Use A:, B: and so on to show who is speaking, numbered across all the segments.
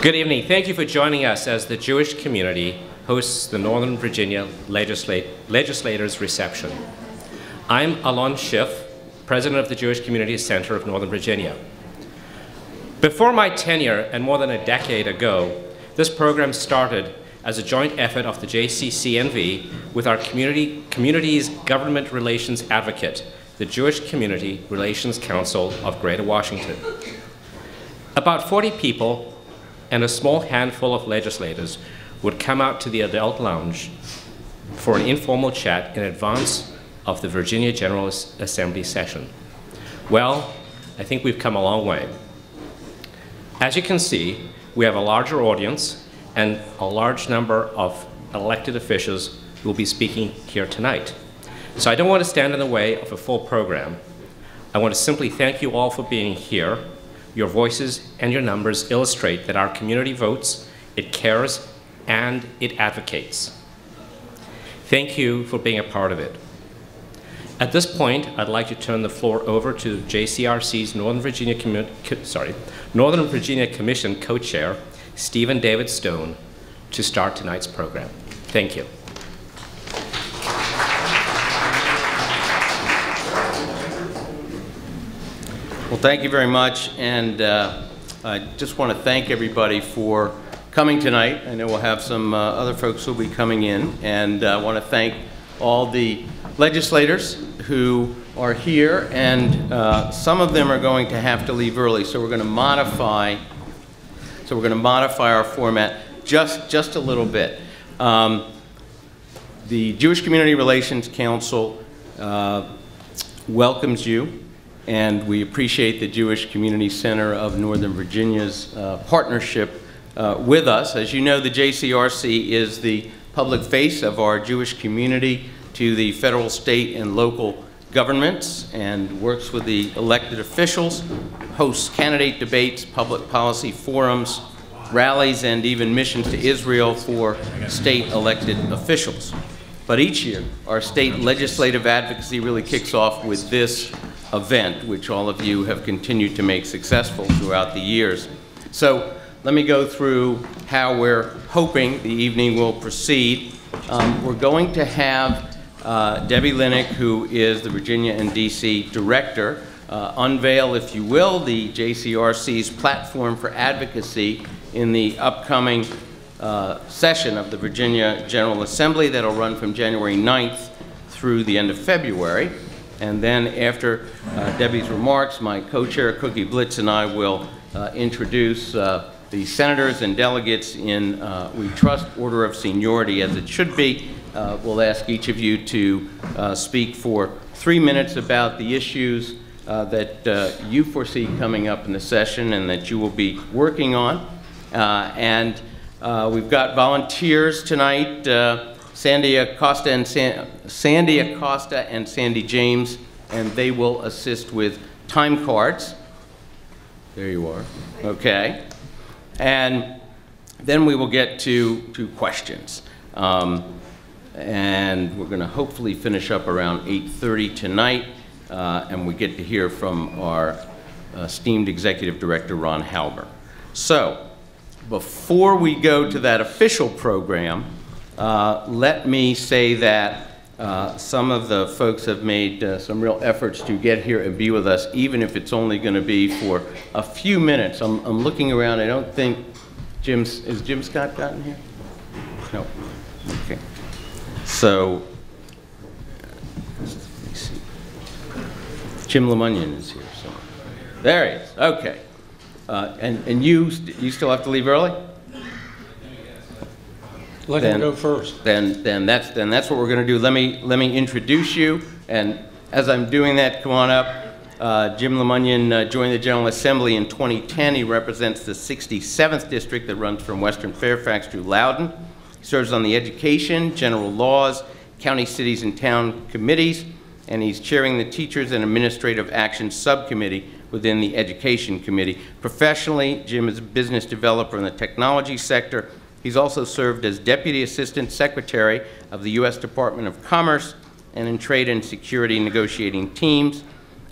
A: Good evening. Thank you for joining us as the Jewish community hosts the Northern Virginia Legislators Reception. I'm Alon Schiff, President of the Jewish Community Center of Northern Virginia. Before my tenure, and more than a decade ago, this program started as a joint effort of the JCCNV with our community's government relations advocate, the Jewish Community Relations Council of Greater Washington. About 40 people and a small handful of legislators would come out to the adult lounge for an informal chat in advance of the Virginia General Assembly session. Well, I think we've come a long way. As you can see, we have a larger audience and a large number of elected officials who will be speaking here tonight. So I don't want to stand in the way of a full program. I want to simply thank you all for being here. Your voices and your numbers illustrate that our community votes, it cares, and it advocates. Thank you for being a part of it. At this point, I'd like to turn the floor over to JCRC's Northern Virginia Commission co-chair, Stephen David Stone, to start tonight's program. Thank you.
B: Well, thank you very much, and I just want to thank everybody for coming tonight. I know we'll have some other folks who will be coming in, and I want to thank all the legislators who are here, and some of them are going to have to leave early, so we're going to modify our format just a little bit. The Jewish Community Relations Council welcomes you, and we appreciate the Jewish Community Center of Northern Virginia's partnership with us. As you know, the JCRC is the public face of our Jewish community to the federal, state, and local governments, and works with the elected officials, hosts candidate debates, public policy forums, rallies, and even missions to Israel for state elected officials. But each year, our state legislative advocacy really kicks off with this event, which all of you have continued to make successful throughout the years. So let me go through how we're hoping the evening will proceed. We're going to have Debbie Linick, who is the Virginia and DC Director, unveil, if you will, the JCRC's platform for advocacy in the upcoming session of the Virginia General Assembly that'll run from January 9th through the end of February. And then after Debbie's remarks, my co-chair, Cookie Blitz, and I will introduce the senators and delegates in, we trust, order of seniority as it should be. We'll ask each of you to speak for 3 minutes about the issues that you foresee coming up in the session and that you will be working on. We've got volunteers tonight, Sandy Acosta and Sandy James, and they will assist with time cards. There you are. Okay. And then we will get to questions. And we're going to hopefully finish up around 8:30 tonight, and we get to hear from our esteemed Executive Director, Ron Halber. So, before we go to that official program, let me say that some of the folks have made some real efforts to get here and be with us, even if it's only going to be for a few minutes. I'm looking around. I don't think is Jim Scott gotten here? No. Okay. So, let me see. Jim Lemunion is here somewhere. There he is. Okay. And you still have to leave early?
C: Let him go first.
B: Then that's what we're going to do. Let me introduce you, and as I'm doing that, come on up. Jim Lemunion joined the General Assembly in 2010. He represents the 67th district that runs from Western Fairfax to Loudoun. He serves on the Education, General Laws, County, Cities, and Town committees, and he's chairing the Teachers and Administrative Action Subcommittee within the Education Committee. Professionally, Jim is a business developer in the technology sector. He's also served as Deputy Assistant Secretary of the U.S. Department of Commerce and in Trade and Security negotiating teams.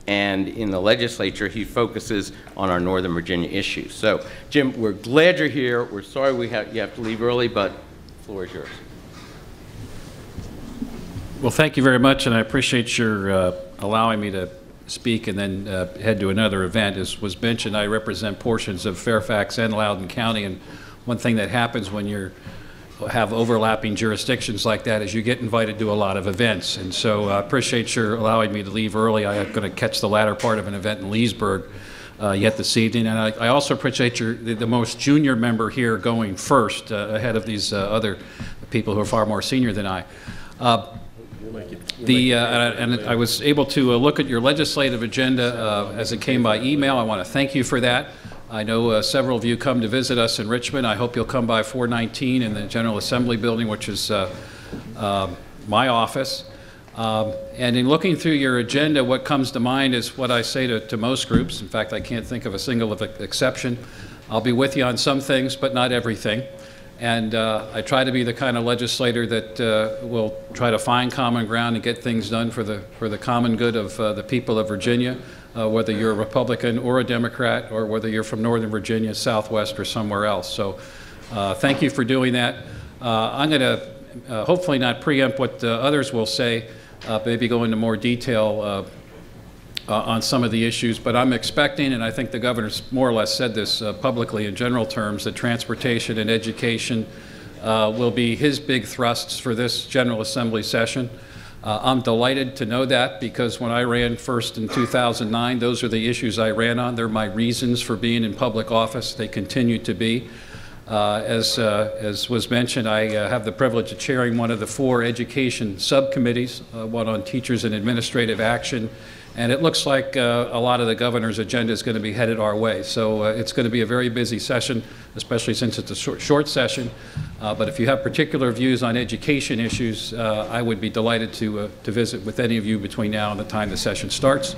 B: and in the legislature, he focuses on our Northern Virginia issues. So, Jim, we're glad you're here. We're sorry you have to leave early, but the floor is yours.
C: Well, thank you very much, and I appreciate your allowing me to speak and then head to another event. As was mentioned, I represent portions of Fairfax and Loudoun County, and one thing that happens when you have overlapping jurisdictions like that is you get invited to a lot of events. And so I appreciate your allowing me to leave early. I am going to catch the latter part of an event in Leesburg yet this evening. And I also appreciate the most junior member here going first ahead of these other people who are far more senior than I. And I was able to look at your legislative agenda as it came by email. I want to thank you for that. I know several of you come to visit us in Richmond. I hope you'll come by 419 in the General Assembly building, which is my office. And in looking through your agenda, what comes to mind is what I say to most groups. In fact, I can't think of a single exception. I'll be with you on some things, but not everything. And I try to be the kind of legislator that will try to find common ground and get things done for the common good of the people of Virginia. Whether you're a Republican or a Democrat, or whether you're from Northern Virginia, Southwest, or somewhere else. So thank you for doing that. I'm going to hopefully not preempt what others will say, maybe go into more detail on some of the issues, but I'm expecting, and I think the governor's more or less said this publicly in general terms, that transportation and education will be his big thrusts for this General Assembly session. I'm delighted to know that, because when I ran first in 2009, those are the issues I ran on. They're my reasons for being in public office. They continue to be. As was mentioned, I have the privilege of chairing one of the 4 education subcommittees, one on teachers and administrative action, and it looks like a lot of the governor's agenda is going to be headed our way. So it's going to be a very busy session, especially since it's a short session. But if you have particular views on education issues, I would be delighted to visit with any of you between now and the time the session starts.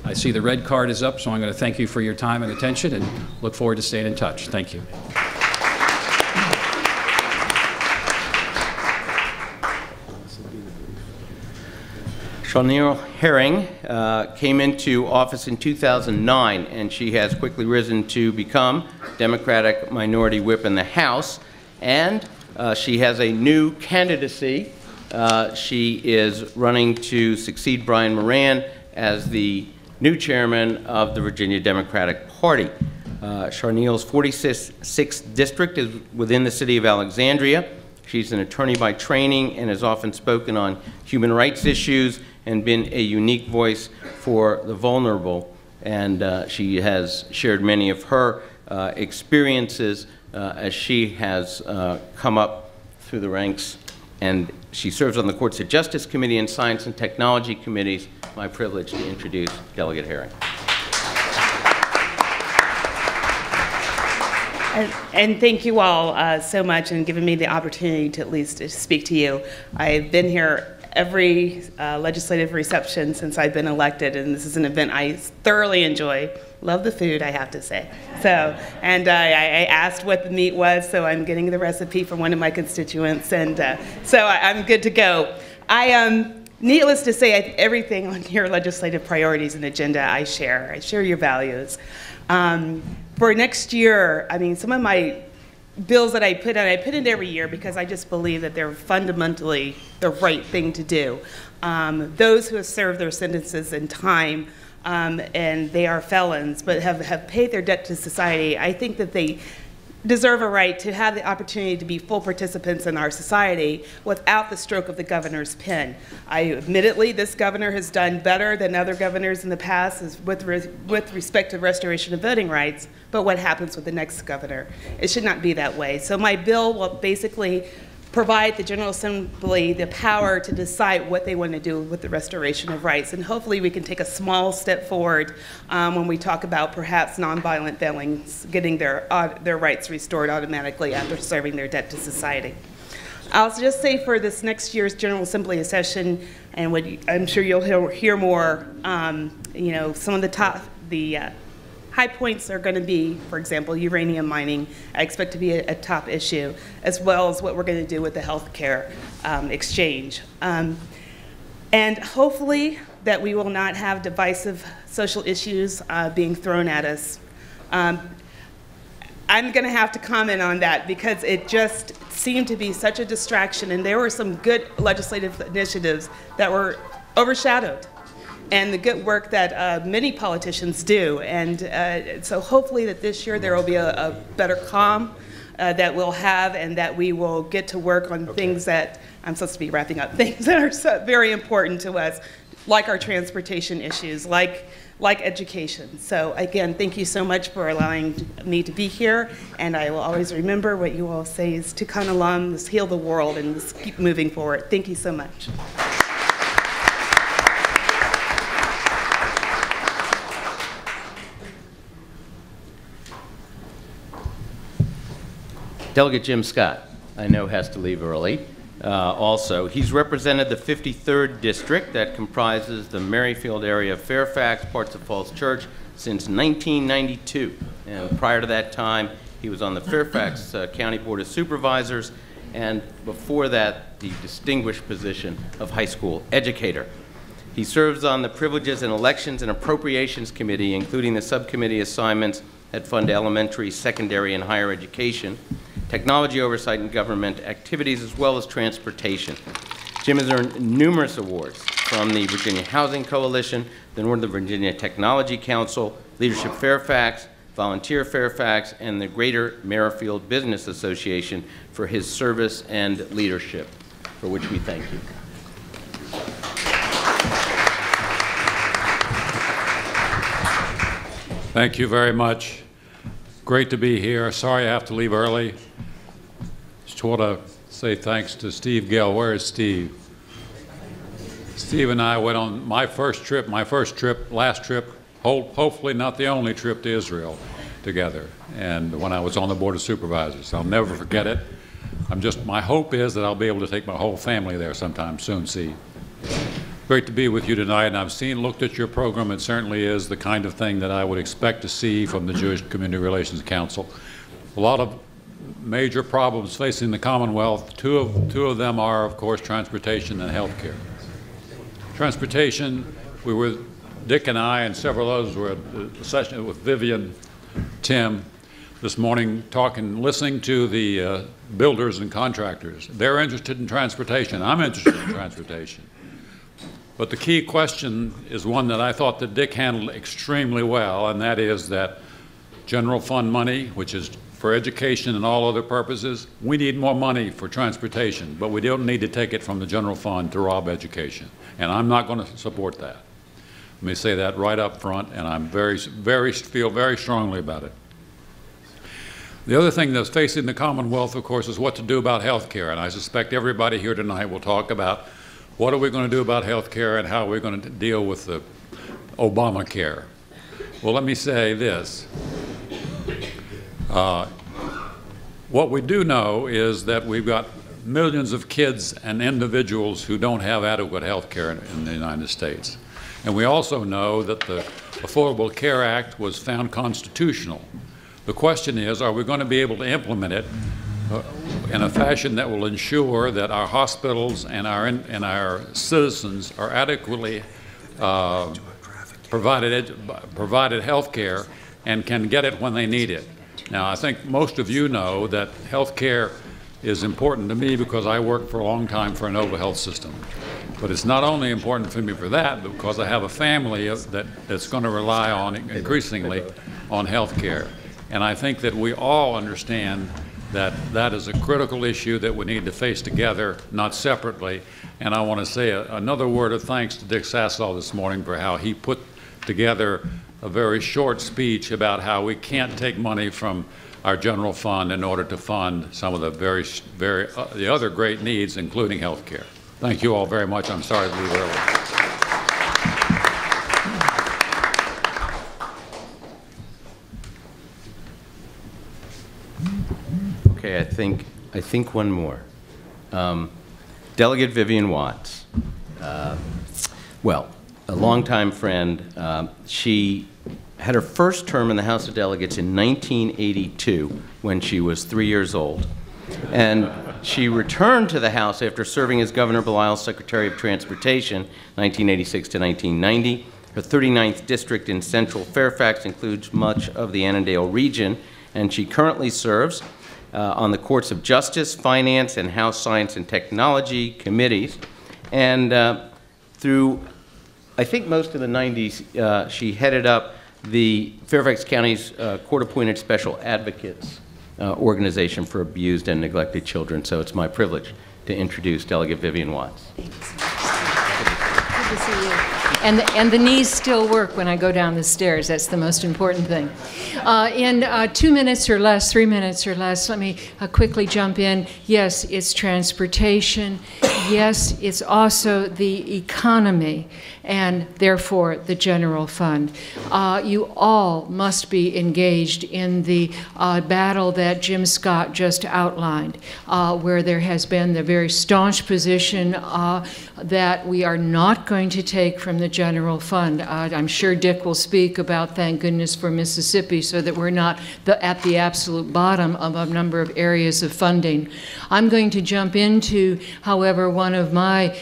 C: I see the red card is up, so I'm going to thank you for your time and attention and look forward to staying in touch. Thank you.
B: Charnel Herring came into office in 2009, and she has quickly risen to become Democratic Minority Whip in the House, and she has a new candidacy. She is running to succeed Brian Moran as the new chairman of the Virginia Democratic Party. Charnel's 46th district is within the city of Alexandria. She's an attorney by training and has often spoken on human rights issues and been a unique voice for the vulnerable. And she has shared many of her experiences as she has come up through the ranks. And she serves on the Courts of Justice Committee and Science and Technology Committees. My privilege to introduce Delegate Herring.
D: And thank you all so much and giving me the opportunity to at least speak to you. I've been here every legislative reception since I've been elected, and this is an event I thoroughly enjoy. Love the food, I have to say. So, and I asked what the meat was, so I'm getting the recipe from one of my constituents, and so I'm good to go. Needless to say, everything on your legislative priorities and agenda I share. I share your values. For next year, I mean, some of my bills that I put in every year because I just believe that they're fundamentally the right thing to do. Those who have served their sentences in time and they are felons but have paid their debt to society, I think that they deserve a right to have the opportunity to be full participants in our society without the stroke of the governor's pen. Admittedly, this governor has done better than other governors in the past with respect to restoration of voting rights, but what happens with the next governor? It should not be that way. So my bill will basically provide the General Assembly the power to decide what they want to do with the restoration of rights. And hopefully we can take a small step forward when we talk about perhaps nonviolent felons getting their rights restored automatically after serving their debt to society. I'll just say for this next year's General Assembly session, and what I'm sure you'll hear more, you know, some of the high points are going to be, for example, uranium mining. I expect to be a top issue, as well as what we're going to do with the health care exchange. And hopefully that we will not have divisive social issues being thrown at us. I'm going to have to comment on that because it just seemed to be such a distraction, and there were some good legislative initiatives that were overshadowed, and the good work that many politicians do. And so hopefully that this year there will be a better calm that we'll have, and that we will get to work on things that, I'm supposed to be wrapping up, things that are so very important to us, like our transportation issues, like education. So again, thank you so much for allowing me to be here, and I will always remember what you all say is Tucson alum, let's heal the world and let's keep moving forward. Thank you so much.
B: Delegate Jim Scott, I know, has to leave early. Also, he's represented the 53rd District that comprises the Merrifield area of Fairfax, parts of Falls Church, since 1992. And prior to that time, he was on the Fairfax County Board of Supervisors, and before that, the distinguished position of high school educator. He serves on the Privileges and Elections and Appropriations Committee, including the subcommittee assignments that fund elementary, secondary, and higher education, technology oversight and government activities, as well as transportation. Jim has earned numerous awards from the Virginia Housing Coalition, the Northern Virginia Technology Council, Leadership Fairfax, Volunteer Fairfax, and the Greater Merrifield Business Association for his service and leadership, for which we thank you.
E: Thank you very much. Great to be here. Sorry I have to leave early. Just want to say thanks to Steve Gill. Where is Steve? Steve and I went on my first trip, last trip, hopefully not the only trip to Israel together, and when I was on the Board of Supervisors. I'll never forget it. My hope is that I'll be able to take my whole family there sometime soon, Steve. Great to be with you tonight, and I've looked at your program. It certainly is the kind of thing that I would expect to see from the Jewish Community Relations Council. A lot of major problems facing the Commonwealth. Two of them are, of course, transportation and health care. Transportation, Dick and I and several others were at a session with Vivian, Tim, this morning, listening to the builders and contractors. They're interested in transportation. I'm interested in transportation. But the key question is one that I thought that Dick handled extremely well, and that is that general fund money, which is for education and all other purposes, we need more money for transportation, but we don't need to take it from the general fund to rob education. And I'm not going to support that. Let me say that right up front, and I feel very strongly about it. The other thing that's facing the Commonwealth, of course, is what to do about health care, and I suspect everybody here tonight will talk about what are we going to do about health care and how are we going to deal with the Obamacare. Well, let me say this. What we do know is that we've got millions of kids and individuals who don't have adequate health care in the United States. And we also know that the Affordable Care Act was found constitutional. The question is, are we going to be able to implement it in a fashion that will ensure that our hospitals and our citizens are adequately provided health care and can get it when they need it. Now, I think most of you know that health care is important to me because I worked for a long time for a noble health system. But it's not only important for me for that, but because I have a family that's going to rely on increasingly on health care. And I think that we all understand that that is a critical issue that we need to face together, not separately. And I want to say another word of thanks to Dick Sassall this morning for how he put together a very short speech about how we can't take money from our general fund in order to fund some of the the other great needs, including health care. Thank you all very much. I'm sorry to leave early.
B: Okay, I think one more. Delegate Vivian Watts. Well, a longtime friend. She had her first term in the House of Delegates in 1982 when she was 3 years old. And She returned to the House after serving as Governor Belisle's Secretary of Transportation, 1986 to 1990. Her 39th district in Central Fairfax includes much of the Annandale region, and she currently serves on the Courts of Justice, Finance, and House Science and Technology committees. And through, I think, most of the 90s, she headed up the Fairfax County's court-appointed special advocates organization for abused and neglected children. So it's my privilege to introduce Delegate Vivian Watts.
F: Thanks. Good to see you. And the knees still work when I go down the stairs. That's the most important thing. In 2 minutes or less, 3 minutes or less, let me quickly jump in. Yes, it's transportation. Yes, it's also the economy, and therefore the general fund. You all must be engaged in the battle that Jim Scott just outlined, where there has been the very staunch position that we are not going to take from the general fund. I'm sure Dick will speak about, thank goodness for Mississippi, so that we're not at the absolute bottom of a number of areas of funding. I'm going to jump into, however, one of my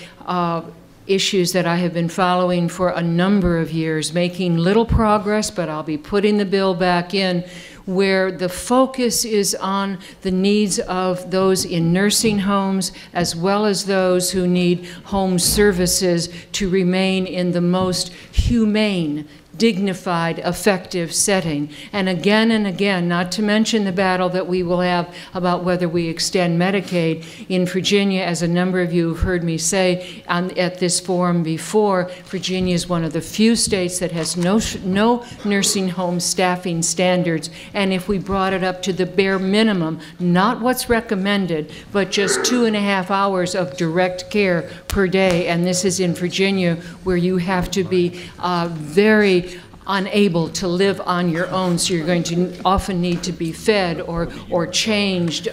F: issues that I have been following for a number of years, making little progress, but I'll be putting the bill back in, where the focus is on the needs of those in nursing homes as well as those who need home services to remain in the most humane, dignified, effective setting. And again, not to mention the battle that we will have about whether we extend Medicaid. In Virginia, as a number of you have heard me say at this forum before, Virginia is one of the few states that has no nursing home staffing standards. And if we brought it up to the bare minimum, not what's recommended, but just 2.5 hours of direct care per day, and this is in Virginia, where you have to be very unable to live on your own, so you're going to often need to be fed or changed.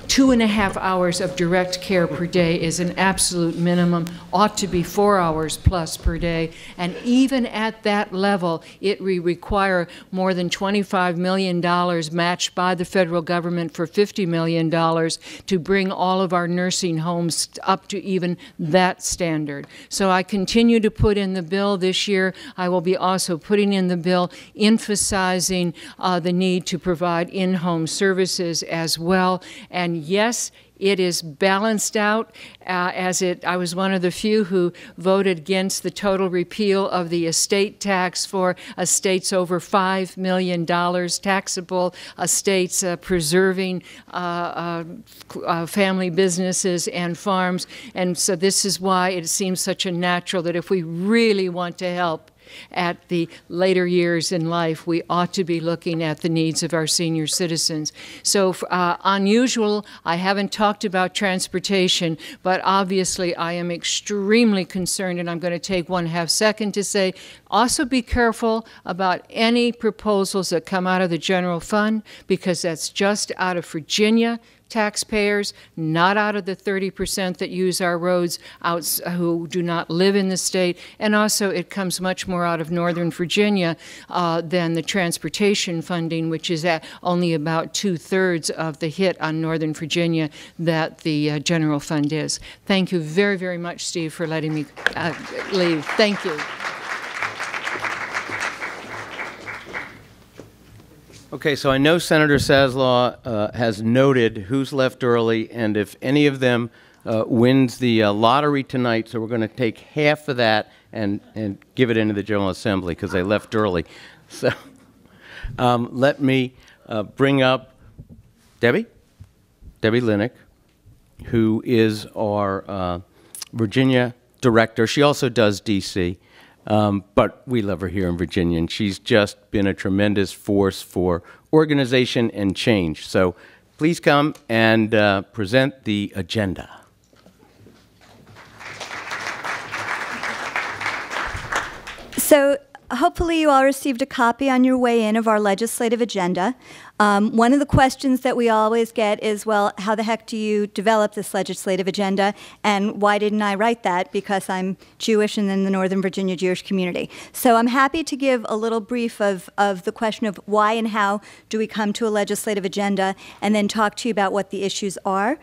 F: 2.5 hours of direct care per day is an absolute minimum, ought to be 4 hours plus per day. And even at that level, it will require more than $25 million matched by the federal government for $50 million to bring all of our nursing homes up to even that standard. So I continue to put in the bill this year. I will be also putting in the bill emphasizing the need to provide in-home services as well. And yes, it is balanced out I was one of the few who voted against the total repeal of the estate tax for estates over $5 million taxable, estates preserving family businesses and farms. And so this is why it seems such a natural that if we really want to help at the later years in life, we ought to be looking at the needs of our senior citizens. So unusual, I haven't talked about transportation, but obviously I am extremely concerned, and I'm going to take 1/2 second to say, also be careful about any proposals that come out of the general fund, because that's just out of Virginia taxpayers, not out of the 30% that use our roads who do not live in the state. And also it comes much more out of Northern Virginia than the transportation funding, which is at only about 2/3 of the hit on Northern Virginia that the general fund is. Thank you very, very much, Steve, for letting me leave. Thank you.
B: Okay, so I know Senator Saslaw has noted who's left early, and if any of them wins the lottery tonight, so we're going to take half of that and give it into the General Assembly because they left early. So let me bring up Debbie Linick, who is our Virginia director. She also does D.C., but we love her here in Virginia, and she's just been a tremendous force for organization and change. So please come and present the agenda.
G: So hopefully you all received a copy on your way in of our legislative agenda. One of the questions that we always get is, well, how the heck do you develop this legislative agenda, and why didn't I write that? Because I'm Jewish and in the Northern Virginia Jewish community. So I'm happy to give a little brief of the question of why and how do we come to a legislative agenda, and then talk to you about what the issues are.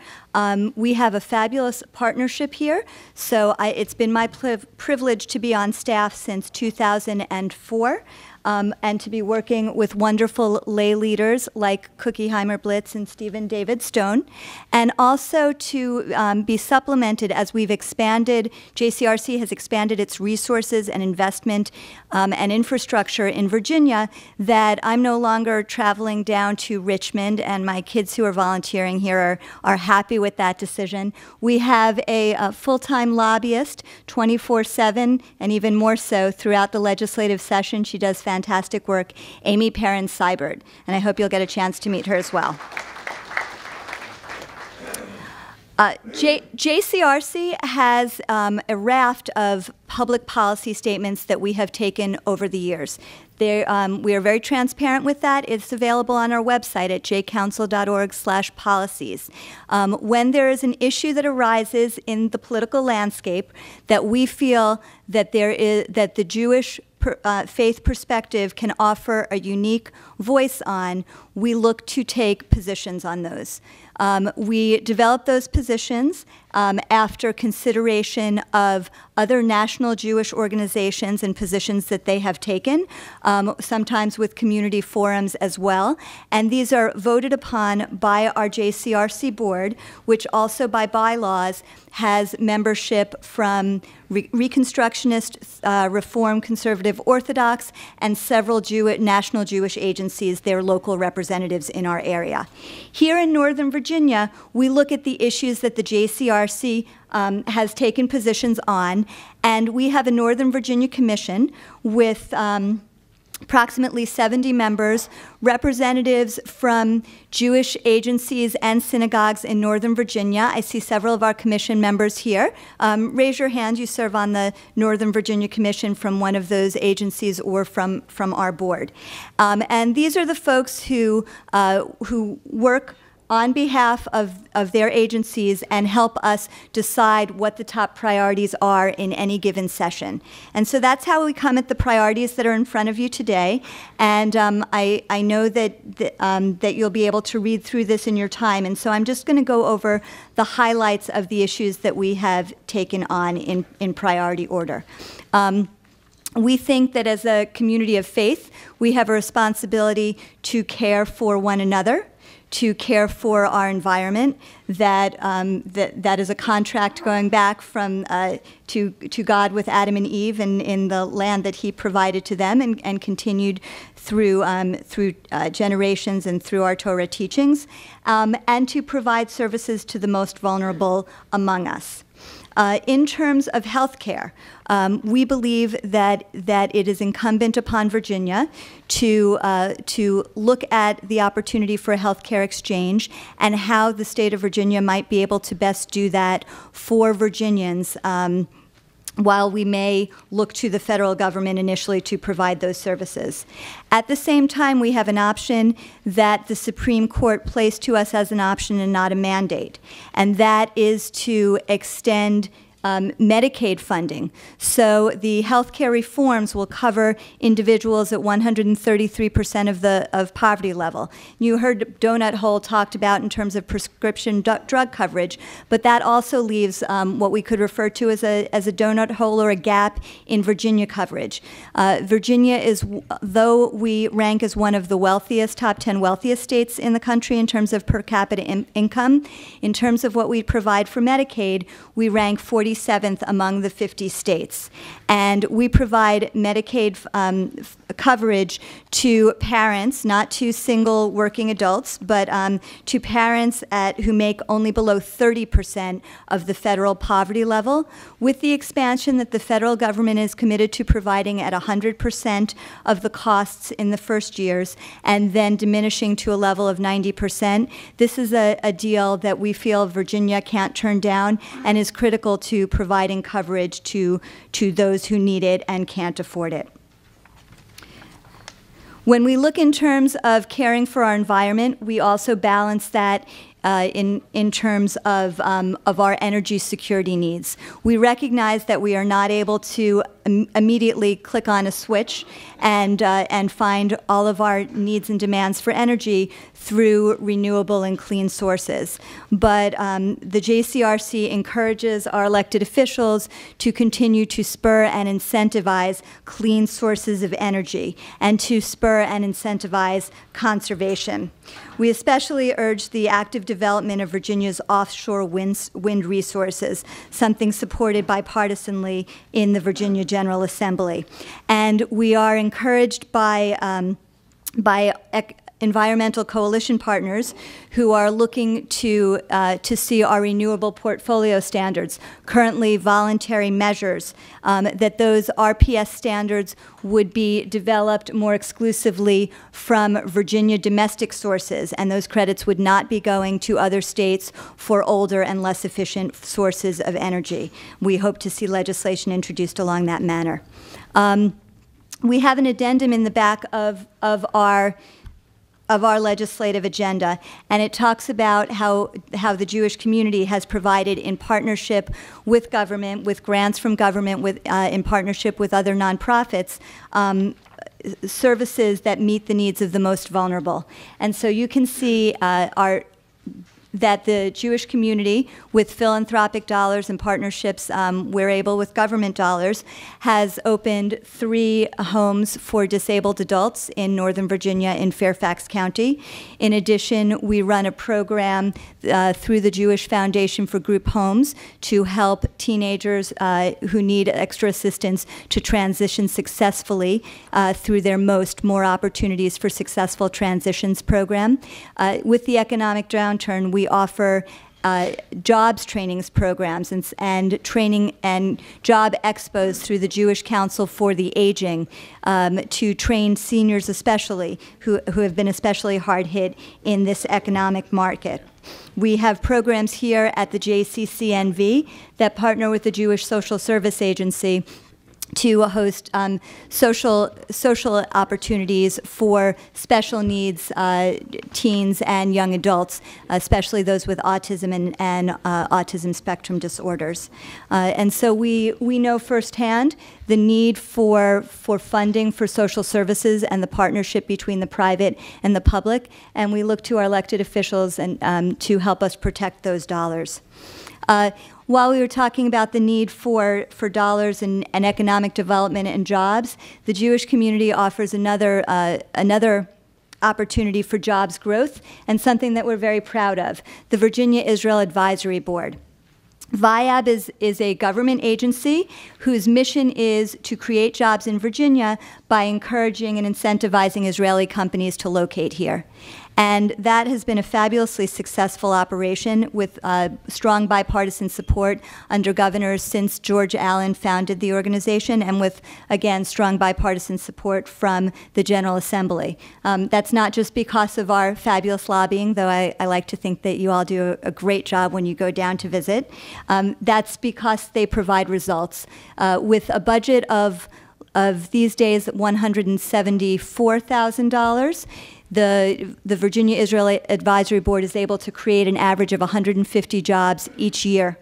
G: We have a fabulous partnership here. So it's been my privilege to be on staff since 2004. And to be working with wonderful lay leaders like Cookie Heimer-Blitz and Stephen David Stone, and also to be supplemented as we've expanded. JCRC has expanded its resources and investment and infrastructure in Virginia, that I'm no longer traveling down to Richmond, and my kids who are volunteering here are happy with that decision. We have a full-time lobbyist, 24/7, and even more so throughout the legislative session. She does fantastic work, Amy Perrin-Seibert, and I hope you'll get a chance to meet her as well. JCRC has a raft of public policy statements that we have taken over the years. We are very transparent with that. It's available on our website at jcouncil.org/policies. When there is an issue that arises in the political landscape that we feel that that the Jewish faith perspective can offer a unique voice on, we look to take positions on those. We develop those positions after consideration of other national Jewish organizations and positions that they have taken, sometimes with community forums as well. And these are voted upon by our JCRC board, which also by bylaws has membership from Reconstructionist, Reform, Conservative, Orthodox, and several national Jewish agencies, their local representatives in our area. Here in Northern Virginia, we look at the issues that the JCRC has taken positions on, and we have a Northern Virginia Commission with approximately 70 members, representatives from Jewish agencies and synagogues in Northern Virginia. I see several of our commission members here. Raise your hand, you serve on the Northern Virginia Commission from one of those agencies or from our board. And these are the folks who work on behalf of their agencies and help us decide what the top priorities are in any given session. And so that's how we come at the priorities that are in front of you today. And I know that you'll be able to read through this in your time. And so I'm just going to go over the highlights of the issues that we have taken on in priority order. We think that as a community of faith, we have a responsibility to care for one another, to care for our environment, that is a contract going back from to God with Adam and Eve in the land that He provided to them, and continued through generations and through our Torah teachings, and to provide services to the most vulnerable among us. In terms of health care, we believe that it is incumbent upon Virginia to look at the opportunity for a health care exchange and how the state of Virginia might be able to best do that for Virginians, while we may look to the federal government initially to provide those services. At the same time, we have an option that the Supreme Court placed to us as an option and not a mandate, and that is to extend Medicaid funding. So the health care reforms will cover individuals at 133% of poverty level. You heard Donut Hole talked about in terms of prescription drug coverage, but that also leaves what we could refer to as a donut hole or a gap in Virginia coverage. Virginia is, though we rank as one of the wealthiest, top 10 wealthiest states in the country in terms of per capita income, in terms of what we provide for Medicaid, we rank 47th among the 50 states. And we provide Medicaid coverage to parents, not to single working adults, but to parents who make only below 30% of the federal poverty level, with the expansion that the federal government is committed to providing at 100% of the costs in the first years, and then diminishing to a level of 90%. This is a deal that we feel Virginia can't turn down, and is critical to providing coverage to those who need it and can't afford it. When we look in terms of caring for our environment, we also balance that in terms of our energy security needs. We recognize that we are not able to immediately click on a switch and find all of our needs and demands for energy through renewable and clean sources. But the JCRC encourages our elected officials to continue to spur and incentivize clean sources of energy and to spur and incentivize conservation. We especially urge the active development of Virginia's offshore wind resources, something supported bipartisanly in the Virginia General Assembly. And we are encouraged by environmental coalition partners who are looking to see our renewable portfolio standards, currently voluntary measures, that those RPS standards would be developed more exclusively from Virginia domestic sources, and those credits would not be going to other states for older and less efficient sources of energy. We hope to see legislation introduced along that manner. We have an addendum in the back of our legislative agenda, and it talks about how the Jewish community has provided, in partnership with government, with grants from government, in partnership with other nonprofits, services that meet the needs of the most vulnerable. And so you can see that the Jewish community, with philanthropic dollars and partnerships where able with government dollars, has opened 3 homes for disabled adults in Northern Virginia in Fairfax County. In addition, we run a program through the Jewish Foundation for Group Homes to help teenagers who need extra assistance to transition successfully through their More Opportunities for Successful Transitions program. With the economic downturn, we offer jobs trainings programs and training and job expos through the Jewish Council for the Aging to train seniors especially who have been especially hard hit in this economic market. We have programs here at the JCCNV that partner with the Jewish Social Service Agency to host social opportunities for special needs teens and young adults, especially those with autism and autism spectrum disorders. And so we know firsthand the need for funding for social services and the partnership between the private and the public, and we look to our elected officials and to help us protect those dollars. While we were talking about the need for dollars and economic development and jobs, the Jewish community offers another opportunity for jobs growth, and something that we're very proud of, the Virginia Israel Advisory Board. VIAB is a government agency whose mission is to create jobs in Virginia by encouraging and incentivizing Israeli companies to locate here. And that has been a fabulously successful operation with strong bipartisan support under governors since George Allen founded the organization, and with, again, strong bipartisan support from the General Assembly. That's not just because of our fabulous lobbying, though I like to think that you all do a great job when you go down to visit. That's because they provide results. With a budget of these days $174,000, the Virginia Israel Advisory Board is able to create an average of 150 jobs each year,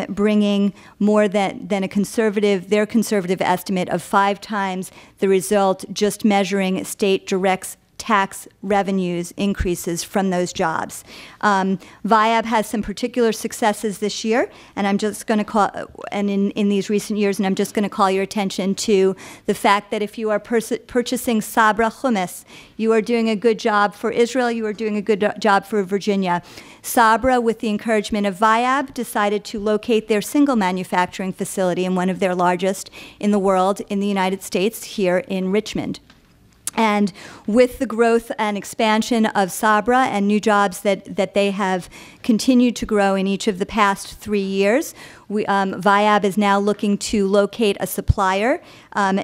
G: bringing more than their conservative estimate of 5 times the result just measuring state direct tax revenues increases from those jobs. VIAB has some particular successes this year, and I'm just going to call, and in these recent years, and I'm just going to call your attention to the fact that if you are purchasing Sabra hummus, you are doing a good job for Israel, you are doing a good job for Virginia. Sabra, with the encouragement of VIAB, decided to locate their single manufacturing facility, and one of their largest in the world, in the United States, here in Richmond. And with the growth and expansion of Sabra and new jobs that they have continued to grow in each of the past 3 years, VIAB is now looking to locate a supplier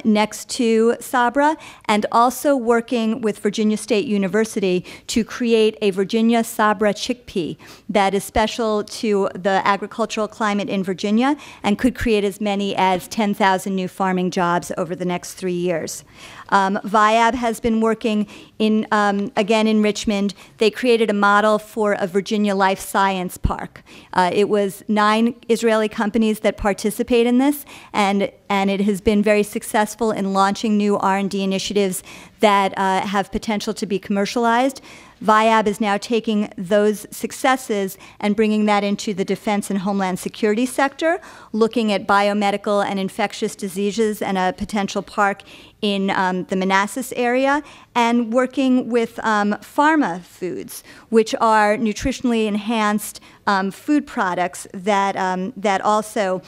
G: next to Sabra, and also working with Virginia State University to create a Virginia Sabra chickpea that is special to the agricultural climate in Virginia and could create as many as 10,000 new farming jobs over the next 3 years. VIAB has been working again in Richmond. They created a model for a Virginia Life Science Park. It was 9 Israeli companies that participate in this, and it has been very successful in launching new R&D initiatives that have potential to be commercialized. VIAB is now taking those successes and bringing that into the defense and homeland security sector, looking at biomedical and infectious diseases and a potential park in the Manassas area, and working with pharma foods, which are nutritionally enhanced food products that also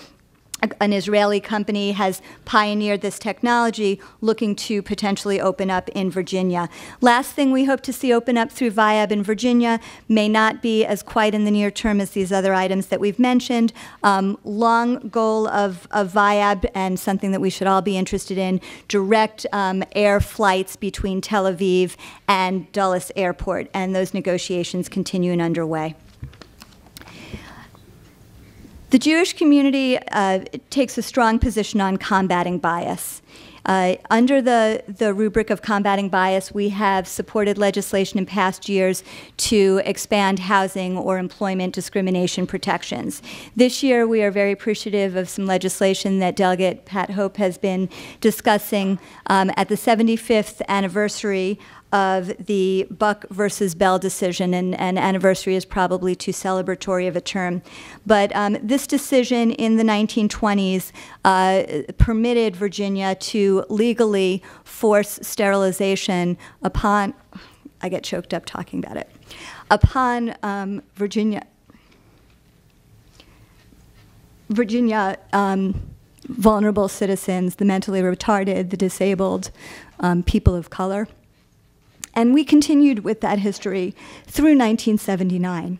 G: an Israeli company has pioneered this technology, looking to potentially open up in Virginia. Last thing we hope to see open up through VIAB in Virginia may not be as quite in the near term as these other items that we've mentioned. Long goal of VIAB, and something that we should all be interested in, direct air flights between Tel Aviv and Dulles Airport, and those negotiations continue and underway. The Jewish community takes a strong position on combating bias. Under the rubric of combating bias, we have supported legislation in past years to expand housing or employment discrimination protections. This year, we are very appreciative of some legislation that Delegate Pat Hope has been discussing at the 75th anniversary of the Buck versus Bell decision, and anniversary is probably too celebratory of a term. But this decision in the 1920s permitted Virginia to legally force sterilization upon, I get choked up talking about it, upon Virginia vulnerable citizens, the mentally retarded, the disabled, people of color. And we continued with that history through 1979.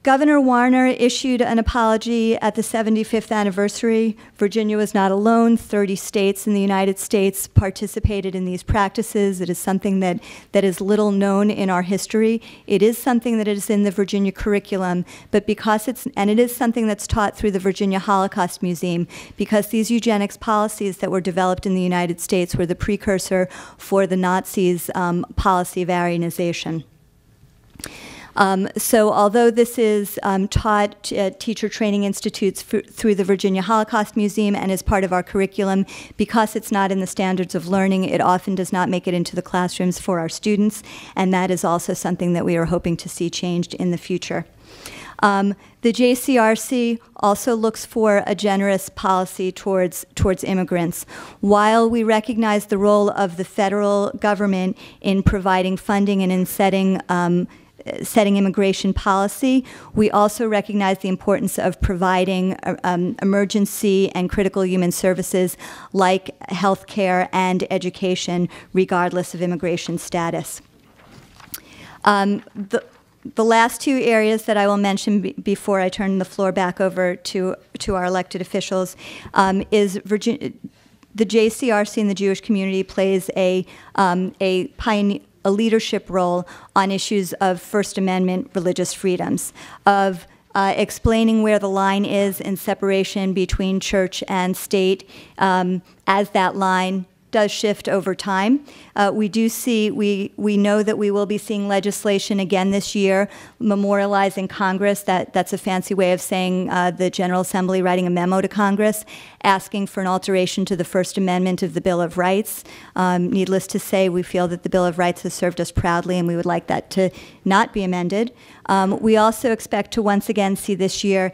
G: Governor Warner issued an apology at the 75th anniversary. Virginia was not alone. 30 states in the United States participated in these practices. It is something that is little known in our history. It is something that is in the Virginia curriculum, but because and it is something that's taught through the Virginia Holocaust Museum, because these eugenics policies that were developed in the United States were the precursor for the Nazis' policy of Aryanization. So although this is taught at teacher training institutes through the Virginia Holocaust Museum and is part of our curriculum, because it's not in the standards of learning, it often does not make it into the classrooms for our students, and that is also something that we are hoping to see changed in the future. The JCRC also looks for a generous policy towards immigrants. While we recognize the role of the federal government in providing funding and in setting immigration policy, we also recognize the importance of providing emergency and critical human services like health care and education, regardless of immigration status. The last two areas that I will mention before I turn the floor back over to our elected officials is the JCRC and the Jewish community plays a leadership role on issues of First Amendment religious freedoms, of explaining where the line is in separation between church and state as that line does shift over time. We know that we will be seeing legislation again this year memorializing Congress. That's a fancy way of saying the General Assembly writing a memo to Congress asking for an alteration to the First Amendment of the Bill of Rights. Needless to say, we feel that the Bill of Rights has served us proudly, and we would like that to not be amended. We also expect to once again see this year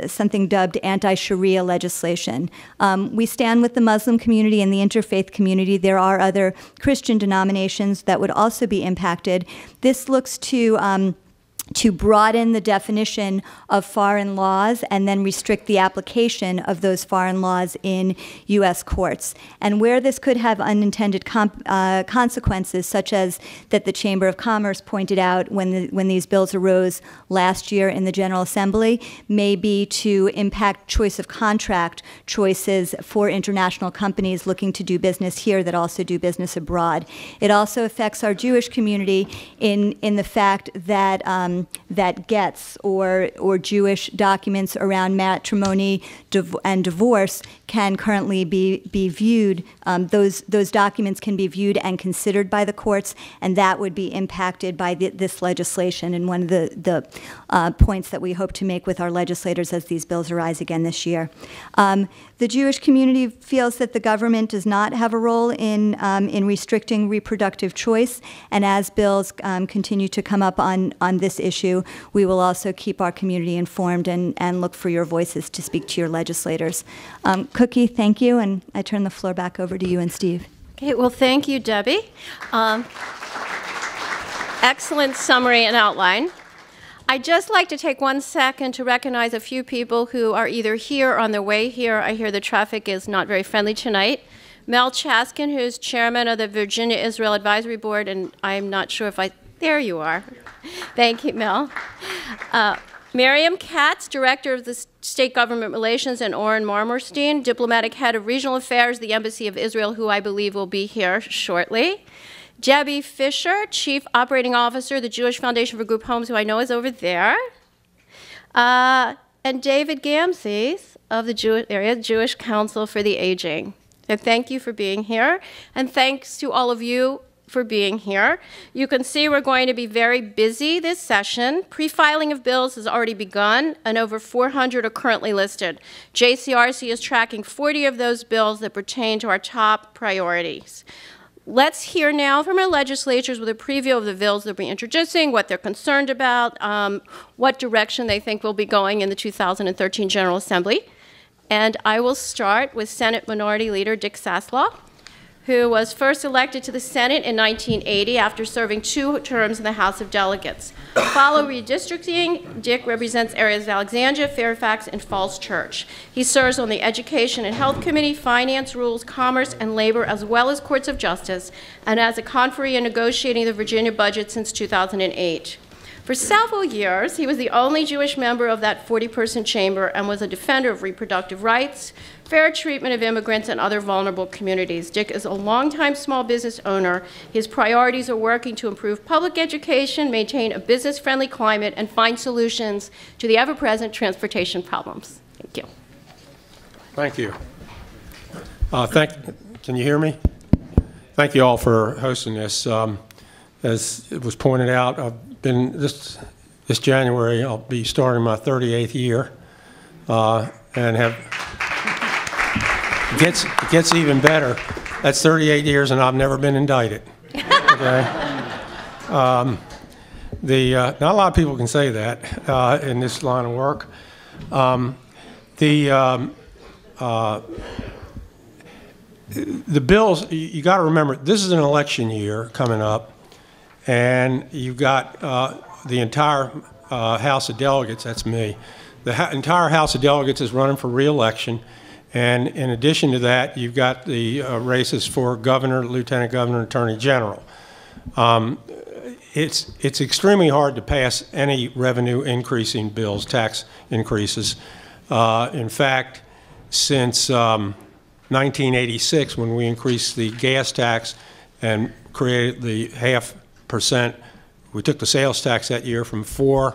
G: something dubbed anti-Sharia legislation. We stand with the Muslim community and the interfaith community. There are other Christian denominations that would also be impacted. This looks to to broaden the definition of foreign laws and then restrict the application of those foreign laws in U.S. courts. And where this could have unintended consequences, such as that the Chamber of Commerce pointed out when these bills arose last year in the General Assembly, may be to impact choice of contract choices for international companies looking to do business here that also do business abroad. It also affects our Jewish community in the fact that that gets or Jewish documents around matrimony and divorce can currently be viewed. Those documents can be viewed and considered by the courts, and that would be impacted by this legislation. And one of the points that we hope to make with our legislators as these bills arise again this year. The Jewish community feels that the government does not have a role in restricting reproductive choice, and as bills continue to come up on this issue, we will also keep our community informed and look for your voices to speak to your legislators. Cookie, thank you, and I turn the floor back over to you and Steve.
H: Okay, well, thank you, Debbie. Excellent summary and outline. I'd just like to take 1 second to recognize a few people who are either here or on their way here. I hear the traffic is not very friendly tonight. Mel Chaskin, who's chairman of the Virginia-Israel Advisory Board, and I'm not sure if there you are. Thank you, Mel. Miriam Katz, director of the State Government Relations, and Oren Marmorstein, diplomatic head of regional affairs, the Embassy of Israel, who I believe will be here shortly. Debbie Fisher, Chief Operating Officer, the Jewish Foundation for Group Homes, who I know is over there. And David Gamses of the Jewish Council for the Aging. So thank you for being here, and thanks to all of you for being here. You can see we're going to be very busy this session. Pre-filing of bills has already begun, and over 400 are currently listed. JCRC is tracking 40 of those bills that pertain to our top priorities. Let's hear now from our legislators with a preview of the bills they'll be introducing, what they're concerned about, what direction they think will be going in the 2013 General Assembly. And I will start with Senate Minority Leader Dick Saslaw, who was first elected to the Senate in 1980 after serving 2 terms in the House of Delegates. Follow redistricting, Dick represents areas of Alexandria, Fairfax, and Falls Church. He serves on the Education and Health Committee, Finance, Rules, Commerce, and Labor, as well as Courts of Justice, and as a conferee in negotiating the Virginia budget since 2008. For several years, he was the only Jewish member of that 40-person chamber and was a defender of reproductive rights, fair treatment of immigrants, and other vulnerable communities. Dick is a longtime small business owner. His priorities are working to improve public education, maintain a business-friendly climate, and find solutions to the ever-present transportation problems. Thank you.
I: Thank you. Can you hear me? Thank you all for hosting this. As it was pointed out, I've been this January, I'll be starting my 38th year, and it gets even better. That's 38 years, and I've never been indicted. Okay? Not a lot of people can say that in this line of work. The bills, you got to remember, this is an election year coming up. And you've got the entire House of Delegates, that's me. The entire House of Delegates is running for re-election. And in addition to that, you've got the races for governor, lieutenant governor, attorney general. It's extremely hard to pass any revenue increasing bills, tax increases. In fact, since 1986, when we increased the gas tax and created the 0.5%. We took the sales tax that year from 4%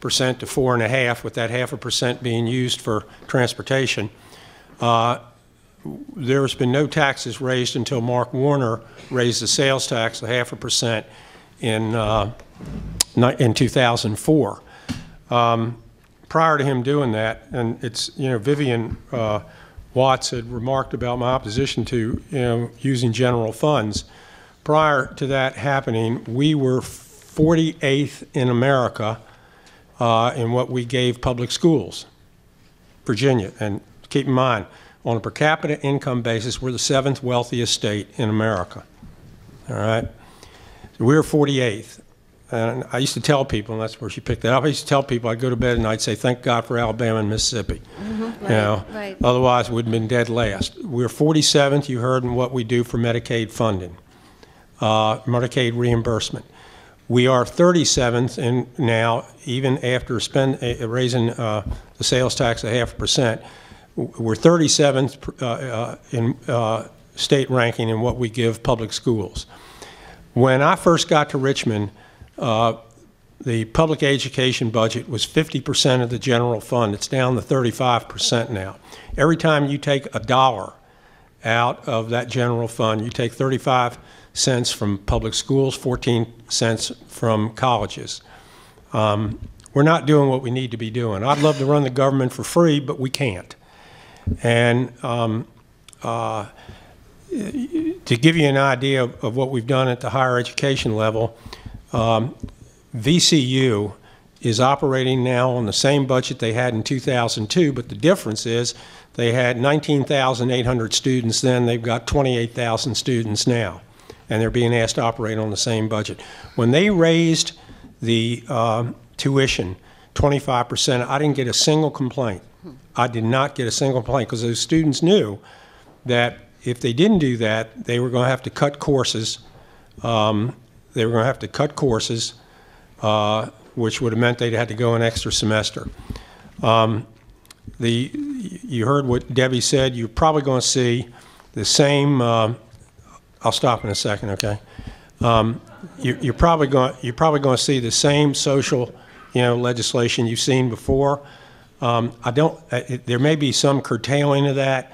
I: to 4.5%, with that 0.5% being used for transportation. There's been no taxes raised until Mark Warner raised the sales tax a 0.5% in 2004. Prior to him doing that, and it's, Vivian Watts had remarked about my opposition to using general funds. Prior to that happening, we were 48th in America in what we gave public schools, Virginia. And keep in mind, on a per capita income basis, we're the 7th wealthiest state in America. All right? So we're 48th. and I used to tell people, and that's where she picked that up, I used to tell people I'd go to bed and I'd say, thank God for Alabama and Mississippi.
H: Right.
I: Otherwise we'd have been dead last. We're 47th, you heard, in what we do for Medicaid funding, Medicaid reimbursement. We are 37th in now, even after raising the sales tax 0.5%. We're 37th in state ranking in what we give public schools. When I first got to Richmond, the public education budget was 50% of the general fund. It's down to 35% now. Every time you take $1 out of that general fund, you take 35 cents from public schools, 14 cents from colleges. We're not doing what we need to be doing. I'd love to run the government for free, but we can't. And to give you an idea of what we've done at the higher education level, VCU is operating now on the same budget they had in 2002, but the difference is they had 19,800 students then, they've got 28,000 students now, and they're being asked to operate on the same budget. When they raised the tuition 25%, I didn't get a single complaint. I did not get a single complaint because those students knew that if they didn't do that, they were going to have to cut courses. Which would have meant they'd had to go an extra semester. You heard what Debbie said. You're probably going to see the same. I'll stop in a second, okay? You're probably going to see the same social, legislation you've seen before. There may be some curtailing of that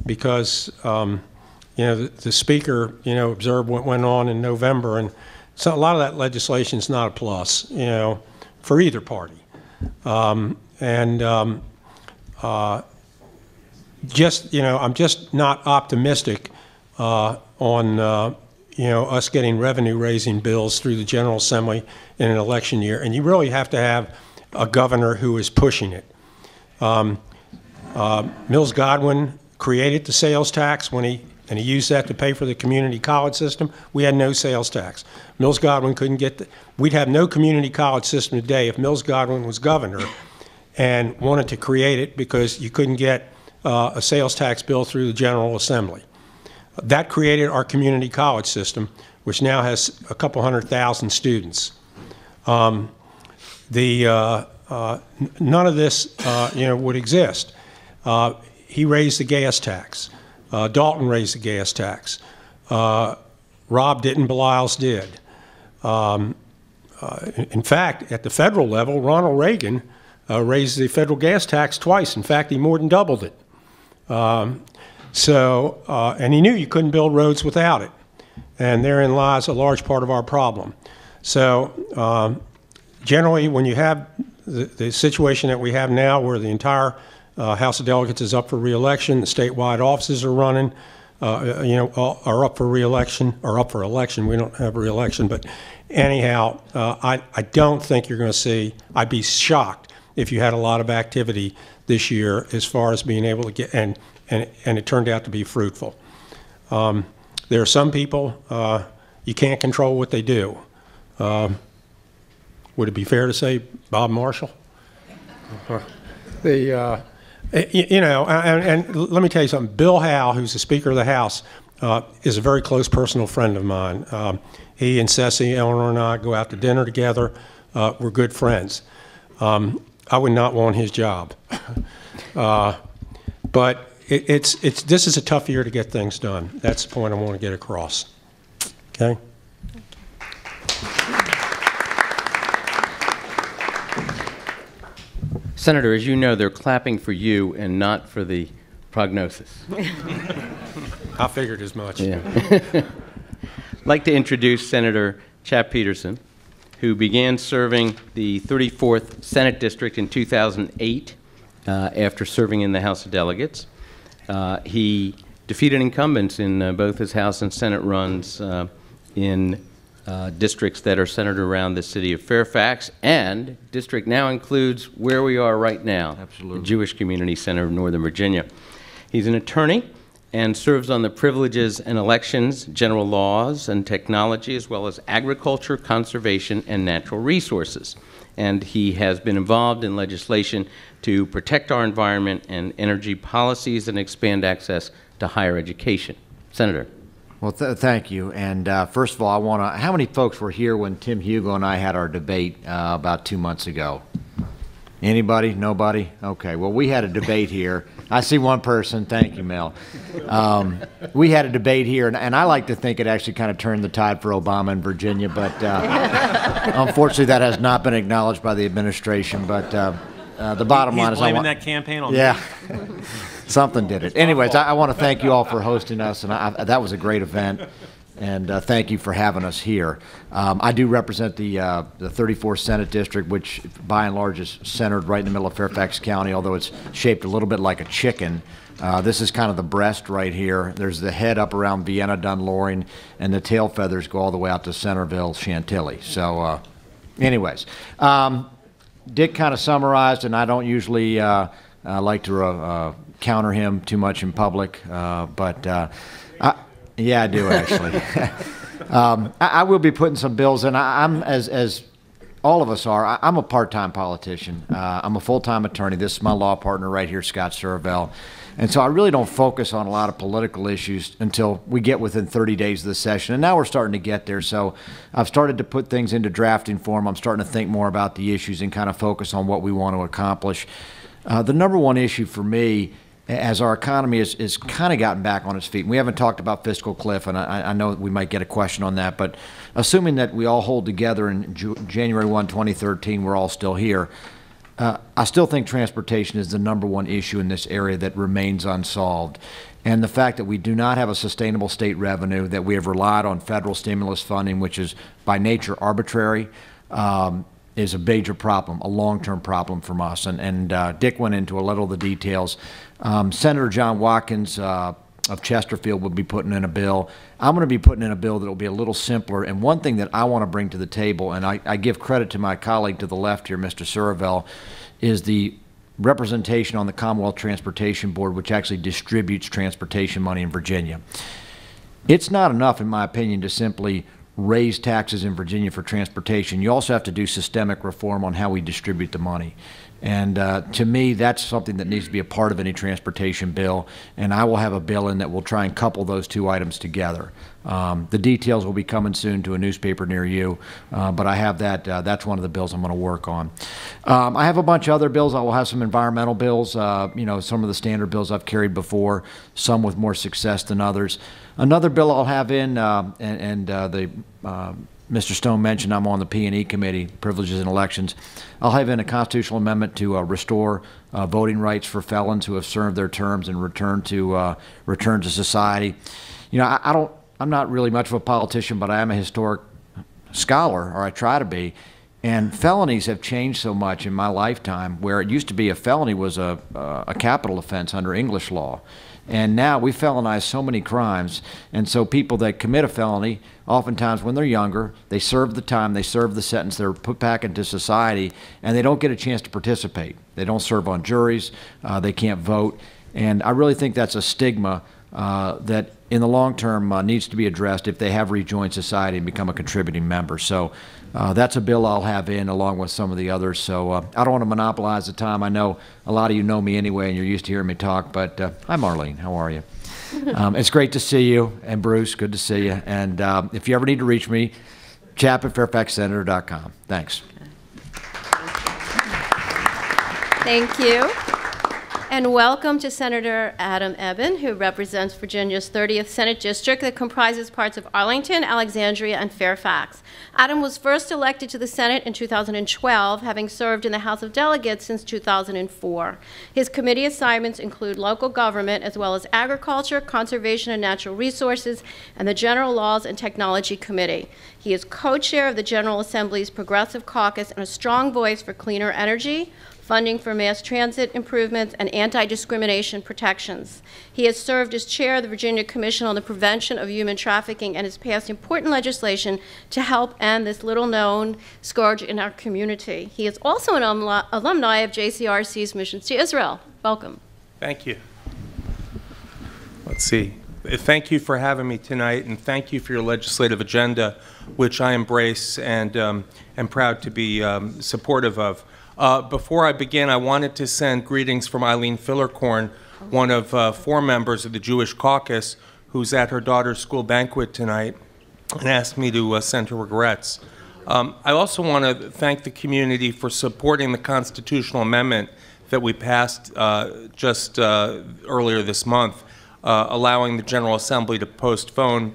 I: because the speaker observed what went on in November, and so a lot of that legislation is not a plus for either party. I'm just not optimistic on us getting revenue-raising bills through the General Assembly in an election year, and you really have to have a governor who is pushing it. Mills Godwin created the sales tax and he used that to pay for the community college system. We had no sales tax. Mills Godwin couldn't get we'd have no community college system today if Mills Godwin was governor and wanted to create it because you couldn't get a sales tax bill through the General Assembly. That created our community college system, which now has a couple 100,000 students. None of this, would exist. He raised the gas tax. Dalton raised the gas tax. Rob didn't, Belials did. In fact, at the federal level, Ronald Reagan raised the federal gas tax twice. In fact, he more than doubled it. And he knew you couldn't build roads without it. And therein lies a large part of our problem. So generally, when you have the situation that we have now where the entire House of Delegates is up for re-election, the statewide offices are running, are up for re-election, or up for election. We don't have re-election, but anyhow, I don't think you're going to see, I'd be shocked if you had a lot of activity this year as far as being able to get, and it turned out to be fruitful. There are some people, you can't control what they do. Would it be fair to say Bob Marshall? And let me tell you something. Bill Howe, who's the Speaker of the House, is a very close personal friend of mine. He and Ceci, Eleanor, and I go out to dinner together. We're good friends. I would not want his job. But this is a tough year to get things done. That's the point I want to get across. Okay?
B: Senator, as you know, they're clapping for you and not for the prognosis.
I: I figured as much.
B: Yeah. I'd like to introduce Senator Chap Peterson, who began serving the 34th Senate District in 2008 after serving in the House of Delegates. He defeated incumbents in both his House and Senate runs in districts that are centered around the city of Fairfax, and district now includes where we are right now, absolutely, the Jewish Community Center of Northern Virginia. He's an attorney and serves on the Privileges and Elections, General Laws and Technology, as well as Agriculture, Conservation, and Natural Resources. And he has been involved in legislation to protect our environment and energy policies and expand access to higher education. Senator.
J: Well, thank you. And first of all, I want to, how many folks were here when Tim Hugo and I had our debate about 2 months ago? Anybody? Nobody? Okay. Well, we had a debate here. I see one person. Thank you, Mel. We had a debate here, and I like to think it actually kind of turned the tide for Obama in Virginia, but unfortunately that has not been acknowledged by the administration. But the bottom line is
K: blaming that campaign on
J: yeah. Something did it. Anyways, I want to thank you all for hosting us, and that was a great event. And thank you for having us here. I do represent the 34th Senate District, which by and large is centered right in the middle of Fairfax County, although it's shaped a little bit like a chicken. This is kind of the breast right here. There's the head up around Vienna, Dunloring, and the tail feathers go all the way out to Centerville, Chantilly. So anyways, Dick kind of summarized, and I don't usually like to counter him too much in public, but yeah, I do actually. I will be putting some bills in. I'm, as all of us are, I'm a part-time politician. I'm a full-time attorney. This is my law partner right here, Scott Survell. And so I really don't focus on a lot of political issues until we get within 30 days of the session. And now we're starting to get there. So I've started to put things into drafting form. I'm starting to think more about the issues and kind of focus on what we want to accomplish. The number one issue for me, as our economy is kind of gotten back on its feet. We haven't talked about fiscal cliff, and I know we might get a question on that, but assuming that we all hold together in January 1, 2013, we're all still here, I still think transportation is the number one issue in this area that remains unsolved. And the fact that we do not have a sustainable state revenue, that we have relied on federal stimulus funding, which is by nature arbitrary, is a major problem, a long-term problem from us. And Dick went into a little of the details. Senator John Watkins of Chesterfield will be putting in a bill. I'm going to be putting in a bill that will be a little simpler. And one thing that I want to bring to the table, and I give credit to my colleague to the left here, Mr. Survell, is the representation on the Commonwealth Transportation Board, which actually distributes transportation money in Virginia. It's not enough, in my opinion, to simply raise taxes in Virginia for transportation. You also have to do systemic reform on how we distribute the money. And to me, that's something that needs to be a part of any transportation bill. And I will have a bill in that will try and couple those two items together. The details will be coming soon to a newspaper near you, but I have that. That's one of the bills I'm going to work on. I have a bunch of other bills. I will have some environmental bills, you know, some of the standard bills I've carried before, some with more success than others. Another bill I'll have in, Mr. Stone mentioned I'm on the P&E Committee, Privileges and Elections. I'll have in a constitutional amendment to restore voting rights for felons who have served their terms and return to society. You know, I'm not really much of a politician, but I am a historic scholar, or I try to be. And felonies have changed so much in my lifetime, where it used to be a felony was a capital offense under English law. And now we felonize so many crimes, and so people that commit a felony, oftentimes when they're younger, they serve the time, they serve the sentence, they're put back into society, and they don't get a chance to participate. They don't serve on juries, they can't vote, and I really think that's a stigma that in the long term needs to be addressed if they have rejoined society and become a contributing member. So that's a bill I'll have in along with some of the others. So I don't want to monopolize the time. I know a lot of you know me anyway and you're used to hearing me talk, but hi Marlene, how are you? It's great to see you, and Bruce, good to see you. And if you ever need to reach me, chap@fairfaxsenator.com. Thanks.
H: Thank you. And welcome to Senator Adam Ebbin, who represents Virginia's 30th Senate District that comprises parts of Arlington, Alexandria, and Fairfax. Adam was first elected to the Senate in 2012, having served in the House of Delegates since 2004. His committee assignments include local government, as well as agriculture, conservation and natural resources, and the General Laws and Technology Committee. He is co-chair of the General Assembly's Progressive Caucus and a strong voice for cleaner energy, funding for mass transit improvements, and anti-discrimination protections. He has served as chair of the Virginia Commission on the Prevention of Human Trafficking and has passed important legislation to help end this little-known scourge in our community. He is also an alumni of JCRC's missions to Israel. Welcome.
K: Thank you. let's see. Thank you for having me tonight, and thank you for your legislative agenda, which I embrace and am proud to be supportive of. Before I begin, I wanted to send greetings from Eileen Fillercorn, one of 4 members of the Jewish caucus, who's at her daughter's school banquet tonight, and asked me to send her regrets. I also want to thank the community for supporting the constitutional amendment that we passed just earlier this month, allowing the General Assembly to postpone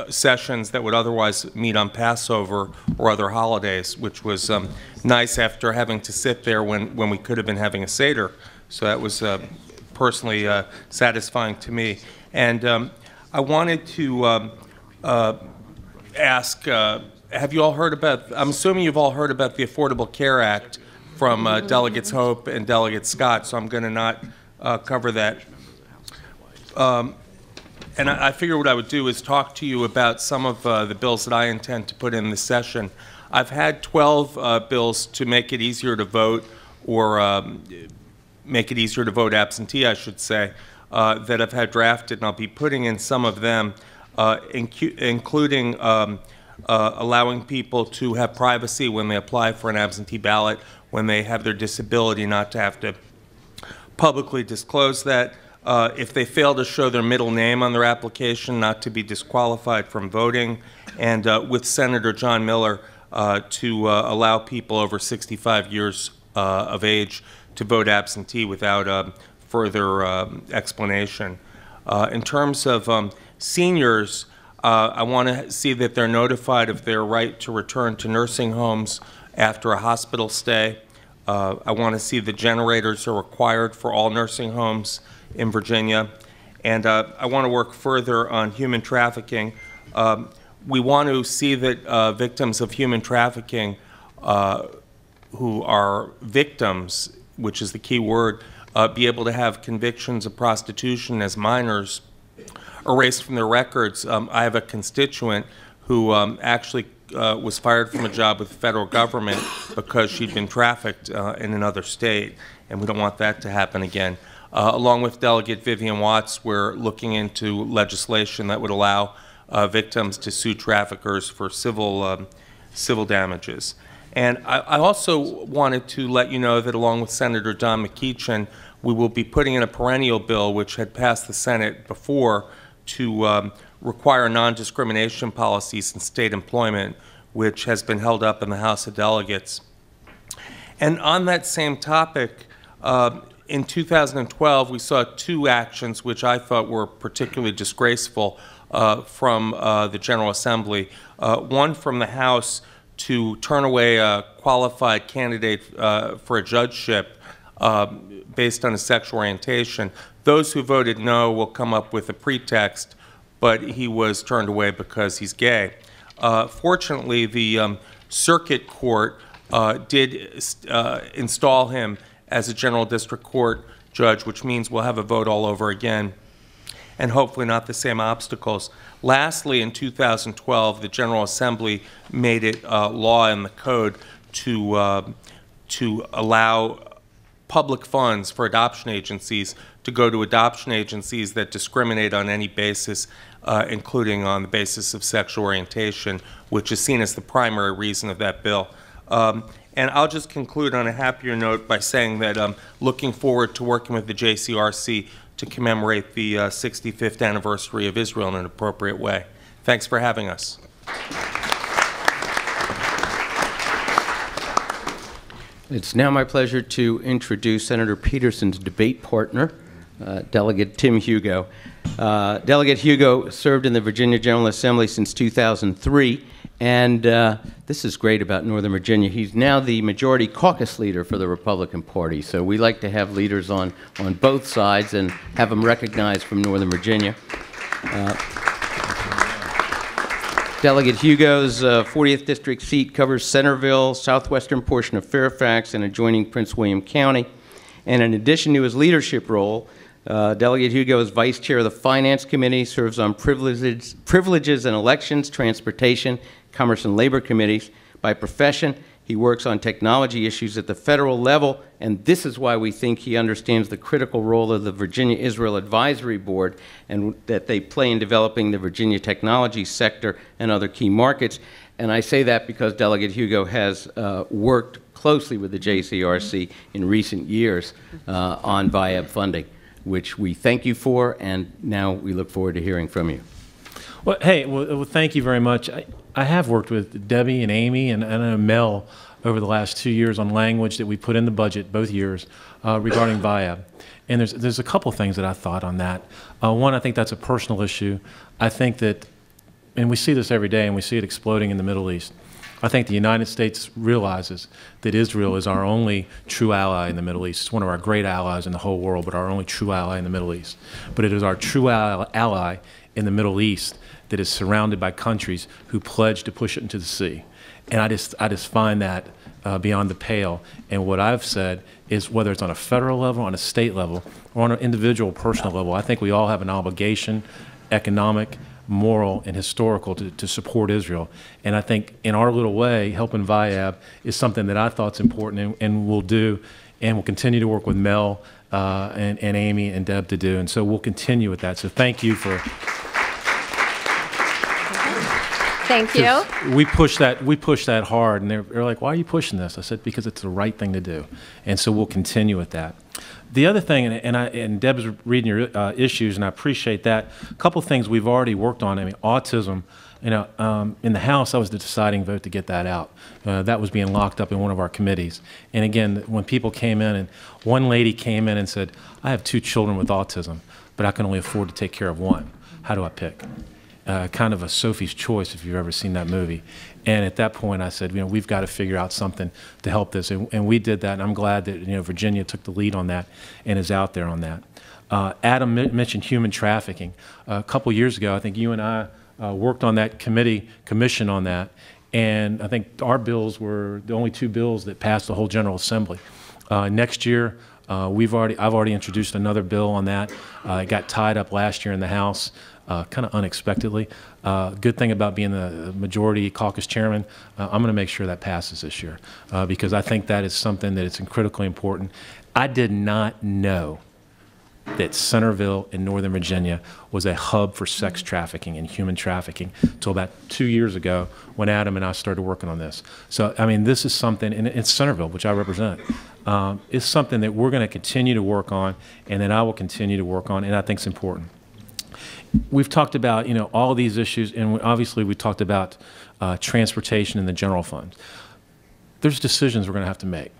K: sessions that would otherwise meet on Passover or other holidays, which was nice after having to sit there when we could have been having a Seder. So that was personally satisfying to me. And I wanted to ask, have you all heard about, I'm assuming you've all heard about the Affordable Care Act from Delegates Hope and Delegate Scott, so I'm going to not cover that. And I figured what I would do is talk to you about some of the bills that I intend to put in this session. I've had 12 bills to make it easier to vote, or make it easier to vote absentee, I should say, that I've had drafted, and I'll be putting in some of them, including allowing people to have privacy when they apply for an absentee ballot, when they have their disability, not to have to publicly disclose that. If they fail to show their middle name on their application, not to be disqualified from voting, and with Senator John Miller to allow people over 65 years of age to vote absentee without further explanation. In terms of seniors, I want to see that they're notified of their right to return to nursing homes after a hospital stay. I want to see the generators are required for all nursing homes in Virginia. And I want to work further on human trafficking. We want to see that victims of human trafficking who are victims, which is the key word, be able to have convictions of prostitution as minors erased from their records. I have a constituent who actually was fired from a job with the federal government because she'd been trafficked in another state, and we don't want that to happen again. Along with Delegate Vivian Watts, we're looking into legislation that would allow victims to sue traffickers for civil damages. And I also wanted to let you know that along with Senator Don McEachin, we will be putting in a perennial bill which had passed the Senate before to require non-discrimination policies in state employment, which has been held up in the House of Delegates. And on that same topic, in 2012, we saw 2 actions which I thought were particularly disgraceful from the General Assembly. One from the House to turn away a qualified candidate for a judgeship based on his sexual orientation. Those who voted no will come up with a pretext, but he was turned away because he's gay. Fortunately, the Circuit Court did install him as a General District Court judge, which means we'll have a vote all over again, and hopefully not the same obstacles. Lastly, in 2012, the General Assembly made it law in the code to allow public funds for adoption agencies to go to adoption agencies that discriminate on any basis, including on the basis of sexual orientation, which is seen as the primary reason of that bill. And I'll just conclude on a happier note by saying that I'm looking forward to working with the JCRC to commemorate the 65th anniversary of Israel in an appropriate way. Thanks for having us.
B: It's now my pleasure to introduce Senator Peterson's debate partner, Delegate Tim Hugo. Delegate Hugo served in the Virginia General Assembly since 2003, and this is great about Northern Virginia. He's now the majority caucus leader for the Republican Party, so we like to have leaders on both sides and have them recognized from Northern Virginia. Delegate Hugo's 40th District seat covers Centerville, southwestern portion of Fairfax, and adjoining Prince William County. And in addition to his leadership role, Delegate Hugo is Vice Chair of the Finance Committee, serves on privileges and elections, transportation, commerce and labor committees. By profession, He works on technology issues at the federal level, and this is why we think he understands the critical role of the Virginia-Israel Advisory Board and that they play in developing the Virginia technology sector and other key markets. And I say that because Delegate Hugo has worked closely with the JCRC in recent years on VIAB funding, which we thank you for, and now we look forward to hearing from you.
L: Well, hey, well thank you very much. I have worked with Debbie and Amy and Mel over the last 2 years on language that we put in the budget both years regarding VIAB. And there's a couple things that I thought on that. One, I think that's a personal issue. I think that, and we see this every day, and we see it exploding in the Middle East. I think the United States realizes that Israel is our only true ally in the Middle East. It's one of our great allies in the whole world, but our only true ally in the Middle East. But it is our true ally in the Middle East that is surrounded by countries who pledge to push it into the sea. And I just find that beyond the pale. And what I've said is whether it's on a federal level, on a state level, or on an individual personal level, I think we all have an obligation, economic, moral, and historical to support Israel. And I think in our little way, helping VIAB is something that I thought is important and we'll do, and we'll continue to work with Mel and Amy and Deb to do. And so we'll continue with that. So thank you for...
H: Thank you.
L: We push that hard, and they're like, why are you pushing this? I said, because it's the right thing to do. And so we'll continue with that. The other thing, and Deb's reading your issues, and I appreciate that. A couple of things we've already worked on. I mean, autism, you know, in the House, that was the deciding vote to get that out. That was being locked up in one of our committees. And again, when people came in, and one lady came in and said, I have 2 children with autism, but I can only afford to take care of one. How do I pick? Kind of a Sophie's Choice, if you've ever seen that movie. And at that point, I said, you know, we've got to figure out something to help this. And we did that, and I'm glad that, you know, Virginia took the lead on that and is out there on that. Adam mentioned human trafficking. A couple years ago, I think you and I worked on that commission on that, and I think our bills were the only 2 bills that passed the whole General Assembly. Next year, I've already introduced another bill on that. It got tied up last year in the House. Kind of unexpectedly. Good thing about being the majority caucus chairman, I'm going to make sure that passes this year because I think that is something that is critically important. I did not know that Centerville in Northern Virginia was a hub for sex trafficking and human trafficking until about 2 years ago when Adam and I started working on this. So, I mean, this is something, and it's Centerville, which I represent, is something that we're going to continue to work on and that I will continue to work on, and I think it's important. We've talked about, you know, all these issues, and obviously we talked about transportation and the general fund. There's decisions we're going to have to make.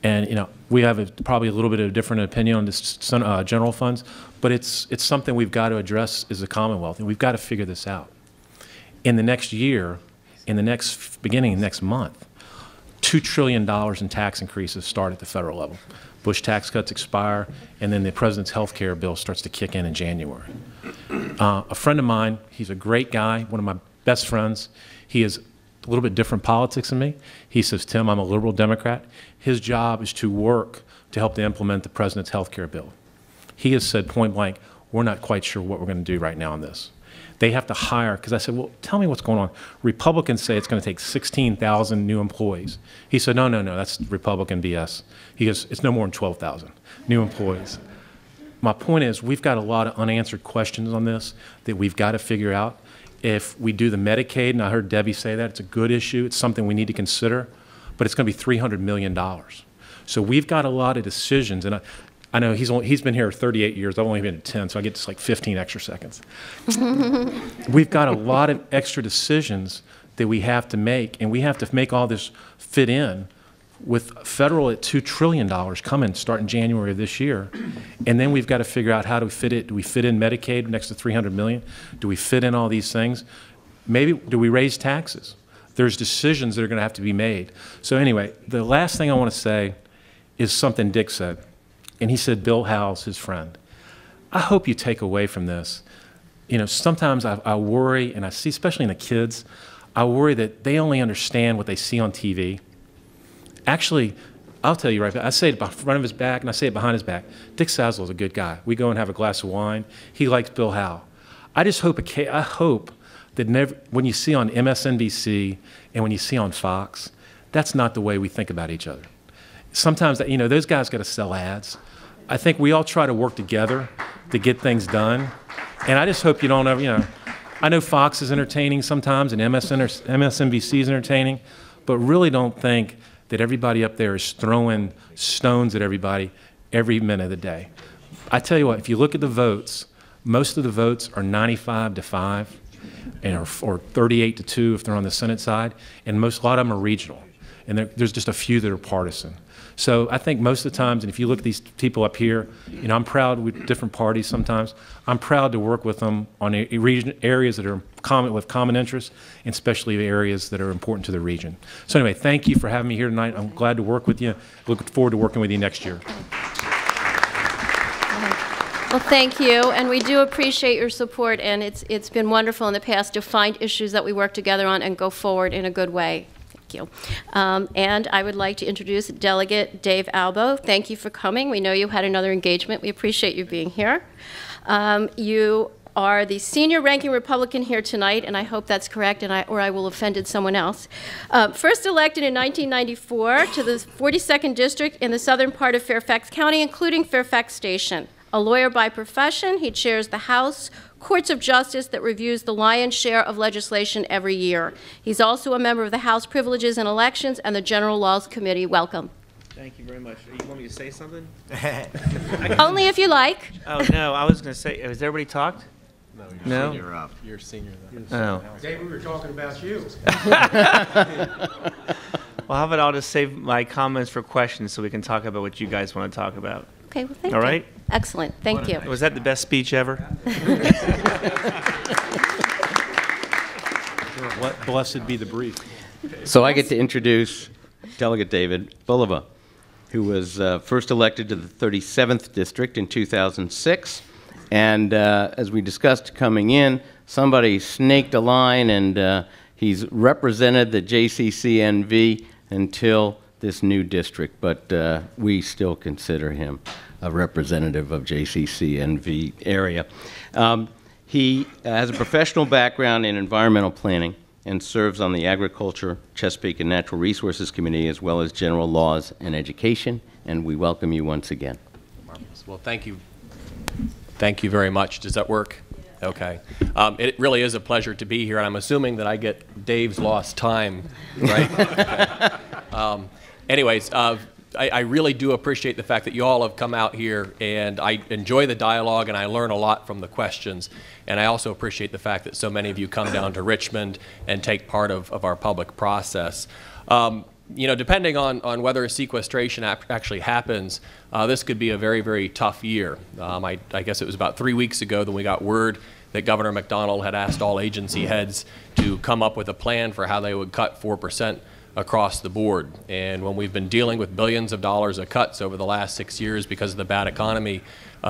L: And, you know, we have probably a little bit of a different opinion on this general funds, but it's something we've got to address as a Commonwealth, and we've got to figure this out. In the next year, beginning of next month, $2 trillion in tax increases start at the federal level. Bush tax cuts expire, and then the president's health care bill starts to kick in January. A friend of mine, he's a great guy, one of my best friends. He has a little bit different politics than me. He says, Tim, I'm a liberal Democrat. His job is to work to help to implement the president's health care bill. He has said point blank, we're not quite sure what we're going to do right now on this. They have to hire, because I said, well, tell me what's going on. Republicans say it's going to take 16,000 new employees. He said, no, that's Republican BS. He goes, it's no more than 12,000 new employees. My point is, we've got a lot of unanswered questions on this that we've got to figure out. If we do the Medicaid, and I heard Debbie say that, it's a good issue, it's something we need to consider, but it's going to be $300 million. So we've got a lot of decisions, and I know he's been here 38 years, I've only been at 10, so I get just like 15 extra seconds. We've got a lot of extra decisions that we have to make, and we have to make all this fit in with federal at $2 trillion coming starting January of this year. And then we've got to figure out how to fit it. Do we fit in Medicaid next to $300 million? Do we fit in all these things? Maybe, do we raise taxes? There's decisions that are going to have to be made. So anyway, the last thing I want to say is something Dick said. And he said Bill Howell's his friend. I hope you take away from this. You know, sometimes I worry, and I see, especially in the kids, I worry that they only understand what they see on TV. Actually, I'll tell you right now, I say it in front of his back and I say it behind his back. Dick Saslow's a good guy. We go and have a glass of wine. He likes Bill Howell. I just hope, that when you see on MSNBC and when you see on Fox, That's not the way we think about each other. Sometimes, you know, those guys got to sell ads. I think we all try to work together to get things done. And I just hope you don't ever, you know, I know Fox is entertaining sometimes and MSNBC is entertaining, but really don't think that everybody up there is throwing stones at everybody every minute of the day. I tell you what, if you look at the votes, most of the votes are 95-5 and or 38-2 if they're on the Senate side, and a lot of them are regional. And there's just a few that are partisan. So I think most of the times, and if you look at these people up here, you know, I'm proud with different parties sometimes. I'm proud to work with them on areas that are with common interests, and especially areas that are important to the region. So anyway, thank you for having me here tonight. I'm glad to work with you. Look forward to working with you next year.
H: Well, thank you, and we do appreciate your support, and it's been wonderful in the past to find issues that we work together on and go forward in a good way. Thank you. And I would like to introduce Delegate Dave Albo. Thank you for coming. We know you had another engagement. We appreciate you being here. You are the senior ranking Republican here tonight, and I hope that's correct, or I will have offended someone else. First elected in 1994 to the 42nd District in the southern part of Fairfax County, including Fairfax Station. A lawyer by profession, he chairs the House Courts of Justice that reviews the lion's share of legislation every year. He's also a member of the House Privileges and Elections and the General Laws Committee. Welcome.
M: Thank you very much. You want me to say something?
H: Only if you like.
M: Oh, no, I was going to say, has everybody talked? No?
J: You're up.
L: You're senior.
M: Oh.
B: Dave, we were talking about you.
M: Well, how about I'll just save my comments for questions so we can talk about what you guys want to talk about.
H: Okay, well, thank you.
M: All right?
H: Excellent. Thank you.
M: Was that the best speech ever?
L: Blessed be the brief.
B: So I get to introduce Delegate David Bulova, who was first elected to the 37th District in 2006. And as we discussed coming in, somebody snaked a line, and he's represented the JCCNV until this new district, but we still consider him a representative of JCCNV area. He has a professional background in environmental planning and serves on the Agriculture, Chesapeake, and Natural Resources Committee, as well as General Laws and Education, and we welcome you once again.
N: Marvelous. Well, thank you. Thank you very much. Does that work? Okay. It really is a pleasure to be here, and I'm assuming that I get Dave's lost time, right? Okay. Anyways, I really do appreciate the fact that you all have come out here, and I enjoy the dialogue, and I learn a lot from the questions. And I also appreciate the fact that so many of you come down to Richmond and take part of our public process. You know, depending on whether sequestration actually happens, this could be a very, very tough year. I guess it was about 3 weeks ago that we got word that Governor McDonnell had asked all agency heads to come up with a plan for how they would cut 4% across the board. And when we've been dealing with billions of dollars of cuts over the last 6 years because of the bad economy,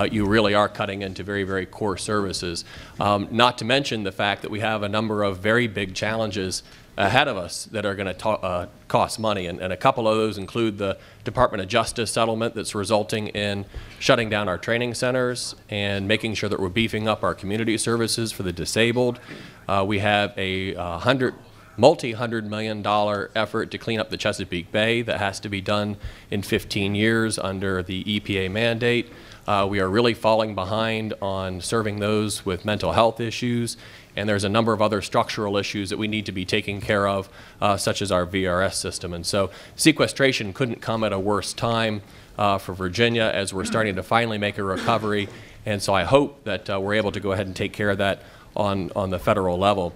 N: you really are cutting into very, very core services. Not to mention the fact that we have a number of very big challenges ahead of us that are going to cost money. And a couple of those include the Department of Justice settlement that's resulting in shutting down our training centers and making sure that we're beefing up our community services for the disabled. We have a multi-$100 million effort to clean up the Chesapeake Bay that has to be done in 15 years under the EPA mandate. We are really falling behind on serving those with mental health issues, and there's a number of other structural issues that we need to be taking care of, such as our VRS system. And so sequestration couldn't come at a worse time for Virginia as we're starting to finally make a recovery. And so I hope that we're able to go ahead and take care of that on the federal level.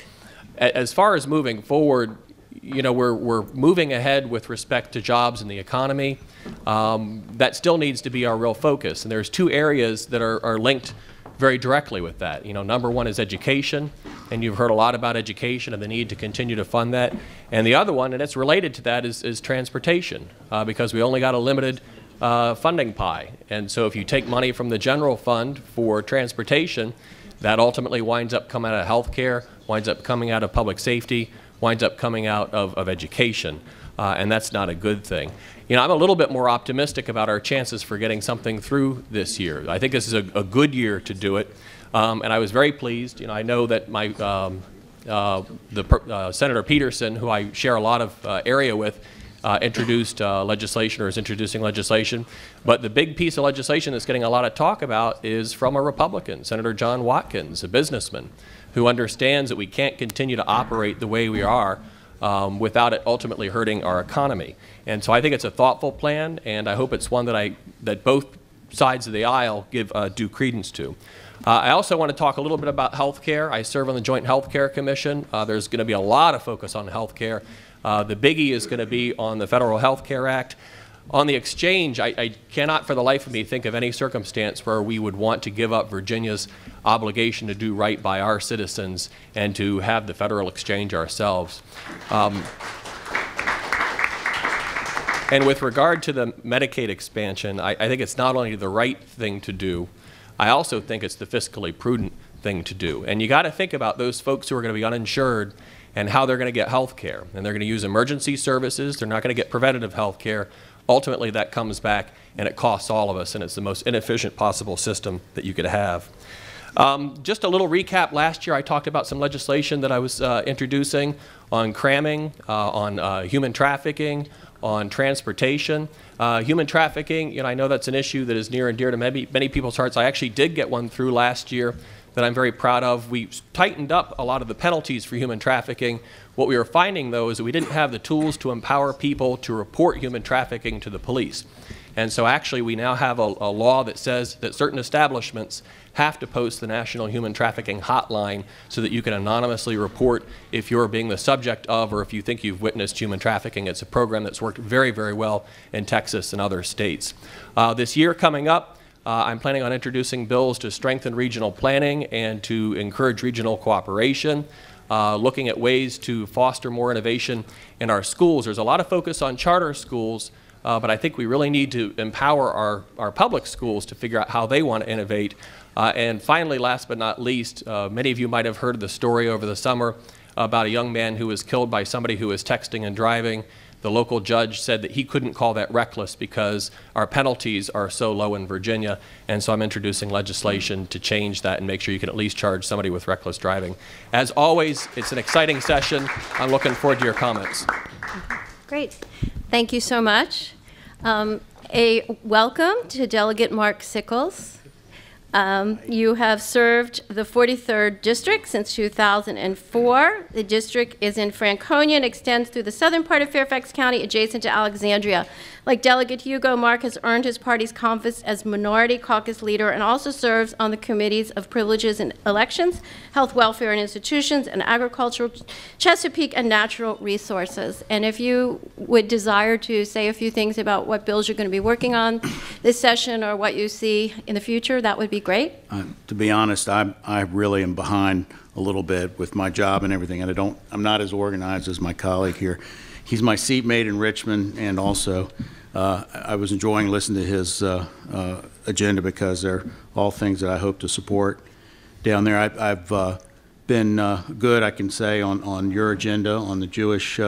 N: As far as moving forward, you know, we're moving ahead with respect to jobs and the economy. That still needs to be our real focus. And there's two areas that are linked very directly with that. You know, number one is education, and you've heard a lot about education and the need to continue to fund that. And the other one, and it's related to that, is transportation, because we only got a limited funding pie. And so if you take money from the general fund for transportation, that ultimately winds up coming out of health care, winds up coming out of public safety, winds up coming out of education, and that's not a good thing. You know, I'm a little bit more optimistic about our chances for getting something through this year. I think this is a good year to do it, and I was very pleased. You know, I know that my Senator Peterson, who I share a lot of area with, introduced legislation or is introducing legislation. But the big piece of legislation that's getting a lot of talk about is from a Republican, Senator John Watkins, a businessman, who understands that we can't continue to operate the way we are without it ultimately hurting our economy. And so I think it's a thoughtful plan, and I hope it's one that both sides of the aisle give due credence to. I also want to talk a little bit about health care. I serve on the Joint Health Care Commission. There's going to be a lot of focus on health care. The biggie is going to be on the Federal Health Care Act. On the exchange, I cannot for the life of me think of any circumstance where we would want to give up Virginia's obligation to do right by our citizens and to have the federal exchange ourselves. And with regard to the Medicaid expansion, I think it's not only the right thing to do, I also think it's the fiscally prudent thing to do. And you got to think about those folks who are going to be uninsured and how they're going to get health care. And they're going to use emergency services. They're not going to get preventative health care. Ultimately, that comes back and it costs all of us, and it's the most inefficient possible system that you could have. Just a little recap. Last year, I talked about some legislation that I was introducing on cramming, on human trafficking, on transportation. Human trafficking, I know that's an issue that is near and dear to many people's hearts. I actually did get one through last year that I'm very proud of. We tightened up a lot of the penalties for human trafficking. What we were finding, though, is that we didn't have the tools to empower people to report human trafficking to the police. And so actually we now have a law that says that certain establishments have to post the National Human Trafficking Hotline so that you can anonymously report if you're being the subject of or if you think you've witnessed human trafficking. It's a program that's worked very, very well in Texas and other states. This year coming up, I'm planning on introducing bills to strengthen regional planning and to encourage regional cooperation, looking at ways to foster more innovation in our schools. There's a lot of focus on charter schools, but I think we really need to empower our public schools to figure out how they want to innovate. And finally, last but not least, many of you might have heard the story over the summer about a young man who was killed by somebody who was texting and driving. The local judge said that he couldn't call that reckless because our penalties are so low in Virginia, and so I'm introducing legislation to change that and make sure you can at least charge somebody with reckless driving. As always, it's an exciting session. I'm looking forward to your comments.
H: Great. Thank you so much. A welcome to Delegate Mark Sickles. You have served the 43rd District since 2004. The district is in Franconia and extends through the southern part of Fairfax County adjacent to Alexandria. Like Delegate Hugo, Mark has earned his party's confidence as minority caucus leader and also serves on the committees of privileges and elections, health, welfare and institutions, and agricultural, Chesapeake, and natural resources. And if you would desire to say a few things about what bills you're going to be working on this session or what you see in the future, that would be great.
O: To be honest, I really am behind a little bit with my job and everything, and I'm not as organized as my colleague here. He's my seatmate in Richmond, and also I was enjoying listening to his agenda because they're all things that I hope to support down there. I've been good, I can say, on your agenda, on the Jewish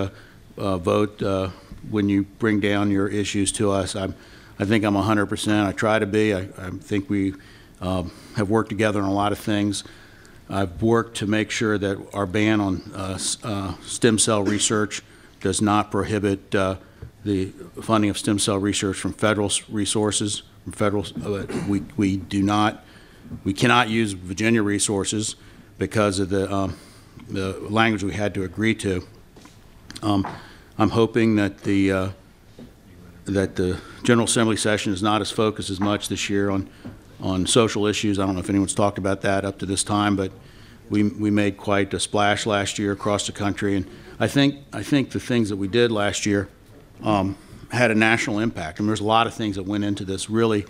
O: vote. When you bring down your issues to us, I think I'm 100%. I try to be. I think we have worked together on a lot of things. I've worked to make sure that our ban on stem cell research does not prohibit the funding of stem cell research from federal resources. We cannot use Virginia resources because of the language we had to agree to. I'm hoping that the General Assembly session is not as focused as much this year on social issues. I don't know if anyone's talked about that up to this time, but we made quite a splash last year across the country, and I think the things that we did last year had a national impact. I mean, there's a lot of things that went into this really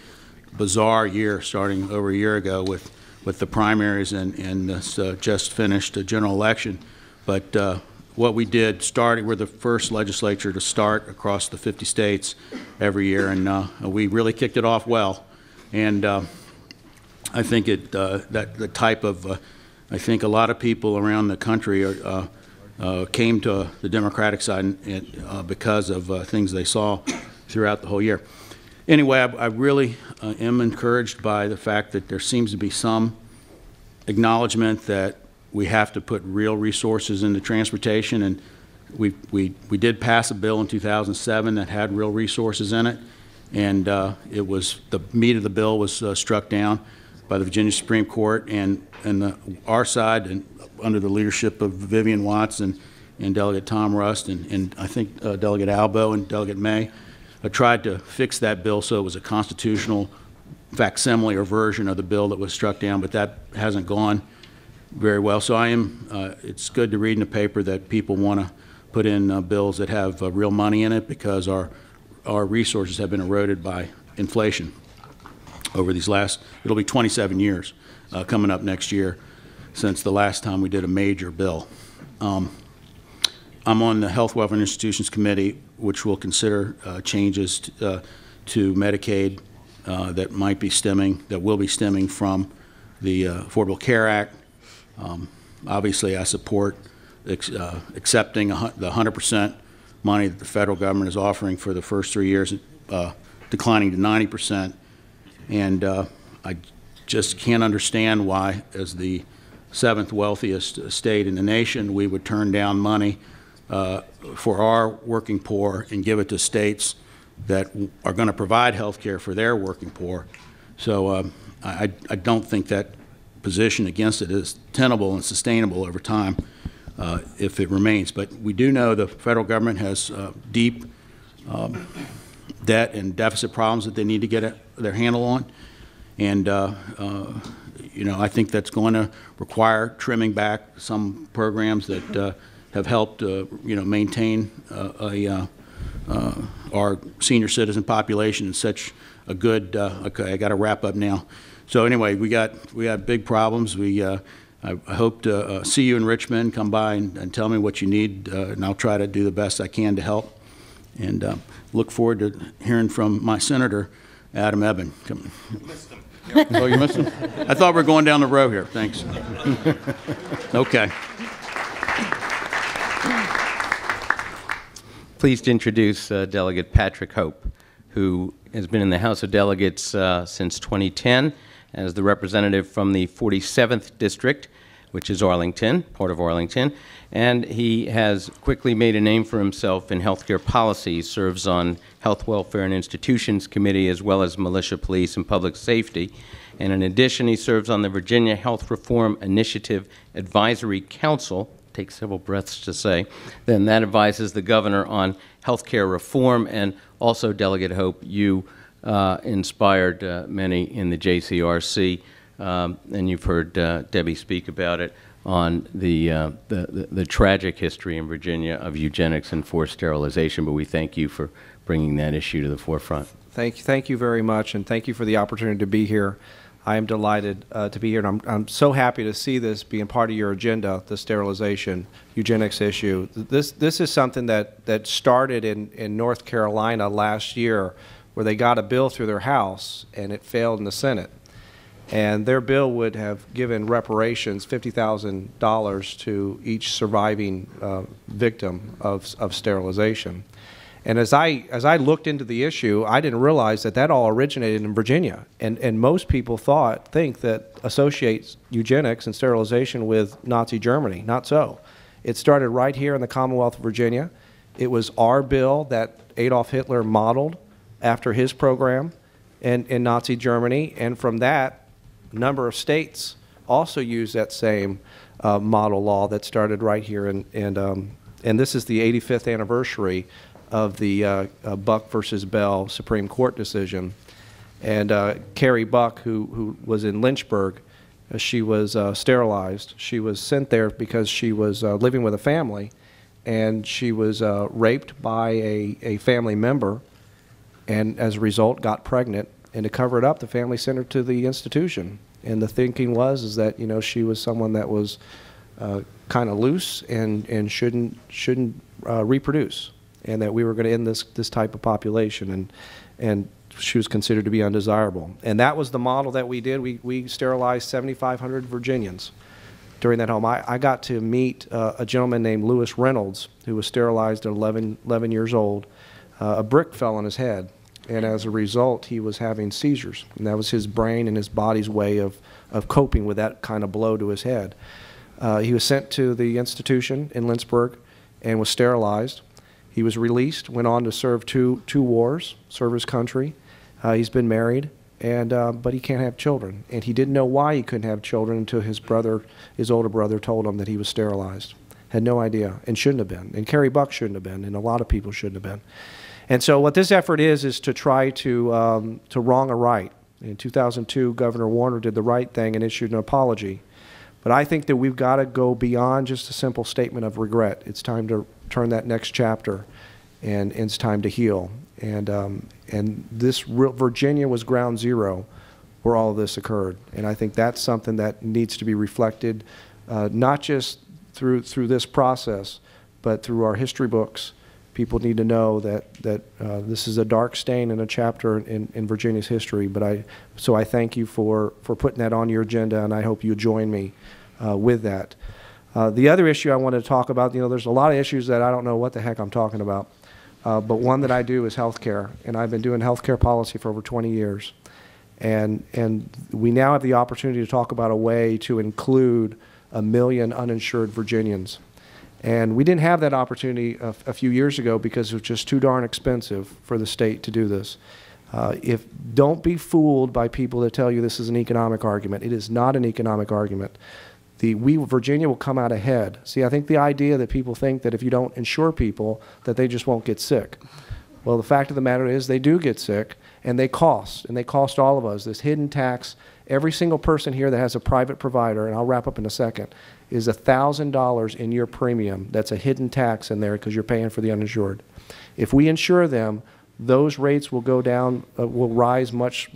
O: bizarre year starting over a year ago with the primaries and this just finished general election. But what we did we're the first legislature to start across the 50 states every year, and we really kicked it off well. And I think that the type of I think a lot of people around the country came to the Democratic side because of things they saw throughout the whole year. Anyway, I really am encouraged by the fact that there seems to be some acknowledgement that we have to put real resources into transportation, and we did pass a bill in 2007 that had real resources in it, and it was, the meat of the bill was struck down by the Virginia Supreme Court, and our side, and under the leadership of Vivian Watts and Delegate Tom Rust and I think Delegate Albo and Delegate May, tried to fix that bill so it was a constitutional facsimile or version of the bill that was struck down, but that hasn't gone very well. So it's good to read in the paper that people want to put in bills that have real money in it, because our resources have been eroded by inflation over these it'll be 27 years coming up next year since the last time we did a major bill. I'm on the Health, Welfare, and Institutions Committee, which will consider changes to Medicaid that will be stemming from the Affordable Care Act. Obviously, I support accepting the 100% money that the federal government is offering for the first 3 years, declining to 90%. And I just can't understand why, as the 7th wealthiest state in the nation, we would turn down money for our working poor and give it to states that are going to provide health care for their working poor. So I don't think that position against it is tenable and sustainable over time if it remains. But we do know the federal government has deep debt and deficit problems that they need to get their handle on. And you know, I think that's going to require trimming back some programs that have helped you know, maintain our senior citizen population in such a good. Okay, I got to wrap up now. So anyway, we got big problems. I hope to see you in Richmond. Come by and tell me what you need, and I'll try to do the best I can to help. And look forward to hearing from my senator, Adam Ebbin. Oh, you missed him? I thought we were going down the row here. Thanks. Okay.
B: Pleased to introduce Delegate Patrick Hope, who has been in the House of Delegates since 2010 as the representative from the 47th District, which is Arlington, part of Arlington, and he has quickly made a name for himself in healthcare policy. He serves on Health, Welfare, and Institutions Committee, as well as Militia, Police, and Public Safety. And in addition, he serves on the Virginia Health Reform Initiative Advisory Council. Takes several breaths to say. Then that advises the governor on healthcare reform. And also, Delegate Hope, you inspired many in the JCRC, and you've heard Debbie speak about it, on the tragic history in Virginia of eugenics and forced sterilization. But we thank you for bringing that issue to the forefront.
P: Thank you very much, and thank you for the opportunity to be here. I am delighted to be here, and I'm so happy to see this being part of your agenda, the sterilization eugenics issue. This is something that started in North Carolina last year, where they got a bill through their House and it failed in the Senate. And their bill would have given reparations, $50,000 to each surviving victim of sterilization. And as I looked into the issue, I didn't realize that all originated in Virginia. And most people think that associates eugenics and sterilization with Nazi Germany. Not so. It started right here in the Commonwealth of Virginia. It was our bill that Adolf Hitler modeled after his program in Nazi Germany. And from that, a number of states also used that same model law that started right here. And this is the 85th anniversary of the Buck versus Bell Supreme Court decision. And Carrie Buck, who was in Lynchburg, she was sterilized. She was sent there because she was living with a family, and she was raped by a family member, and as a result got pregnant. And to cover it up, the family sent her to the institution. And the thinking was that, you know, she was someone that was kind of loose and shouldn't reproduce, and that we were going to end this type of population, and she was considered to be undesirable. And that was the model that we did. We sterilized 7,500 Virginians during that home. I got to meet a gentleman named Lewis Reynolds, who was sterilized at 11 years old. A brick fell on his head, and as a result, he was having seizures. And that was his brain and his body's way of coping with that kind of blow to his head. He was sent to the institution in Lynchburg, and was sterilized. He was released, went on to serve two wars, serve his country. He's been married, but he can't have children. And he didn't know why he couldn't have children until his older brother told him that he was sterilized. Had no idea, and shouldn't have been. And Carrie Buck shouldn't have been, and a lot of people shouldn't have been. And so what this effort is to try to wrong a right. In 2002, Governor Warner did the right thing and issued an apology. But I think that we've got to go beyond just a simple statement of regret. It's time to turn that next chapter, and it's time to heal. And Virginia was ground zero where all of this occurred. And I think that's something that needs to be reflected, not just through this process, but through our history books. People need to know that this is a dark stain in a chapter in Virginia's history. So I thank you for putting that on your agenda, and I hope you join me with that. The other issue I want to talk about, there's a lot of issues that I don't know what the heck I'm talking about, but one that I do is health care, and I've been doing health care policy for over 20 years. And we now have the opportunity to talk about a way to include 1 million uninsured Virginians. And we didn't have that opportunity a few years ago because it was just too darn expensive for the state to do this. Don't be fooled by people that tell you this is an economic argument. It is not an economic argument. Virginia will come out ahead. See, I think the idea that people think that if you don't insure people, that they just won't get sick. Well, the fact of the matter is they do get sick, and they cost all of us. This hidden tax, every single person here that has a private provider, and I'll wrap up in a second, is $1,000 in your premium. That's a hidden tax in there because you're paying for the uninsured. If we insure them, those rates will go down, will rise much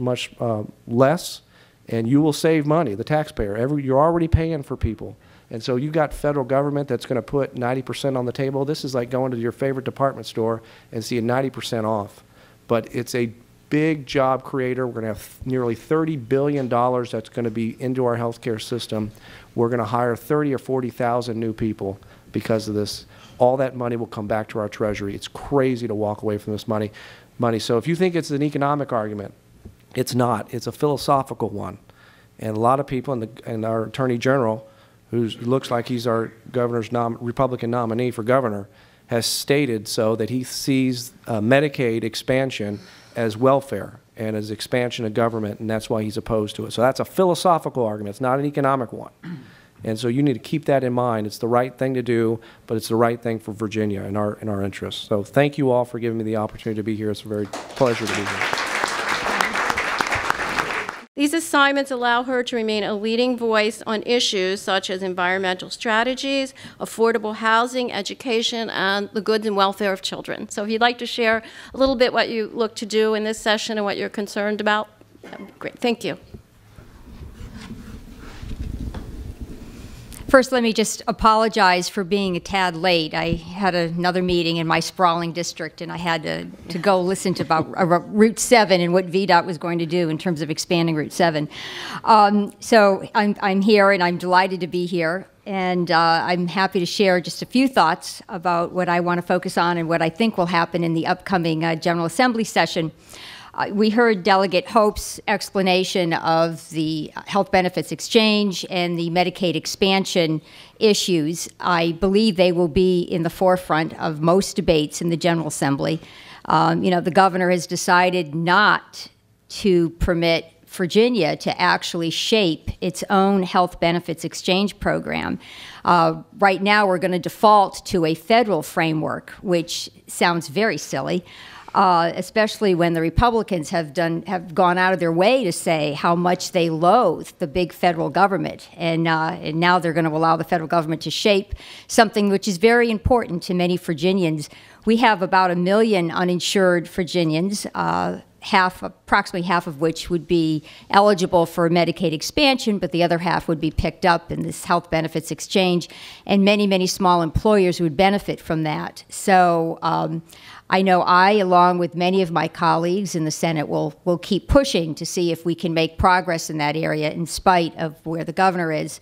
P: less, and you will save money, the taxpayer. You're already paying for people. And so you've got federal government that's going to put 90% on the table. This is like going to your favorite department store and seeing 90% off. But it's a big job creator. We're going to have nearly $30 billion that's going to be into our healthcare system. We're going to hire 30 or 40,000 new people because of this. All that money will come back to our Treasury. It's crazy to walk away from this money. So if you think it's an economic argument, it's not. It's a philosophical one. And a lot of people, and our Attorney General, who looks like he's our governor's Republican nominee for governor, has stated so that he sees Medicaid expansion as welfare and as expansion of government, and that's why he's opposed to it. So that's a philosophical argument. It's not an economic one. And so you need to keep that in mind. It's the right thing to do, but it's the right thing for Virginia in our interests. So thank you all for giving me the opportunity to be here. It's a very pleasure to be here.
H: These assignments allow her to remain a leading voice on issues such as environmental strategies, affordable housing, education, and the goods and welfare of children. So if you'd like to share a little bit what you look to do in this session and what you're concerned about, that would be great. Thank you.
Q: First, let me just apologize for being a tad late. I had another meeting in my sprawling district, and I had to go listen to about Route 7 and what VDOT was going to do in terms of expanding Route 7. So I'm here, and I'm delighted to be here. And I'm happy to share just a few thoughts about what I want to focus on and what I think will happen in the upcoming General Assembly session. We heard Delegate Hope's explanation of the health benefits exchange and the Medicaid expansion issues. I believe they will be in the forefront of most debates in the General Assembly. The governor has decided not to permit Virginia to actually shape its own health benefits exchange program. Right now, we're going to default to a federal framework, which sounds very silly. Especially when the Republicans have gone out of their way to say how much they loathe the big federal government, and now they're going to allow the federal government to shape something which is very important to many Virginians. We have about 1 million uninsured Virginians, approximately half of which would be eligible for Medicaid expansion, but the other half would be picked up in this health benefits exchange, and many, many small employers would benefit from that. So I know along with many of my colleagues in the Senate, will keep pushing to see if we can make progress in that area in spite of where the governor is.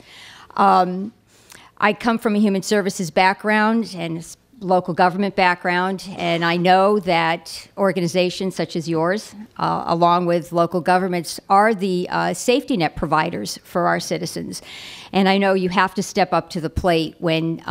Q: I come from a human services background, and local government background, and I know that organizations such as yours, along with local governments, are the safety net providers for our citizens. And I know you have to step up to the plate when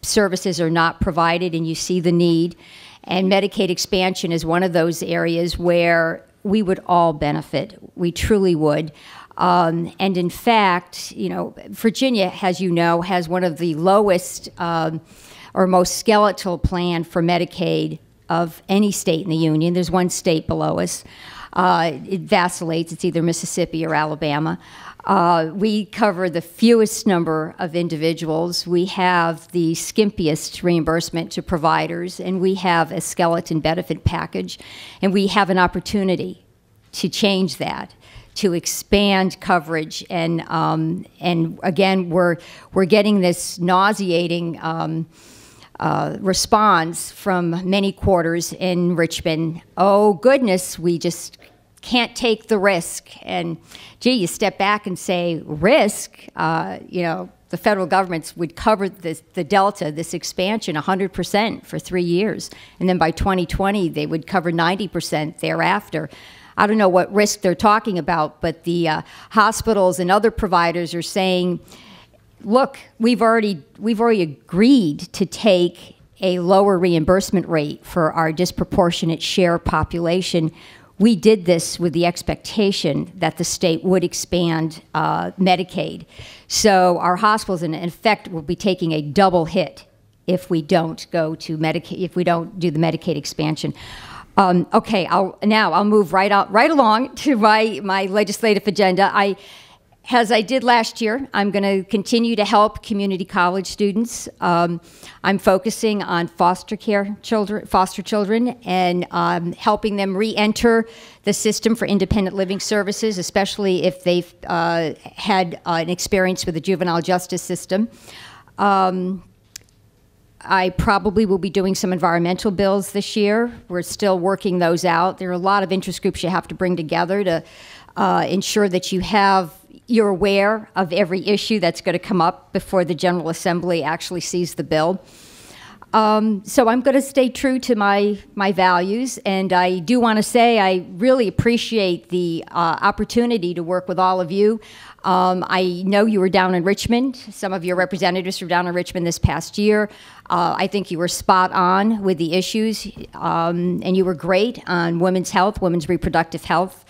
Q: services are not provided and you see the need. And Medicaid expansion is one of those areas where we would all benefit. We truly would. And in fact, you know, Virginia, as you know, has one of the lowest or most skeletal plan for Medicaid of any state in the union. There's one state below us. It vacillates. It's either Mississippi or Alabama. We cover the fewest number of individuals. We have the skimpiest reimbursement to providers, and we have a skeleton benefit package. And we have an opportunity to change that, to expand coverage. And again, we're getting this nauseating response from many quarters in Richmond. Oh goodness, we just can't take the risk. And gee, you step back and say, risk? You know, the federal governments would cover the Delta, this expansion, 100% for 3 years. And then by 2020, they would cover 90% thereafter. I don't know what risk they're talking about, but the hospitals and other providers are saying, look, we've already agreed to take a lower reimbursement rate for our disproportionate share population. We did this with the expectation that the state would expand Medicaid. So our hospitals, in effect, will be taking a double hit if we don't go to Medicaid, if we don't do the Medicaid expansion. Okay, I'll move right along to my legislative agenda. As I did last year, I'm going to continue to help community college students. I'm focusing on foster children, and helping them re-enter the system for independent living services, especially if they've had an experience with the juvenile justice system. I probably will be doing some environmental bills this year. We're still working those out. There are a lot of interest groups you have to bring together to ensure that you're aware of every issue that's going to come up before the General Assembly actually sees the bill. So I'm going to stay true to my values, and I do want to say I really appreciate the opportunity to work with all of you. I know you were down in Richmond. Some of your representatives were down in Richmond this past year. I think you were spot on with the issues, and you were great on women's health, women's reproductive health.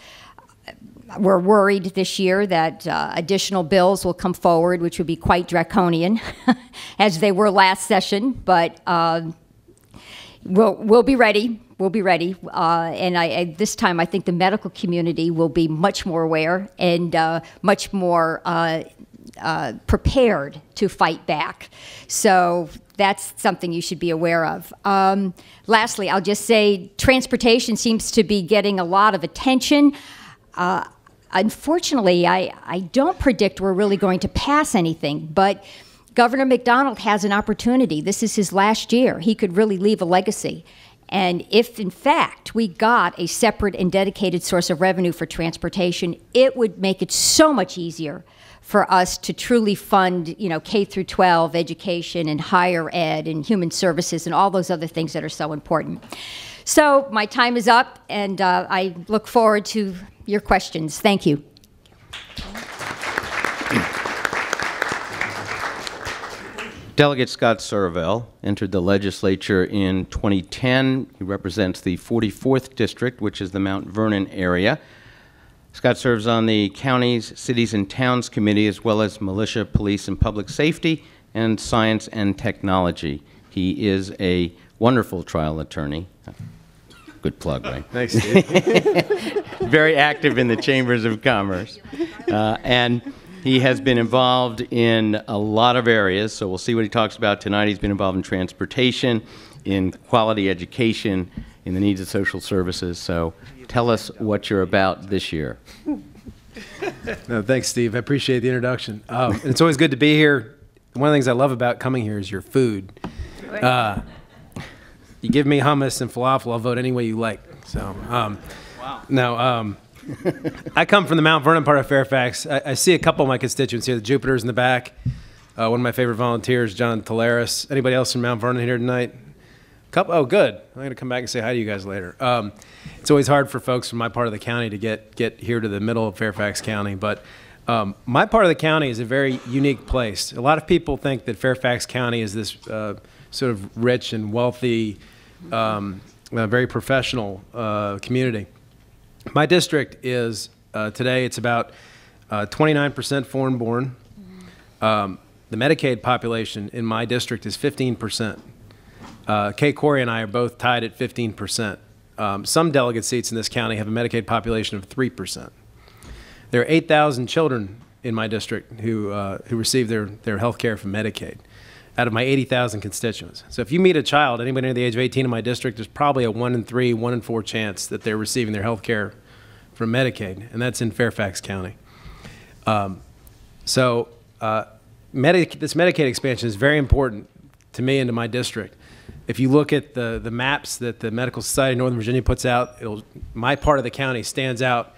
Q: We're worried this year that additional bills will come forward, which would be quite draconian, as they were last session, but we'll be ready. We'll be ready. And this time, I think the medical community will be much more aware and much more prepared to fight back. So that's something you should be aware of. Lastly, I'll just say transportation seems to be getting a lot of attention. Unfortunately, I don't predict we're really going to pass anything, but Governor McDonald has an opportunity. This is his last year. He could really leave a legacy. And if, in fact, we got a separate and dedicated source of revenue for transportation, it would make it so much easier for us to truly fund, you know, K through 12 education and higher ed and human services and all those other things that are so important. So my time is up, and I look forward to your questions. Thank you.
B: Delegate Scott Servell entered the legislature in 2010. He represents the 44th District, which is the Mount Vernon area. Scott serves on the Counties, Cities, and Towns Committee, as well as Militia, Police, and Public Safety, and Science and Technology. He is a wonderful trial attorney. Good plug, right?
R: Thanks, Steve.
B: Very active in the Chambers of Commerce. And he has been involved in a lot of areas, so we'll see what he talks about tonight. He's been involved in transportation, in quality education, in the needs of social services. So tell us what you're about this year.
R: No, thanks, Steve. I appreciate the introduction. It's always good to be here. One of the things I love about coming here is your food. You give me hummus and falafel, I'll vote any way you like. So, wow. I come from the Mount Vernon part of Fairfax. I see a couple of my constituents here. The Jupiter's in the back. One of my favorite volunteers, John Talaris. Anybody else from Mount Vernon here tonight? Oh, good. I'm going to come back and say hi to you guys later. It's always hard for folks from my part of the county to get here to the middle of Fairfax County, but my part of the county is a very unique place. A lot of people think that Fairfax County is this sort of rich and wealthy, very professional community. My district is, today, it's about 29% foreign-born. The Medicaid population in my district is 15%. Kay Corey and I are both tied at 15%. Some delegate seats in this county have a Medicaid population of 3%. There are 8,000 children in my district who receive their health care from Medicaid out of my 80,000 constituents. So if you meet a child, anybody under the age of 18 in my district, there's probably a 1 in 3, 1 in 4 chance that they're receiving their health care from Medicaid, and that's in Fairfax County. This Medicaid expansion is very important to me and to my district. If you look at the maps that the Medical Society of Northern Virginia puts out, my part of the county stands out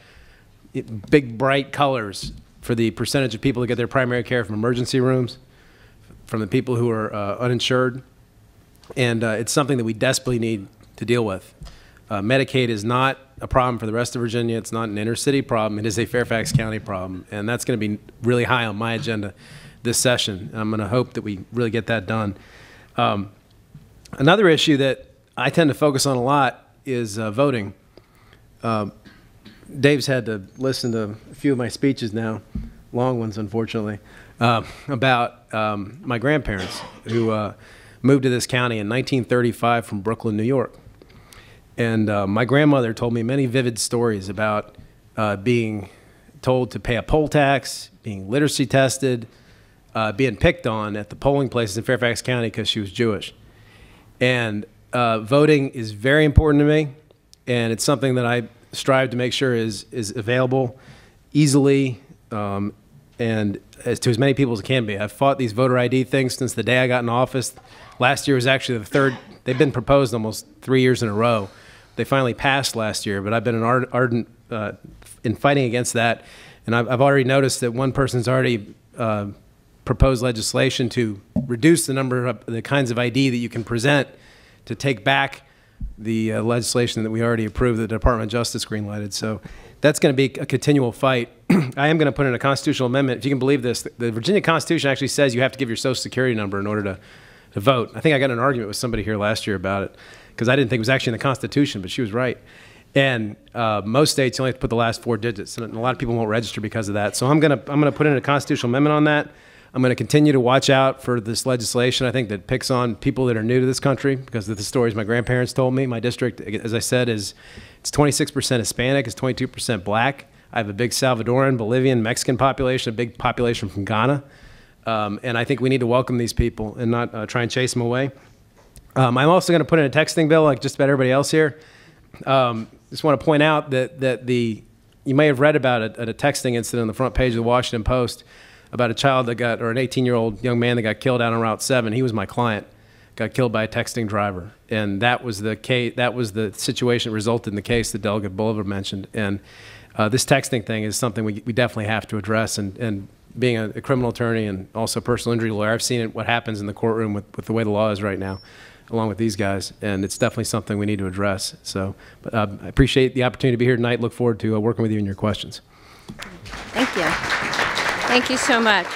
R: in big, bright colors for the percentage of people that get their primary care from emergency rooms, from the people who are uninsured, and it's something that we desperately need to deal with. Medicaid is not a problem for the rest of Virginia. It's not an inner city problem. It is a Fairfax County problem, and that's going to be really high on my agenda this session. I'm going to hope that we really get that done. Another issue that I tend to focus on a lot is voting. Dave's had to listen to a few of my speeches now, long ones unfortunately, about my grandparents who moved to this county in 1935 from Brooklyn, New York. And my grandmother told me many vivid stories about being told to pay a poll tax, being literacy tested, being picked on at the polling places in Fairfax County because she was Jewish. And voting is very important to me, and it's something that I strive to make sure is available easily and to as many people as it can be. I've fought these voter ID things since the day I got in office. Last year was actually the third. They've been proposed almost 3 years in a row. They finally passed last year, but I've been an ardent in fighting against that. And I've already noticed that one person's already proposed legislation to reduce the number of the kinds of ID that you can present to take back the legislation that we already approved, the Department of Justice greenlighted. So that's going to be a continual fight. I am going to put in a constitutional amendment. If you can believe this, the Virginia Constitution actually says you have to give your Social Security number in order to vote. I think I got in an argument with somebody here last year about it because I didn't think it was actually in the Constitution, but she was right. And most states, you only have to put the last 4 digits, and a lot of people won't register because of that. So I'm going to put in a constitutional amendment on that. I'm going to continue to watch out for this legislation, I think, that picks on people that are new to this country because of the stories my grandparents told me. My district, as I said, it's 26% Hispanic, it's 22% black. I have a big Salvadoran, Bolivian, Mexican population, a big population from Ghana. And I think we need to welcome these people and not try and chase them away. I'm also going to put in a texting bill like just about everybody else here. Just want to point out that you may have read about it at a texting incident on the front page of the Washington Post about a child that got, or an 18-year-old young man that got killed out on Route 7. He was my client, got killed by a texting driver. And that was the case, that was the situation that resulted in the case that Delegate Bolivar mentioned. And this texting thing is something we definitely have to address. And being a criminal attorney and also a personal injury lawyer, I've seen what happens in the courtroom with the way the law is right now, along with these guys. And it's definitely something we need to address. So but, I appreciate the opportunity to be here tonight. Look forward to working with you in your questions.
H: Thank you. Thank you so much.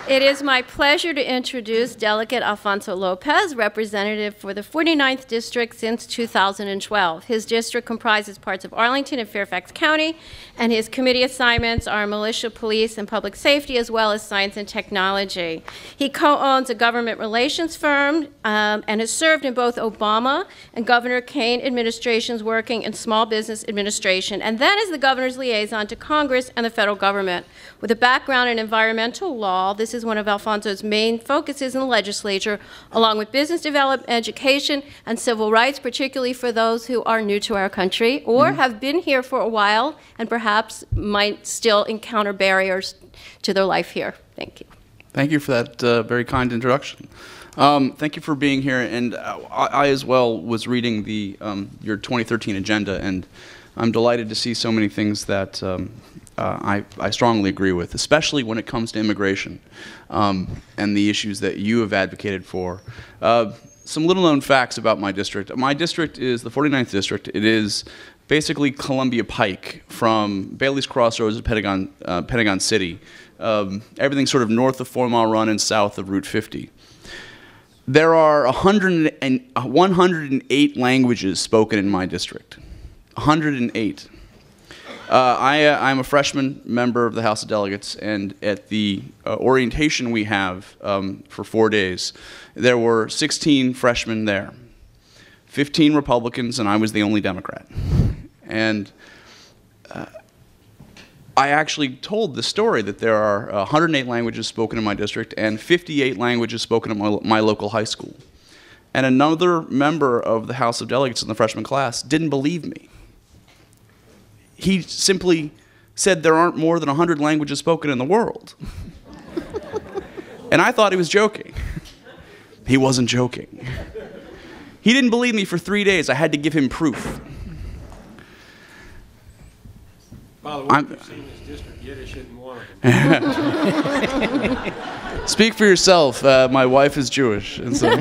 H: It is my pleasure to introduce Delegate Alfonso Lopez, representative for the 49th District since 2012. His district comprises parts of Arlington and Fairfax County, and his committee assignments are militia, police, and public safety, as well as science and technology. He co-owns a government relations firm and has served in both Obama and Governor Kaine administrations, working in small business administration, and then as the governor's liaison to Congress and the federal government. With a background in environmental law, this is one of Alfonso's main focuses in the legislature, along with business development, education, and civil rights, particularly for those who are new to our country or have been here for a while and perhaps might still encounter barriers to their life here. Thank you.
S: Thank you for that very kind introduction. Thank you for being here. And I as well was reading your 2013 agenda, and I'm delighted to see so many things that I strongly agree with, especially when it comes to immigration and the issues that you have advocated for. some little-known facts about my district. My district is the 49th district. It is basically Columbia Pike from Bailey's Crossroads to Pentagon City. Everything sort of north of 4 Mile Run and south of Route 50. There are 108 languages spoken in my district. 108. I'm a freshman member of the House of Delegates, and at the orientation we have for 4 days, there were 16 freshmen there, 15 Republicans, and I was the only Democrat. And I actually told the story that there are 108 languages spoken in my district and 58 languages spoken at my local high school. And another member of the House of Delegates in the freshman class didn't believe me. He simply said there aren't more than 100 languages spoken in the world. And I thought he was joking. He wasn't joking. He didn't believe me for 3 days. I had to give him proof.
I: By the way, you've seen this district, Yiddish isn't one of them.
S: Speak for yourself. My wife is Jewish, and so,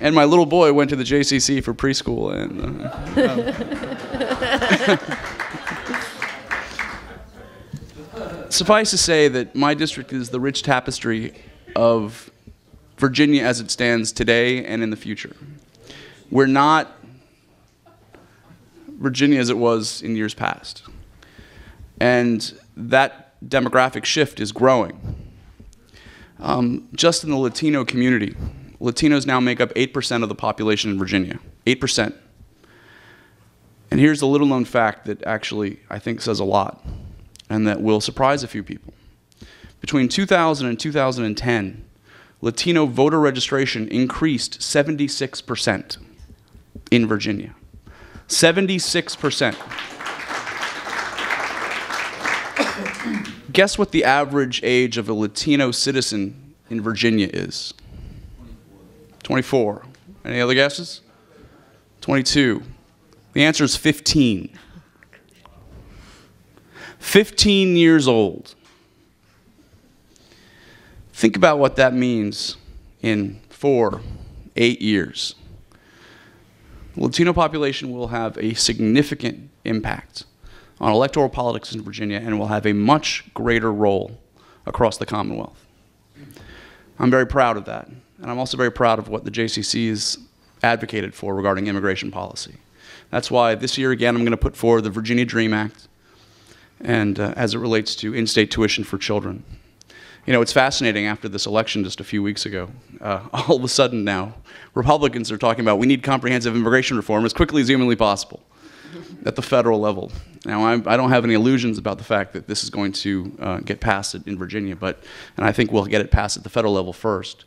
S: and my little boy went to the JCC for preschool. And suffice to say that my district is the rich tapestry of Virginia as it stands today and in the future. We're not Virginia as it was in years past. And that demographic shift is growing. Just in the Latino community, Latinos now make up 8% of the population in Virginia. 8%. And here's a little known fact that actually I think says a lot and that will surprise a few people. Between 2000 and 2010, Latino voter registration increased 76% in Virginia. 76%. Guess what the average age of a Latino citizen in Virginia is? 24. Any other guesses? 22. The answer is 15. 15 years old. Think about what that means in 8 years. The Latino population will have a significant impact on electoral politics in Virginia and will have a much greater role across the Commonwealth. I'm very proud of that. And I'm also very proud of what the JCC has advocated for regarding immigration policy. That's why this year, again, I'm going to put forward the Virginia Dream Act and as it relates to in-state tuition for children. You know, it's fascinating after this election just a few weeks ago. All of a sudden now, Republicans are talking about we need comprehensive immigration reform as quickly as humanly possible at the federal level. Now, I don't have any illusions about the fact that this is going to get passed in Virginia, and I think we'll get it passed at the federal level first.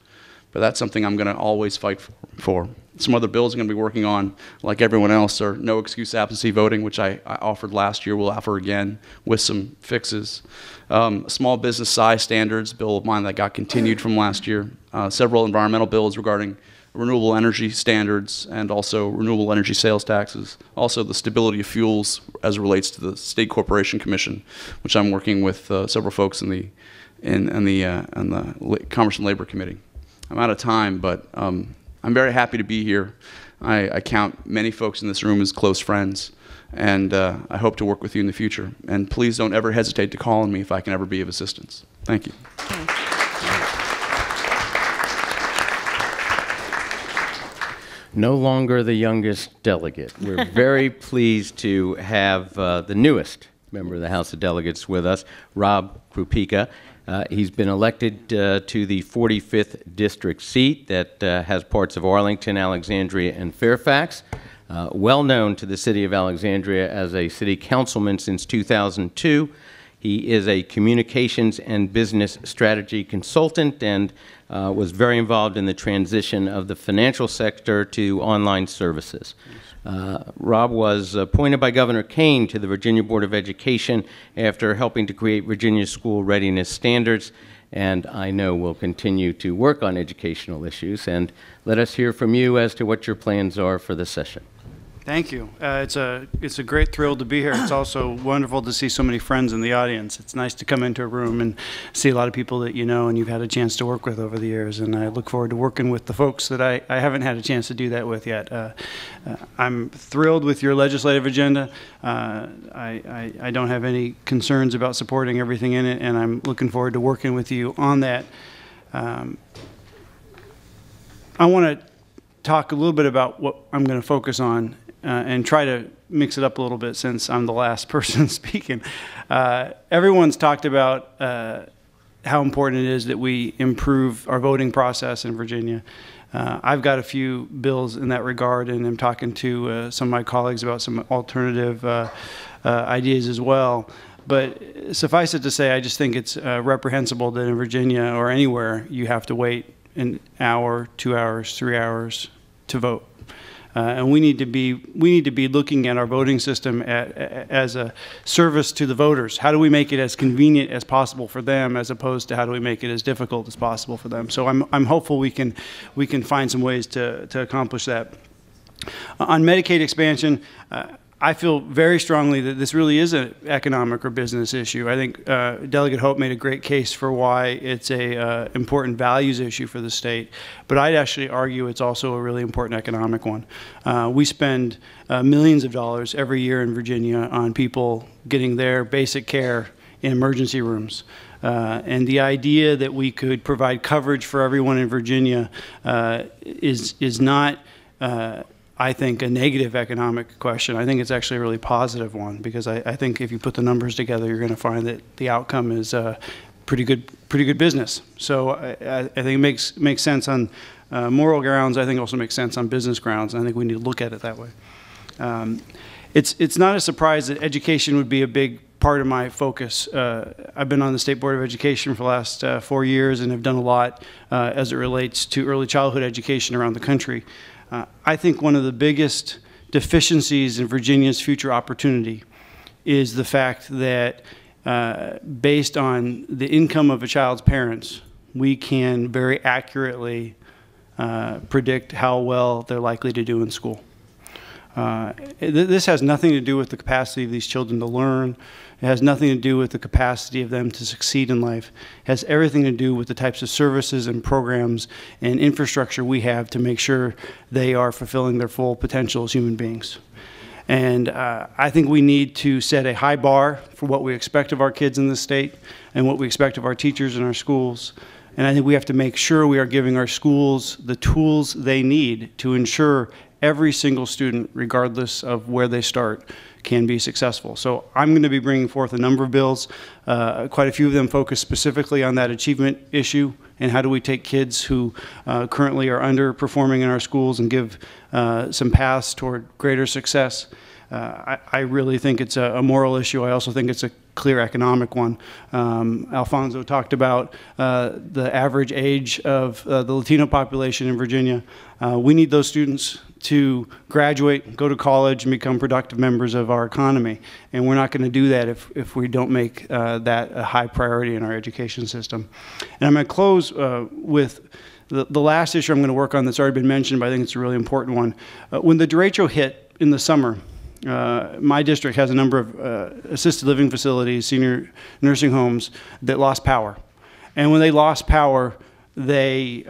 S: But that's something I'm going to always fight for. Some other bills I'm going to be working on, like everyone else, are no excuse absentee voting, which I offered last year, will offer again with some fixes. Small business size standards, bill of mine that got continued from last year. Several environmental bills regarding renewable energy standards and also renewable energy sales taxes. Also the stability of fuels as it relates to the State Corporation Commission, which I'm working with several folks in the Commerce and Labor Committee. I'm out of time, but I'm very happy to be here. I count many folks in this room as close friends, and I hope to work with you in the future. And please don't ever hesitate to call on me if I can ever be of assistance. Thank you.
B: No longer the youngest delegate. We're very pleased to have the newest member of the House of Delegates with us, Rob Krupika. He's been elected to the 45th district seat that has parts of Arlington, Alexandria, and Fairfax. Well known to the city of Alexandria as a city councilman since 2002. He is a communications and business strategy consultant and was very involved in the transition of the financial sector to online services. Rob was appointed by Governor Kane to the Virginia Board of Education after helping to create Virginia's school readiness standards, and I know will continue to work on educational issues. And let us hear from you as to what your plans are for the session.
T: Thank you. It's a great thrill to be here. It's also wonderful to see so many friends in the audience. It's nice to come into a room and see a lot of people that you know and you've had a chance to work with over the years. And I look forward to working with the folks that I haven't had a chance to do that with yet. I'm thrilled with your legislative agenda. I don't have any concerns about supporting everything in it, and I'm looking forward to working with you on that. I want to talk a little bit about what I'm going to focus on and try to mix it up a little bit since I'm the last person speaking. Everyone's talked about how important it is that we improve our voting process in Virginia. I've got a few bills in that regard, and I'm talking to some of my colleagues about some alternative ideas as well. But suffice it to say, I just think it's reprehensible that in Virginia or anywhere you have to wait an hour, 2 hours, 3 hours to vote. And we need to be looking at our voting system as a service to the voters. How do we make it as convenient as possible for them, as opposed to how do we make it as difficult as possible for them? So I'm hopeful we can find some ways to accomplish that. On Medicaid expansion, I feel very strongly that this really is an economic or business issue. I think Delegate Hope made a great case for why it's a important values issue for the state, but I'd actually argue it's also a really important economic one. We spend millions of dollars every year in Virginia on people getting their basic care in emergency rooms. And the idea that we could provide coverage for everyone in Virginia is not I think, a negative economic question. I think it's actually a really positive one, because I think if you put the numbers together, you're going to find that the outcome is pretty good business. So I think it makes sense on moral grounds. I think it also makes sense on business grounds, and I think we need to look at it that way. It's not a surprise that education would be a big part of my focus. I've been on the State Board of Education for the last 4 years and have done a lot as it relates to early childhood education around the country. I think one of the biggest deficiencies in Virginia's future opportunity is the fact that based on the income of a child's parents, we can very accurately predict how well they're likely to do in school. This has nothing to do with the capacity of these children to learn. It has nothing to do with the capacity of them to succeed in life. It has everything to do with the types of services and programs and infrastructure we have to make sure they are fulfilling their full potential as human beings. And I think we need to set a high bar for what we expect of our kids in this state and what we expect of our teachers in our schools. And I think we have to make sure we are giving our schools the tools they need to ensure every single student, regardless of where they start, can be successful. So I'm going to be bringing forth a number of bills. Quite a few of them focus specifically on that achievement issue and how do we take kids who currently are underperforming in our schools and give some paths toward greater success. I really think it's a moral issue. I also think it's a clear economic one. Alfonso talked about the average age of the Latino population in Virginia. We need those students to graduate, go to college, and become productive members of our economy. And we're not going to do that if we don't make that a high priority in our education system. And I'm going to close with the last issue I'm going to work on that's already been mentioned, but I think it's a really important one. When the derecho hit in the summer, my district has a number of assisted living facilities, senior nursing homes that lost power. And when they lost power, they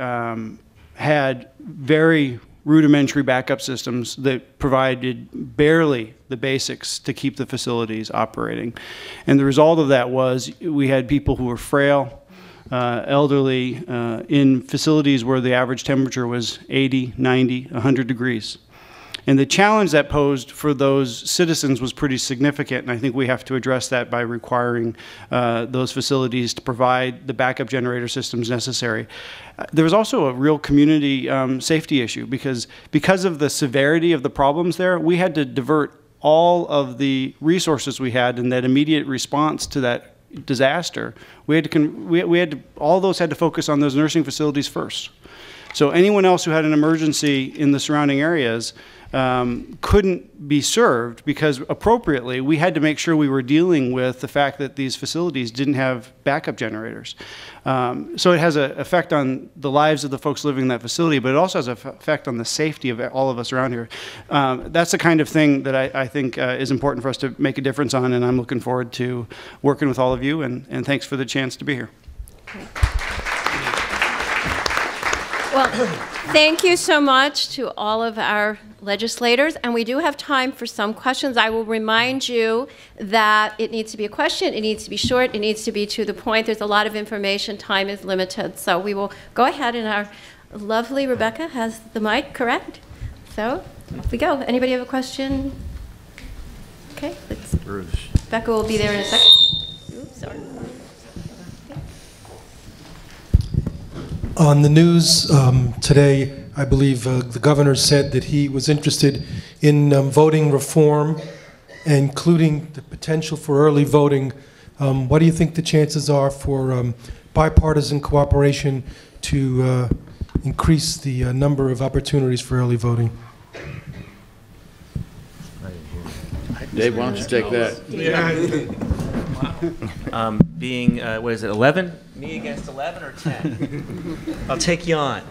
T: had very rudimentary backup systems that provided barely the basics to keep the facilities operating. And the result of that was we had people who were frail, elderly, in facilities where the average temperature was 80, 90, 100 degrees. And the challenge that posed for those citizens was pretty significant, and I think we have to address that by requiring those facilities to provide the backup generator systems necessary. There was also a real community safety issue because of the severity of the problems there, we had to divert all of the resources we had in that immediate response to that disaster. All those had to focus on those nursing facilities first. So anyone else who had an emergency in the surrounding areas couldn't be served because appropriately we had to make sure we were dealing with the fact that these facilities didn't have backup generators. So it has an effect on the lives of the folks living in that facility, but it also has an effect on the safety of all of us around here. That's the kind of thing that I think is important for us to make a difference on, and I'm looking forward to working with all of you, and thanks for the chance to be here.
H: Well, thank you so much to all of our legislators, and we do have time for some questions. I will remind you that it needs to be a question, it needs to be short, it needs to be to the point. There's a lot of information, time is limited, so we will go ahead, and our lovely Rebecca has the mic, correct? So, off we go. Anybody have a question? Okay, let's.
J: Bruce.
H: Rebecca will be there in a second. Oops, sorry.
U: On the news today, I believe the governor said that he was interested in voting reform, including the potential for early voting. What do you think the chances are for bipartisan cooperation to increase the number of opportunities for early voting?
O: Dave, why don't you take that?
M: Being, what is it, 11? Me against 11 or 10? I'll take you on.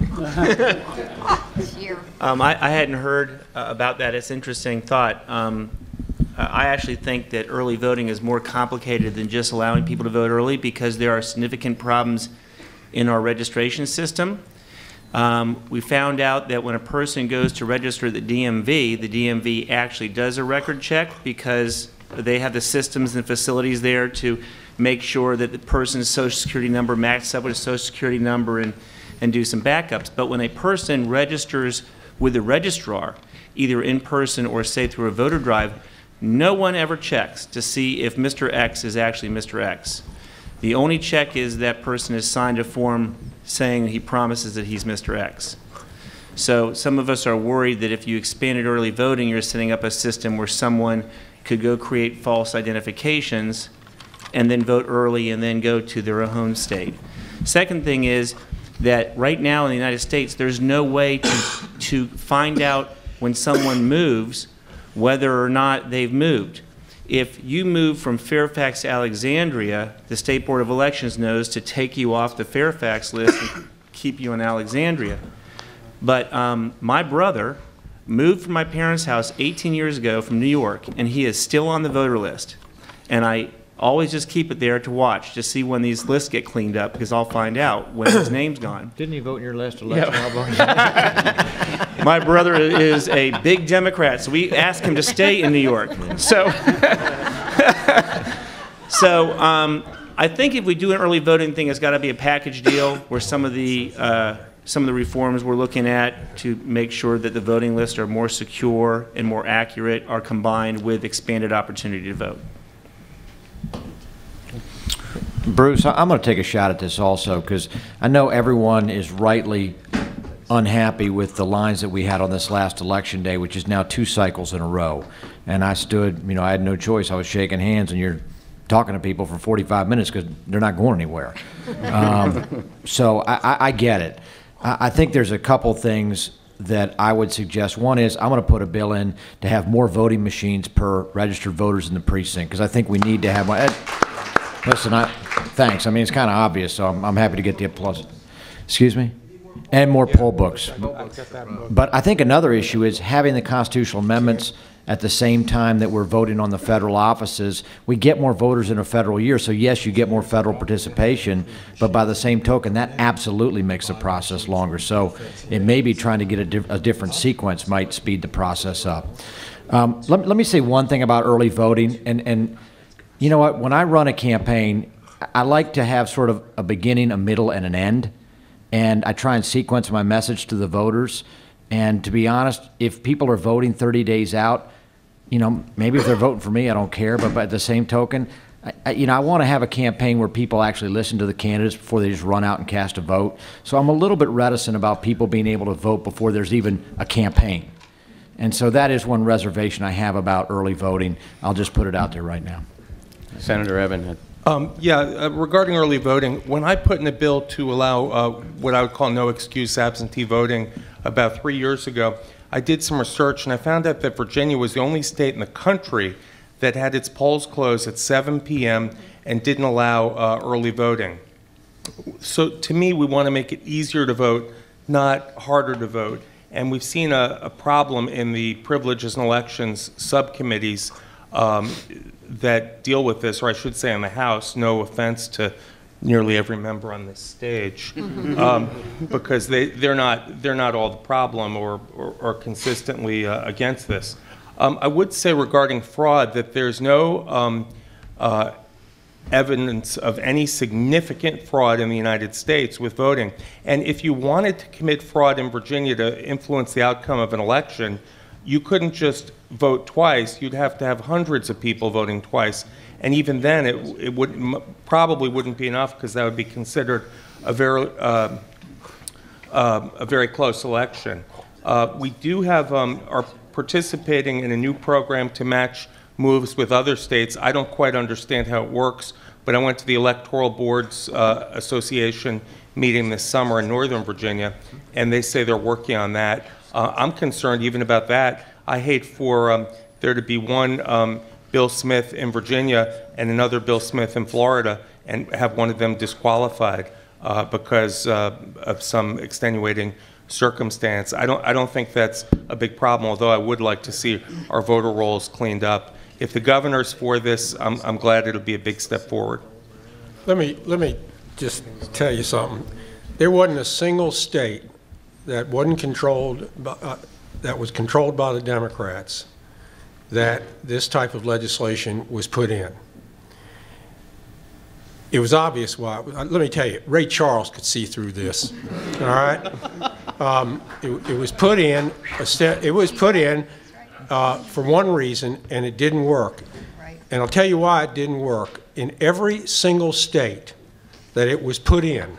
M: I hadn't heard about that. It's an interesting thought. I actually think that early voting is more complicated than just allowing people to vote early because there are significant problems in our registration system. We found out that when a person goes to register at the DMV actually does a record check because they have the systems and facilities there to make sure that the person's Social Security number matches up with a Social Security number and do some backups. But when a person registers with the registrar, either in person or say through a voter drive, no one ever checks to see if Mr. X is actually Mr. X. The only check is that person has signed a form saying he promises that he's Mr. X. So some of us are worried that if you expanded early voting, you're setting up a system where someone could go create false identifications and then vote early and then go to their home state. Second thing is that right now in the United States, there's no way to find out when someone moves whether or not they've moved. If you move from Fairfax to Alexandria, the State Board of Elections knows to take you off the Fairfax list and keep you in Alexandria. But my brother moved from my parents' house 18 years ago from New York, and he is still on the voter list. And I always just keep it there to watch, to see when these lists get cleaned up, because I'll find out when his name's gone.
J: Didn't you vote in your last election?
M: Yeah. My brother is a big Democrat, so we asked him to stay in New York. So, I think if we do an early voting thing, it's got to be a package deal where some of the reforms we're looking at to make sure that the voting lists are more secure and more accurate are combined with expanded opportunity to vote.
J: Bruce, I'm going to take a shot at this also because I know everyone is rightly unhappy with the lines that we had on this last election day, which is now 2 cycles in a row. And I stood, I had no choice. I was shaking hands, and you're talking to people for 45 minutes because they're not going anywhere. So I get it. I think there's a couple things that I would suggest. One is I'm going to put a bill in to have more voting machines per registered voters in the precinct because I think we need to have one. Listen, thanks. I mean, it's kind of obvious, so I'm happy to get the applause. Excuse me? And more poll books. But I think another issue is having the constitutional amendments at the same time that we're voting on the federal offices. We get more voters in a federal year, so yes, you get more federal participation, but by the same token, that absolutely makes the process longer. So it may be trying to get a different sequence might speed the process up. Let me say one thing about early voting, and you know what, when I run a campaign, I like to have sort of a beginning, a middle, and an end, and I try and sequence my message to the voters. And to be honest, if people are voting 30 days out, maybe if they're voting for me, I don't care, but by the same token, I want to have a campaign where people actually listen to the candidates before they just run out and cast a vote. So I'm a little bit reticent about people being able to vote before there's even a campaign. And so that is one reservation I have about early voting. I'll just put it out there right now.
B: Senator Evan.
K: Regarding early voting, when I put in a bill to allow what I would call no excuse absentee voting about 3 years ago, I did some research and I found out that Virginia was the only state in the country that had its polls closed at 7 p.m. and didn't allow early voting. So to me, we want to make it easier to vote, not harder to vote. And we've seen a problem in the Privileges and Elections subcommittees that deal with this, or I should say in the House, no offense to nearly every member on this stage, because they're not all the problem or consistently against this. I would say regarding fraud that there's no evidence of any significant fraud in the United States with voting. And if you wanted to commit fraud in Virginia to influence the outcome of an election, you couldn't just vote twice. You'd have to have hundreds of people voting twice. And even then, it probably wouldn't be enough, because that would be considered a very close election. We do have, are participating in a new program to match moves with other states. I don't quite understand how it works, but I went to the Electoral Boards Association meeting this summer in Northern Virginia, and they say they're working on that. I'm concerned even about that. I hate for there to be one Bill Smith in Virginia and another Bill Smith in Florida, and have one of them disqualified because of some extenuating circumstance. I don't think that's a big problem, although I would like to see our voter rolls cleaned up. If the governor's for this, I'm glad it'll be a big step forward.
I: Let me just tell you something. There wasn't a single state that wasn't controlled by, that was controlled by the Democrats that this type of legislation was put in. It was obvious why. Let me tell you, Ray Charles could see through this. All right, it was put in. It was put in for one reason, and it didn't work. And I'll tell you why it didn't work. In every single state that it was put in,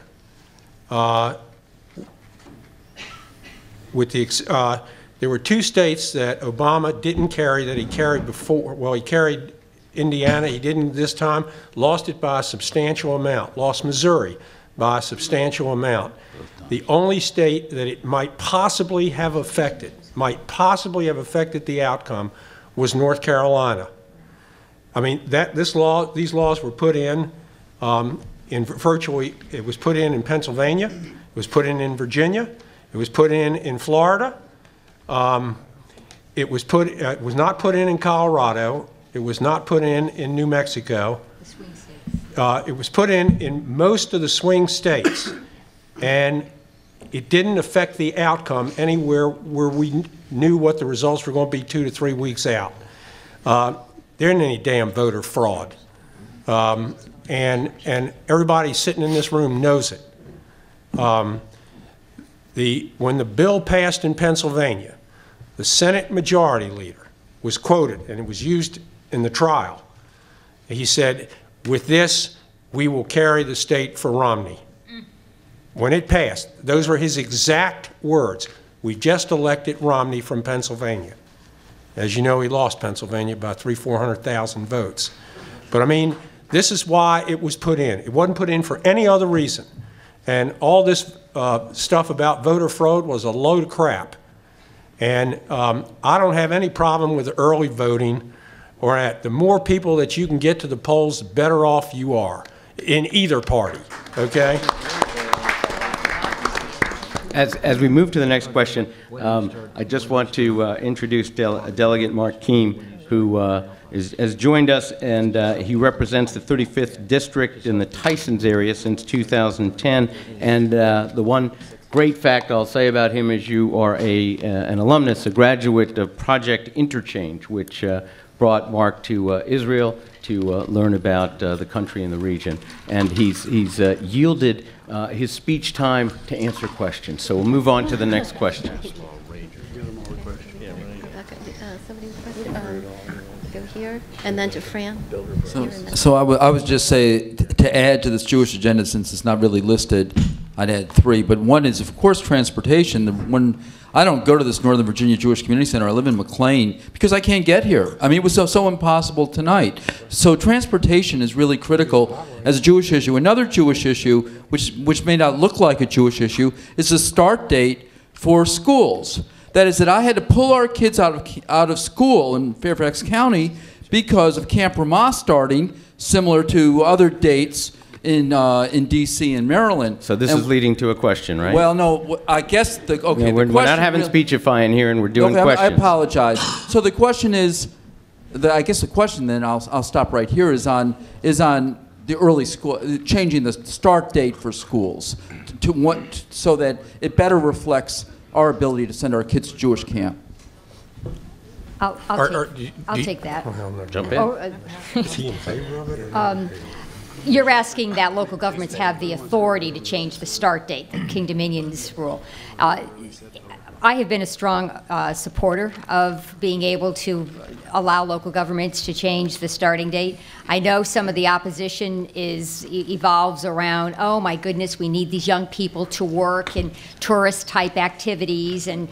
I: there were two states that Obama didn't carry that he carried before. Well, he carried Indiana. He didn't this time. Lost it by a substantial amount. Lost Missouri by a substantial amount. The only state that it might possibly have affected the outcome was North Carolina. I mean, these laws were put in virtually. It was put in Pennsylvania. It was put in Virginia. It was put in Florida. It was not put in Colorado. It was not put in New Mexico. It was put in most of the swing states, and it didn't affect the outcome anywhere where we knew what the results were going to be 2 to 3 weeks out. There isn't any damn voter fraud, and everybody sitting in this room knows it. When the bill passed in Pennsylvania, the Senate Majority Leader was quoted, and it was used in the trial. He said, "With this, we will carry the state for Romney." When it passed, those were his exact words. "We just elected Romney from Pennsylvania." As you know, he lost Pennsylvania by 300,000–400,000 votes. But I mean, this is why it was put in. It wasn't put in for any other reason. And all this stuff about voter fraud was a load of crap. And I don't have any problem with early voting, or the more people that you can get to the polls, the better off you are in either party, okay?
B: As we move to the next question, I just want to introduce Delegate Mark Keem, who has joined us, and he represents the 35th District in the Tysons area since 2010. And the one great fact I'll say about him is you are an alumnus, a graduate of Project Interchange, which brought Mark to Israel to learn about the country and the region. And he's yielded his speech time to answer questions. So we'll move on to the next question.
H: Go here, and then to Fran.
A: So I would just say, to add to this Jewish agenda, since it's not really listed, I'd add 3. But one is, of course, transportation. When I don't go to this Northern Virginia Jewish Community Center, I live in McLean, because I can't get here. I mean, it was so impossible tonight. So transportation is really critical as a Jewish issue. Another Jewish issue, which may not look like a Jewish issue, is the start date for schools. That is that I had to pull our kids out of school in Fairfax County because of Camp Ramah starting, similar to other dates in D.C. and Maryland.
B: So this is leading to a question, right?
A: Well, no, I guess okay.
B: No, we're not having speechifying here, and we're doing questions.
A: I apologize. So the question is, I guess the question then I'll stop right here is on the early school, changing the start date for schools so that it better reflects our ability to send our kids to Jewish camp.
Q: I'll take that.
B: Jump in.
U: Is he in favor of it?
Q: You're asking that local governments have the authority to change the start date, the King Dominion's rule. I have been a strong supporter of being able to allow local governments to change the starting date. I know some of the opposition evolves around, oh my goodness, we need these young people to work in tourist-type activities, and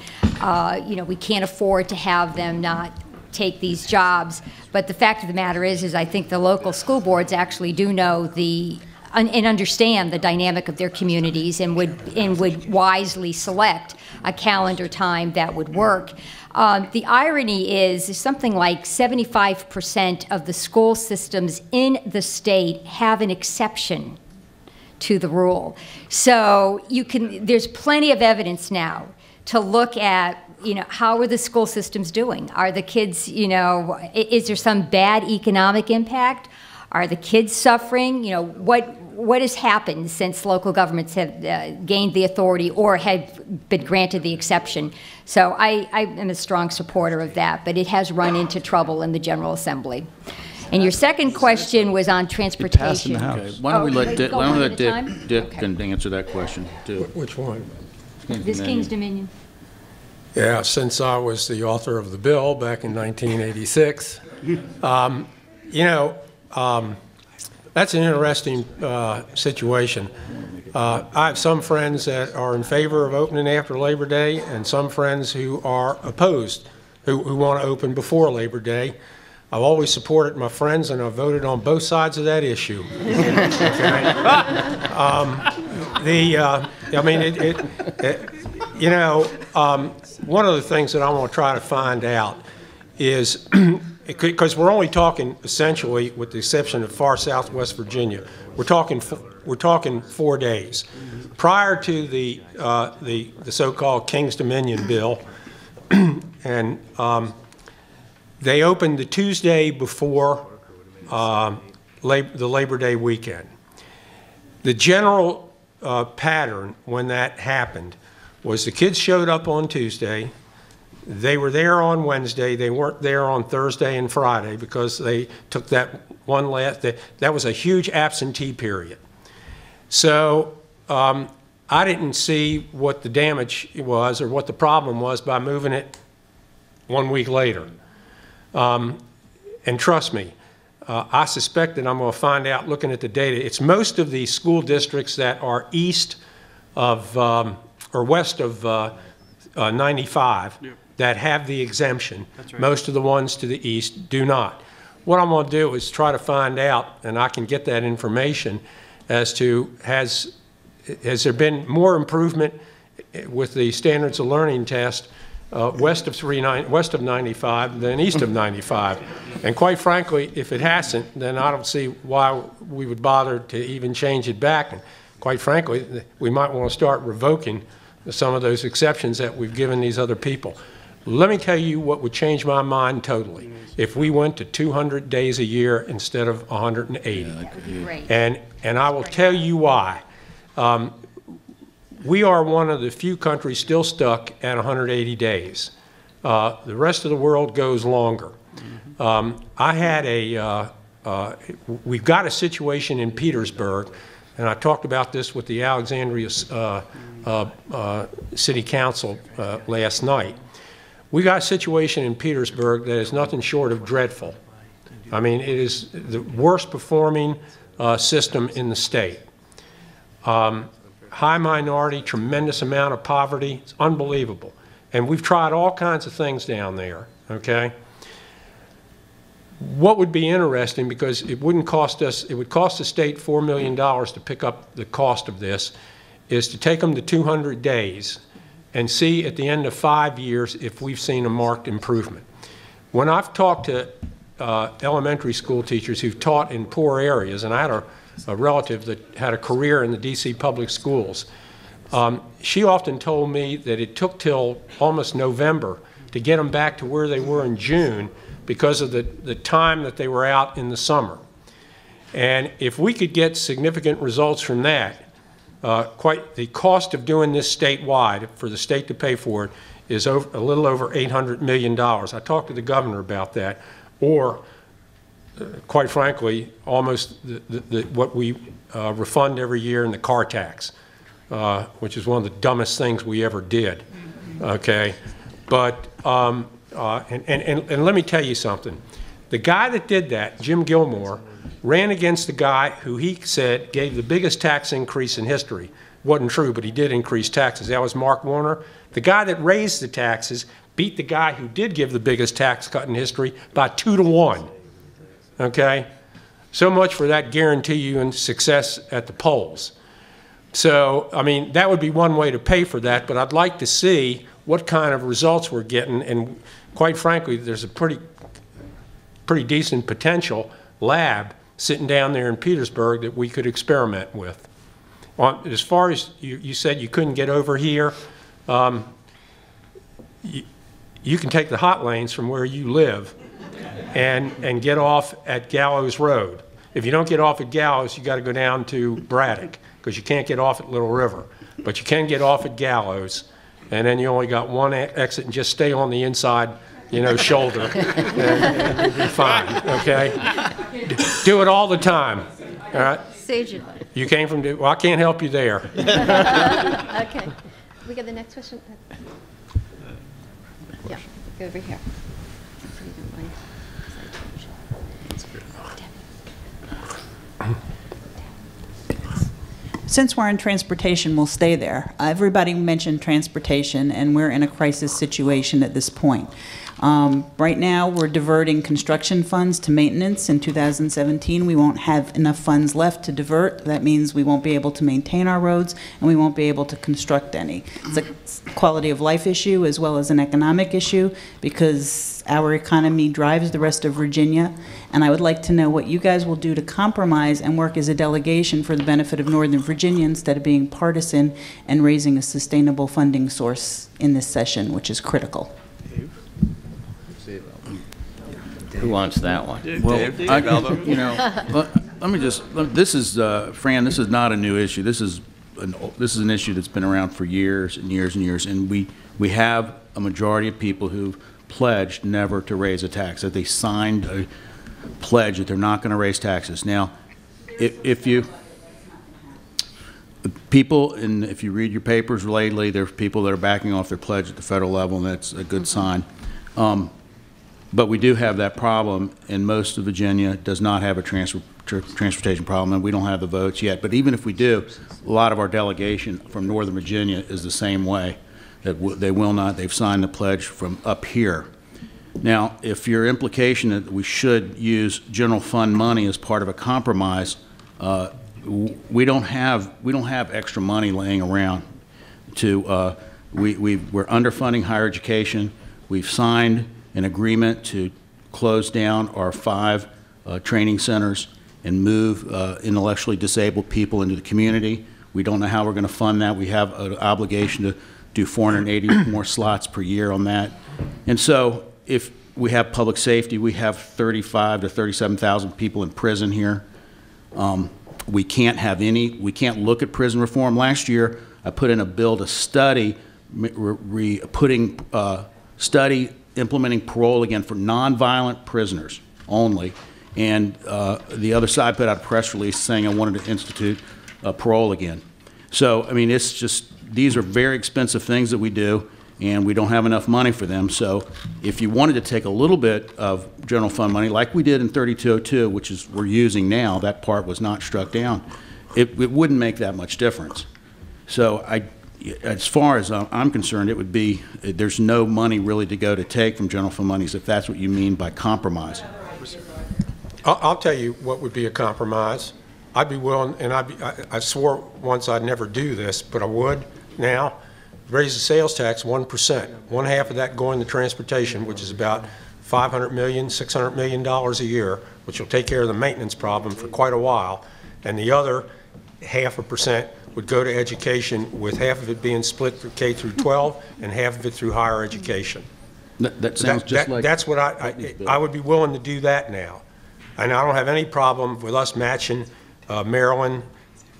Q: we can't afford to have them not take these jobs. But the fact of the matter is I think the local school boards actually do know and understand the dynamic of their communities and would wisely select a calendar time that would work. The irony is something like 75% of the school systems in the state have an exception to the rule. So there's plenty of evidence now to look at, how are the school systems doing? Are the kids, is there some bad economic impact? Are the kids suffering? What has happened since local governments have gained the authority or have been granted the exception? So I am a strong supporter of that, but it has run into trouble in the General Assembly. And your second question was on transportation.
O: Okay. Why don't we let Dick answer that question too?
I: Which one?
Q: This King's Dominion.
I: Yeah, since I was the author of the bill back in 1986, that's an interesting situation. I have some friends that are in favor of opening after Labor Day and some friends who are opposed, who want to open before Labor Day. I've always supported my friends, and I've voted on both sides of that issue. One of the things that I want to try to find out is, because we're only talking essentially, with the exception of far southwest Virginia, we're talking 4 days. Prior to the so-called King's Dominion bill, and they opened the Tuesday before the Labor Day weekend. The general pattern when that happened was the kids showed up on Tuesday. They were there on Wednesday. They weren't there on Thursday and Friday because they took that one that was a huge absentee period. So I didn't see what the damage was or what the problem was by moving it 1 week later. And trust me, I suspect that I'm going to find out looking at the data. It's most of the school districts that are east of or west of 95 that have the exemption. That's right. Most of the ones to the east do not. What I'm going to do is try to find out, and I can get that information, as to has there been more improvement with the standards of learning test west of 95 than east of 95. And quite frankly, if it hasn't, then I don't see why we would bother to even change it back. And quite frankly, we might want to start revoking some of those exceptions that we've given these other people. Let me tell you what would change my mind totally if we went to 200 days a year instead of 180. Yeah, and I will tell you why. We are one of the few countries still stuck at 180 days. The rest of the world goes longer. I had we've got a situation in Petersburg, and I talked about this with the Alexandria City Council last night. We got a situation in Petersburg that is nothing short of dreadful. I mean, it is the worst performing system in the state. High minority, tremendous amount of poverty. It's unbelievable. And we've tried all kinds of things down there, okay? What would be interesting, because it wouldn't cost us, it would cost the state $4 million to pick up the cost of this, is to take them to 200 days and see at the end of 5 years if we've seen a marked improvement. When I've talked to elementary school teachers who've taught in poor areas, and I had a relative that had a career in the DC public schools, she often told me that it took till almost November to get them back to where they were in June because of the time that they were out in the summer. And if we could get significant results from that, the cost of doing this statewide, for the state to pay for it, is a little over $800 million. I talked to the governor about that, or quite frankly, almost what we refund every year in the car tax, which is one of the dumbest things we ever did. Okay, but and let me tell you something. The guy that did that, Jim Gilmore, ran against the guy who he said gave the biggest tax increase in history. Wasn't true, but he did increase taxes. That was Mark Warner. The guy that raised the taxes beat the guy who did give the biggest tax cut in history by 2 to 1. Okay? So much for that guarantee you in success at the polls. So, I mean, that would be one way to pay for that, but I'd like to see what kind of results we're getting, and quite frankly, there's a pretty decent potential lab sitting down there in Petersburg that we could experiment with. As far as you said you couldn't get over here, you can take the hot lanes from where you live and get off at Gallows Road. If you don't get off at Gallows, you got to go down to Braddock, because you can't get off at Little River. But you can get off at Gallows, and then you only got one exit, and just stay on the inside, you know, shoulder, and you'll be fine, okay? Do it all the time, all right?
Q: Sage it.
I: You came from, well, I can't help you there.
Q: Okay. We got the next question? Yeah, go over here. If you don't mind.
C: Since we're in transportation, we'll stay there. Everybody mentioned transportation, and we're in a crisis situation at this point. Right now, we're diverting construction funds to maintenance. In 2017, we won't have enough funds left to divert. That means we won't be able to maintain our roads, and we won't be able to construct any. It's a quality of life issue as well as an economic issue, because our economy drives the rest of Virginia. And I would like to know what you guys will do to compromise and work as a delegation for the benefit of Northern Virginia instead of being partisan and raising a sustainable funding source in this session, which is critical.
B: Who wants that one?
O: Well, you know, let me just. This is Fran. This is not a new issue. This is an issue that's been around for years and years and years. And we have a majority of people who've pledged never to raise a tax. That they signed a pledge that they're not going to raise taxes. Now, if you read your papers lately, there's people that are backing off their pledge at the federal level, and that's a good sign. But we do have that problem, and most of Virginia does not have a transportation problem, and we don't have the votes yet. But even if we do, a lot of our delegation from Northern Virginia is the same way. That they will not. They've signed the pledge from up here. Now, if your implication that we should use general fund money as part of a compromise, we don't have extra money laying around. We're underfunding higher education. We've signed an agreement to close down our 5 training centers and move intellectually disabled people into the community. We don't know how we're going to fund that. We have an obligation to do 480 more slots per year on that. And so if we have public safety, we have 35 to 37,000 people in prison here. We can't look at prison reform. Last year, I put in a bill to study implementing parole again for nonviolent prisoners only. And the other side put out a press release saying I wanted to institute parole again. So, I mean, it's just, these are very expensive things that we do, and we don't have enough money for them. So if you wanted to take a little bit of general fund money, like we did in 3202, which is we're using now, that part was not struck down, it wouldn't make that much difference. So as far as I'm concerned, it would be, there's no money really to go to take from general fund monies if that's what you mean by compromise.
I: I'll tell you what would be a compromise. I'd be willing, and I swore once I'd never do this, but I would now, raise the sales tax 1%. One half of that going to transportation, which is about $500 million, $600 million a year, which will take care of the maintenance problem for quite a while. And the other 0.5% would go to education, with half of it being split through K through 12 and half of it through higher education.
O: That sounds just like...
I: That's what I would be willing to do that now. And I don't have any problem with us matching Maryland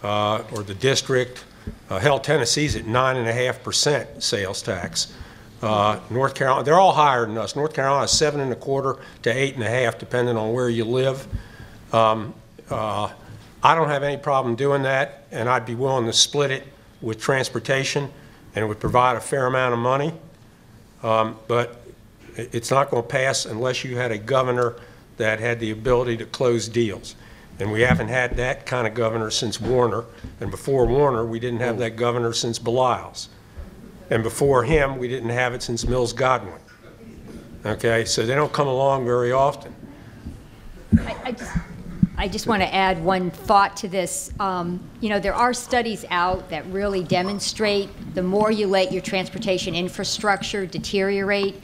I: or the district. Hell, Tennessee's at 9.5% sales tax. North Carolina, they're all higher than us. North Carolina is 7.25 to 8.5, depending on where you live. I don't have any problem doing that, and I'd be willing to split it with transportation, and it would provide a fair amount of money. But it's not going to pass unless you had a governor that had the ability to close deals. And we haven't had that kind of governor since Warner. And before Warner, we didn't have that governor since Belial's. And before him, we didn't have it since Mills Godwin. Okay, so they don't come along very often.
Q: I just want to add one thought to this. You know, there are studies out that really demonstrate the more you let your transportation infrastructure deteriorate,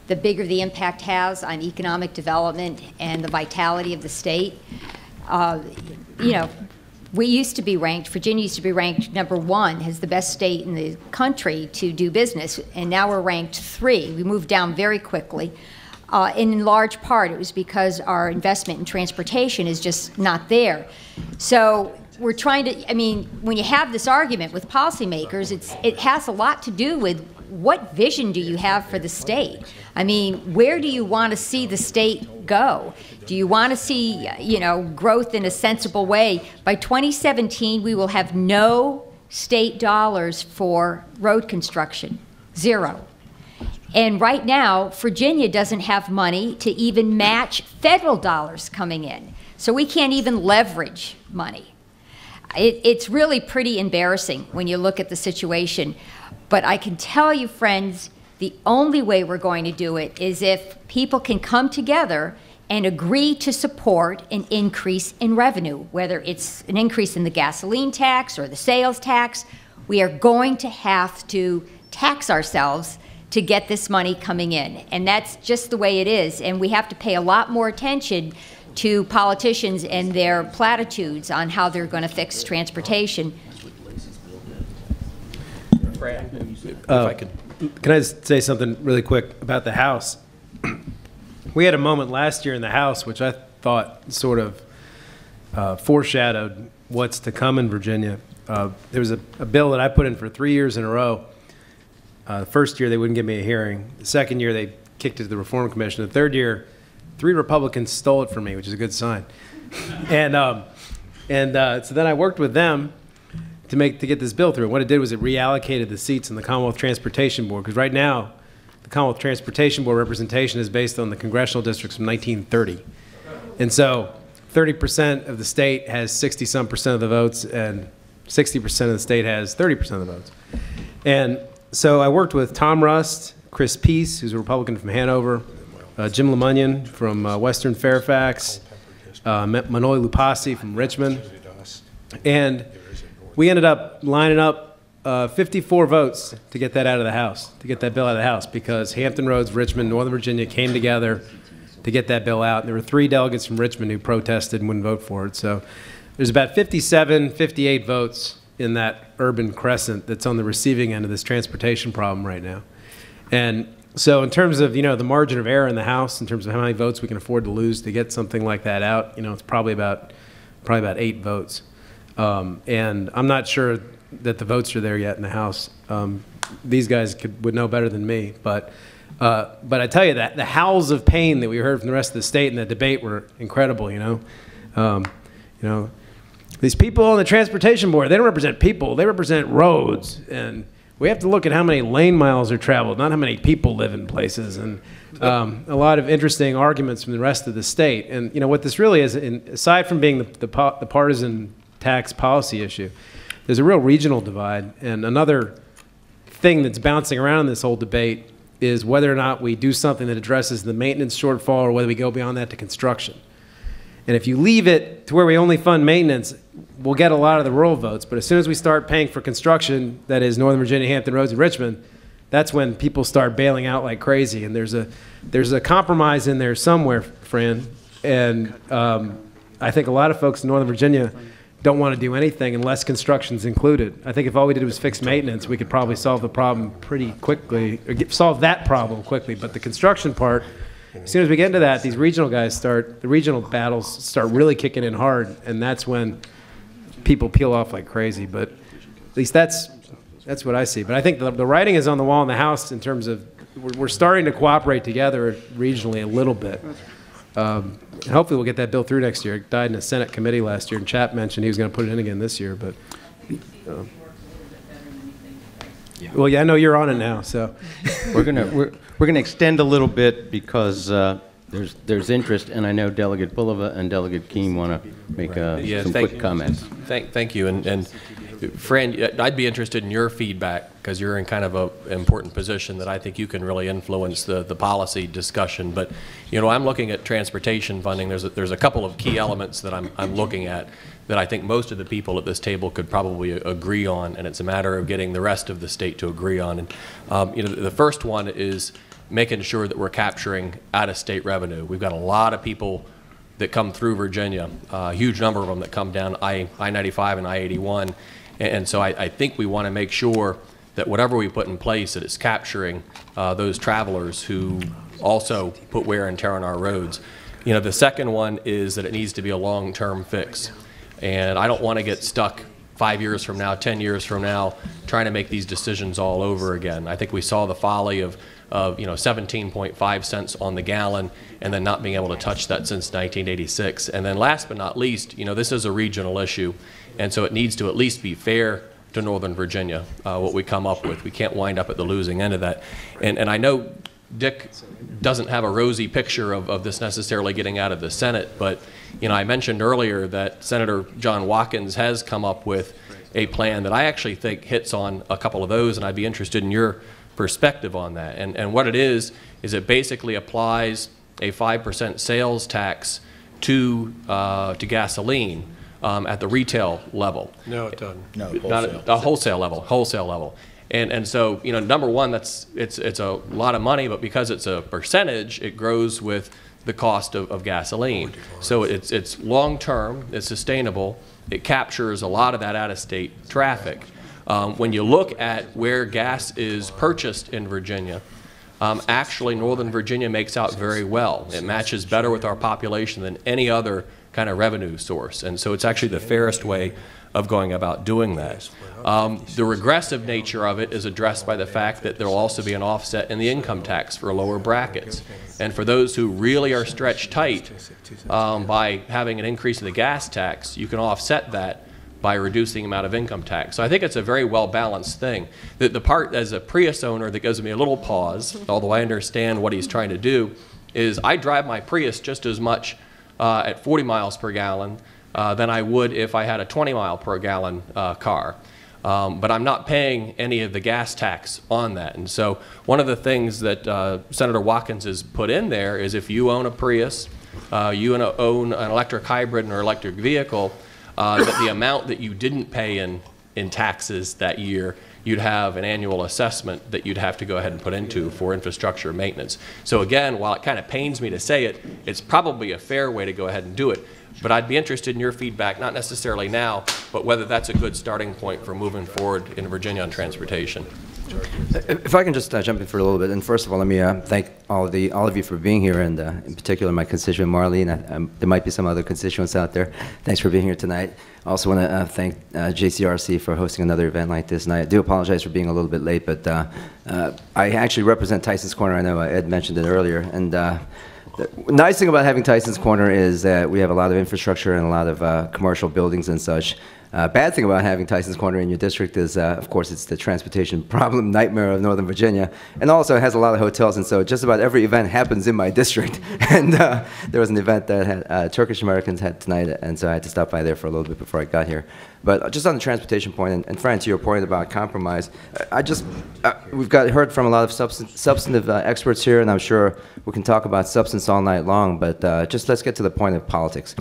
Q: the bigger the impact has on economic development and the vitality of the state. You know, we used to be ranked, Virginia used to be ranked #1 as the best state in the country to do business, and now we're ranked 3. We moved down very quickly. And in large part, it was because our investment in transportation is just not there. So we're trying to, I mean, when you have this argument with policymakers, it has a lot to do with what vision do you have for the state? I mean, where do you want to see the state go? Do you want to see, you know, growth in a sensible way? By 2017, we will have no state dollars for road construction, 0. And right now, Virginia doesn't have money to even match federal dollars coming in. So we can't even leverage money. It's really pretty embarrassing when you look at the situation. But I can tell you, friends, the only way we're going to do it is if people can come together and agree to support an increase in revenue, whether it's an increase in the gasoline tax or the sales tax. We are going to have to tax ourselves to get this money coming in. And that's just the way it is. And we have to pay a lot more attention to politicians and their platitudes on how they're going to fix transportation.
R: If I could. Can I just say something really quick about the House? We had a moment last year in the House which I thought sort of foreshadowed what's to come in Virginia. There was a bill that I put in for 3 years in a row. The first year they wouldn't give me a hearing. The second year they kicked it to the Reform Commission. The third year, 3 Republicans stole it from me, which is a good sign. And so then I worked with them to get this bill through. And what it did was it reallocated the seats in the Commonwealth Transportation Board, because right now the Commonwealth Transportation Board representation is based on the congressional districts from 1930. And so 30% of the state has 60-some% of the votes, and 60% of the state has 30% of the votes. And so I worked with Tom Rust, Chris Peace, who's a Republican from Hanover, Jim LeMunyon from Western Fairfax, Manoli Lupasi from Richmond, and we ended up lining up 54 votes to get that out of the House, to get that bill out of the House, because Hampton Roads, Richmond, Northern Virginia came together to get that bill out. And there were 3 delegates from Richmond who protested and wouldn't vote for it. So there's about 57, 58 votes in that urban crescent that's on the receiving end of this transportation problem right now. And so in terms of, you know, the margin of error in the House, in terms of how many votes we can afford to lose to get something like that out, you know, it's probably about 8 votes. And I'm not sure that the votes are there yet in the House. These guys would know better than me, but I tell you that the howls of pain that we heard from the rest of the state in the debate were incredible. You know, these people on the transportation board, they don't represent people; they represent roads, and we have to look at how many lane miles are traveled, not how many people live in places. And a lot of interesting arguments from the rest of the state. And you know what this really is, aside from being the partisan tax policy issue, there's a real regional divide. And another thing that's bouncing around in this whole debate is whether or not we do something that addresses the maintenance shortfall or whether we go beyond that to construction. And if you leave it to where we only fund maintenance, we'll get a lot of the rural votes. But as soon as we start paying for construction, that is Northern Virginia, Hampton Roads, and Richmond, that's when people start bailing out like crazy. And there's a compromise in there somewhere, Fran. And I think a lot of folks in Northern Virginia don't want to do anything unless construction's included. I think if all we did was fix maintenance, we could probably solve the problem pretty quickly, or solve that problem quickly. But the construction part, as soon as we get into that, these regional guys the regional battles start really kicking in hard, and that's when people peel off like crazy. But at least that's what I see. But I think the writing is on the wall in the House in terms of we're starting to cooperate together regionally a little bit. And hopefully we'll get that bill through next year. It died in a Senate committee last year, and Chap mentioned he was going to put it in again this year. But well, yeah, I know you're on it now, so
B: we're gonna extend a little bit because there's interest, and I know Delegate Bulova and Delegate Keene want to make some quick comments.
N: Thank you, and Fran, I'd be interested in your feedback because you're in kind of an important position that I think you can really influence the policy discussion. But I'm looking at transportation funding. There's a couple of key elements that I'm looking at that I think most of the people at this table could probably agree on, and it's a matter of getting the rest of the state to agree on. And the first one is making sure that we're capturing out-of-state revenue. We've got a lot of people that come through Virginia, a huge number of them that come down I-95 and I-81. And so I think we want to make sure that whatever we put in place, that it's capturing those travelers who also put wear and tear on our roads. The second one is that it needs to be a long-term fix. And I don't want to get stuck 5 years from now, 10 years from now, trying to make these decisions all over again. I think we saw the folly of 17.5 cents on the gallon and then not being able to touch that since 1986. And then last but not least, this is a regional issue. And so it needs to at least be fair to Northern Virginia, what we come up with. We can't wind up at the losing end of that. And I know Dick doesn't have a rosy picture of this necessarily getting out of the Senate, but I mentioned earlier that Senator John Watkins has come up with a plan that I actually think hits on a couple of those, and I'd be interested in your perspective on that. And what it is it basically applies a 5% sales tax to gasoline. At the retail level.
I: No, it doesn't.
N: No, wholesale level. And so, number one, it's a lot of money, but because it's a percentage, it grows with the cost of gasoline. So it's long-term, it's sustainable, it captures a lot of that out-of-state traffic. When you look at where gas is purchased in Virginia, actually Northern Virginia makes out very well. It matches better with our population than any other kind of revenue source, and so it's actually the fairest way of going about doing that. The regressive nature of it is addressed by the fact that there will also be an offset in the income tax for lower brackets. And for those who really are stretched tight by having an increase in the gas tax, you can offset that by reducing the amount of income tax. So I think it's a very well-balanced thing. The part as a Prius owner that gives me a little pause, although I understand what he's trying to do, is I drive my Prius just as much at 40 miles per gallon than I would if I had a 20 mile per gallon car. But I'm not paying any of the gas tax on that. And so one of the things that Senator Watkins has put in there is if you own a Prius, you own an electric hybrid or electric vehicle, that the amount that you didn't pay in taxes that year, you'd have an annual assessment that you'd have to go ahead and put into for infrastructure maintenance. So again, while it kind of pains me to say it, it's probably a fair way to go ahead and do it. But I'd be interested in your feedback, not necessarily now, but whether that's a good starting point for moving forward in Virginia on transportation.
D: If I can just jump in for a little bit, and first of all, let me thank all of you for being here, and in particular my constituent Marlene. There might be some other constituents out there. Thanks for being here tonight. I also want to thank JCRC for hosting another event like this, and I do apologize for being a little bit late, but I actually represent Tyson's Corner. I know Ed mentioned it earlier, and the nice thing about having Tyson's Corner is that we have a lot of infrastructure and a lot of commercial buildings and such. Bad thing about having Tyson's Corner in your district is, of course, it's the transportation problem nightmare of Northern Virginia, and also it has a lot of hotels, and so just about every event happens in my district. And there was an event that had, Turkish Americans had tonight, and so I had to stop by there for a little bit before I got here. But just on the transportation point, and Fran, to your point about compromise, we've heard from a lot of substantive experts here, and I'm sure we can talk about substance all night long, but just let's get to the point of politics.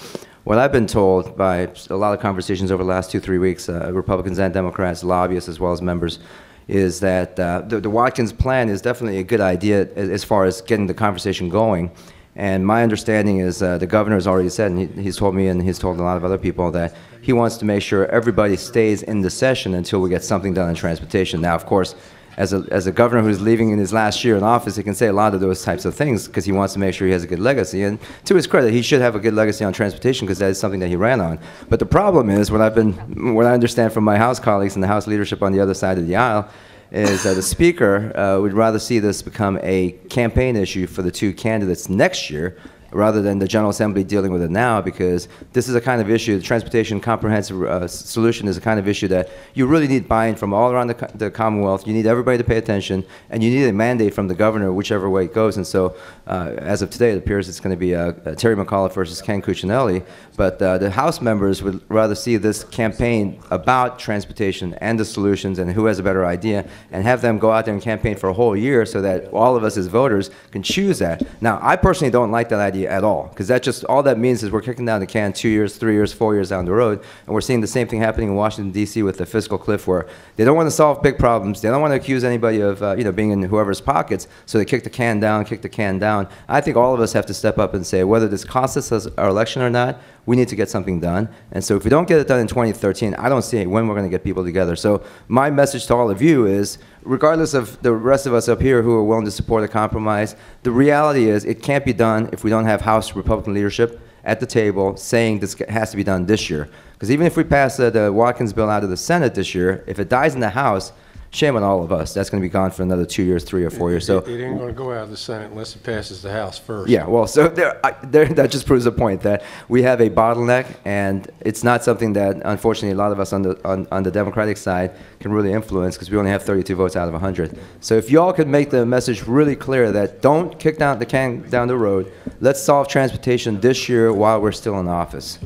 D: What I've been told by a lot of conversations over the last 2-3 weeks, Republicans and Democrats, lobbyists as well as members, is that the Watkins plan is definitely a good idea as far as getting the conversation going. And my understanding is the governor has already said, and he's told me and he's told a lot of other people, that he wants to make sure everybody stays in the session until we get something done in transportation. Now, of course, as a governor who's leaving in his last year in office, he can say a lot of those types of things because he wants to make sure he has a good legacy. And to his credit, he should have a good legacy on transportation because that is something that he ran on. But the problem is, what I understand from my House colleagues and the House leadership on the other side of the aisle, is the Speaker would rather see this become a campaign issue for the two candidates next year rather than the General Assembly dealing with it now, because this is a kind of issue, the transportation comprehensive solution is a kind of issue that you really need buy-in from all around the Commonwealth. You need everybody to pay attention, and you need a mandate from the governor whichever way it goes. And so as of today, it appears it's going to be Terry McAuliffe versus Ken Cuccinelli, but the House members would rather see this campaign about transportation and the solutions and who has a better idea, and have them go out there and campaign for a whole year so that all of us as voters can choose that. Now, I personally don't like that idea at all, because that just, all that means is we're kicking down the can 2 years, 3 years, 4 years down the road, and we're seeing the same thing happening in Washington, D.C. with the fiscal cliff, where they don't want to solve big problems, they don't want to accuse anybody of being in whoever's pockets, so they kick the can down, kick the can down. I think all of us have to step up and say, whether this costs us our election or not, we need to get something done. And so if we don't get it done in 2013, I don't see when we're going to get people together. So my message to all of you is, regardless of the rest of us up here who are willing to support a compromise, the reality is it can't be done if we don't have House Republican leadership at the table saying this has to be done this year. Because even if we pass the Watkins bill out of the Senate this year, if it dies in the House, shame on all of us. That's going to be gone for another 2 years, 3 or 4 years. So
I: it ain't going to go out of the Senate unless it passes the House first.
D: Yeah, well, so that just proves the point that we have a bottleneck, and it's not something that, unfortunately, a lot of us on the Democratic side can really influence, because we only have 32 votes out of 100. So if you all could make the message really clear that don't kick down the can down the road, let's solve transportation this year while we're still in office.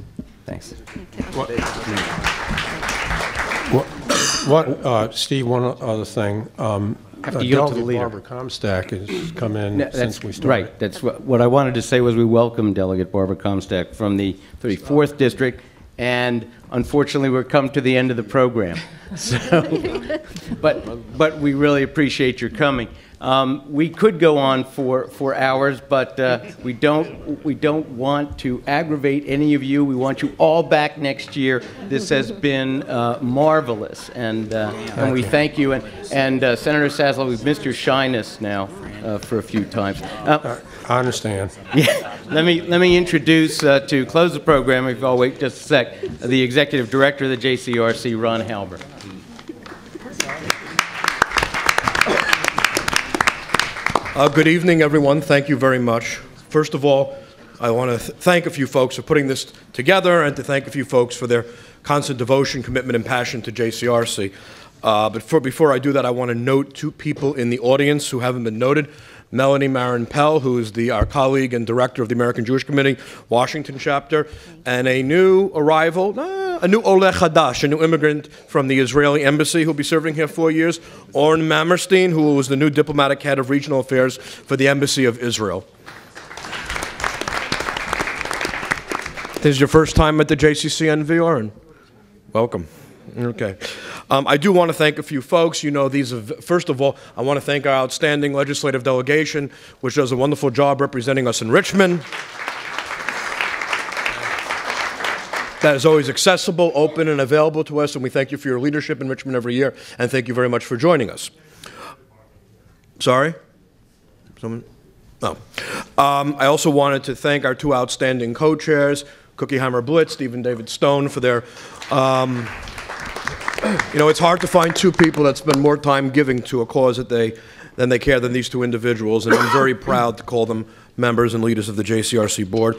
D: Thanks.
I: Steve, one other thing. Delegate Barbara Comstock has come in since we started.
B: Right. That's what I wanted to say was we welcome Delegate Barbara Comstock from the 34th District, and unfortunately we're come to the end of the program. So, but we really appreciate your coming. We could go on for hours, but we don't want to aggravate any of you. We want you all back next year. This has been marvelous, and we thank you. And Senator Saslow, we've missed your shyness now for a few times.
I: I understand.
B: Yeah. Let me introduce to close the program. If I'll wait just a sec, the Executive Director of the JCRC, Ron Halber.
E: Good evening, everyone. Thank you very much. First of all, I want to thank a few folks for putting this together, and to thank a few folks for their constant devotion, commitment, and passion to JCRC. But before I do that, I want to note two people in the audience who haven't been noted. Melanie Marin-Pell, who is our colleague and director of the American Jewish Committee, Washington chapter, and a new arrival, a new Oleh Hadash, a new immigrant from the Israeli embassy who will be serving here 4 years, Orn Mamerstein, who was the new diplomatic head of regional affairs for the Embassy of Israel. This is your first time at the JCCNV, Orn? Welcome. Okay. I do want to thank a few folks. You know, first of all, I want to thank our outstanding legislative delegation, which does a wonderful job representing us in Richmond. That is always accessible, open, and available to us, and we thank you for your leadership in Richmond every year, and thank you very much for joining us. Sorry? Someone? No. I also wanted to thank our two outstanding co-chairs, Cookieheimer Blitz, Stephen David Stone, for their... you know, it's hard to find two people that spend more time giving to a cause than they care than these two individuals, and I'm very proud to call them members and leaders of the JCRC board.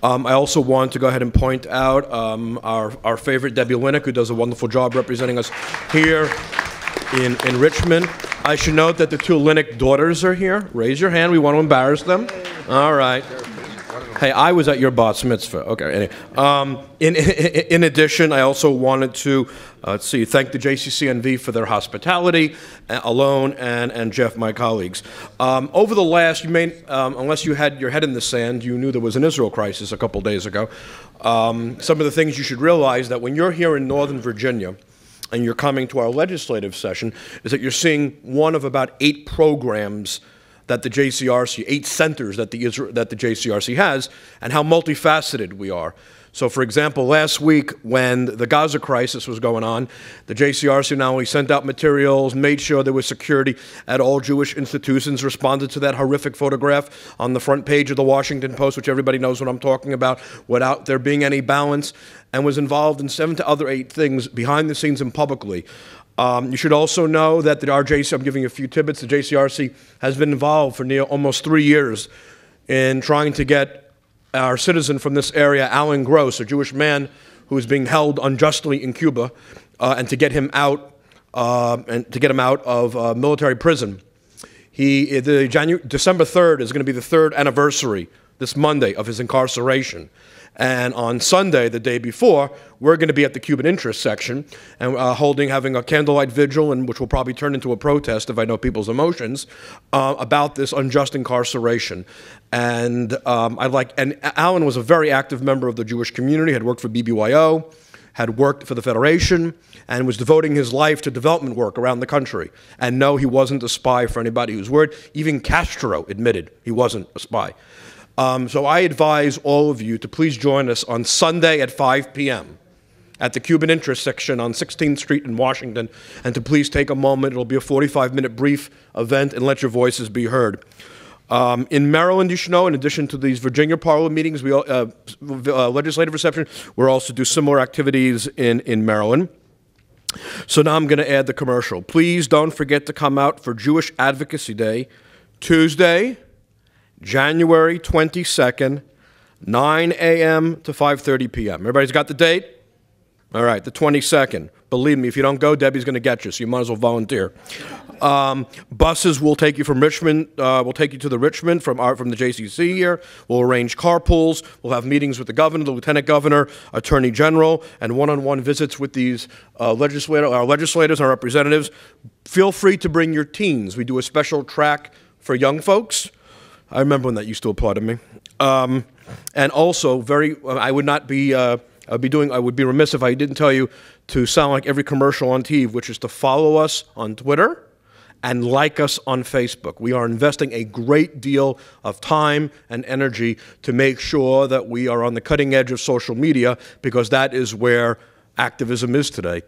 E: I also want to go ahead and point out our favorite Debbie Linnick, who does a wonderful job representing us here in Richmond. I should note that the two Linnick daughters are here. Raise your hand. We want to embarrass them. All right. Hey, I was at your bat mitzvah. Okay. Anyway. In addition, I also wanted to thank the JCCNV for their hospitality, Alone and Jeff, my colleagues. Over the last, unless you had your head in the sand, you knew there was an Israel crisis a couple days ago. Some of the things you should realize that when you're here in Northern Virginia, and you're coming to our legislative session, is that you're seeing one of about 8 programs that the JCRC, 8 centers that the JCRC has, and how multifaceted we are. So, for example, last week when the Gaza crisis was going on, the JCRC not only sent out materials, made sure there was security at all Jewish institutions, responded to that horrific photograph on the front page of the Washington Post, which everybody knows what I'm talking about, without there being any balance, and was involved in 7 to other 8 things behind the scenes and publicly. You should also know that I'm giving you a few tidbits, the JCRC has been involved for almost 3 years in trying to get our citizen from this area, Alan Gross, a Jewish man who is being held unjustly in Cuba, and to get him out of military prison. December 3rd is going to be the 3rd anniversary, this Monday, of his incarceration. And on Sunday, the day before, we're going to be at the Cuban interest section and having a candlelight vigil, and which will probably turn into a protest if I know people's emotions, about this unjust incarceration. And Alan was a very active member of the Jewish community, had worked for BBYO, had worked for the Federation, and was devoting his life to development work around the country. And no, he wasn't a spy for anybody who's worried. Even Castro admitted he wasn't a spy. So I advise all of you to please join us on Sunday at 5 p.m. at the Cuban interest section on 16th Street in Washington, and to please take a moment. It'll be a 45-minute brief event, and let your voices be heard. In Maryland, you should know, in addition to these Virginia Parliament meetings, legislative reception, we'll also do similar activities in Maryland. So now I'm going to add the commercial. Please don't forget to come out for Jewish Advocacy Day, Tuesday, January 22nd, 9 a.m. to 5:30 p.m. Everybody's got the date? All right, the 22nd. Believe me, if you don't go, Debbie's going to get you, so you might as well volunteer. Buses will take you from Richmond. We'll take you to the Richmond from the JCC here. We'll arrange carpools. We'll have meetings with the governor, the lieutenant governor, attorney general, and one-on-one visits with these our legislators and our representatives. Feel free to bring your teens. We do a special track for young folks. I remember when that used to apply to me. And also, I would be remiss if I didn't tell you to sound like every commercial on TV, which is to follow us on Twitter and like us on Facebook. We are investing a great deal of time and energy to make sure that we are on the cutting edge of social media, because that is where activism is today.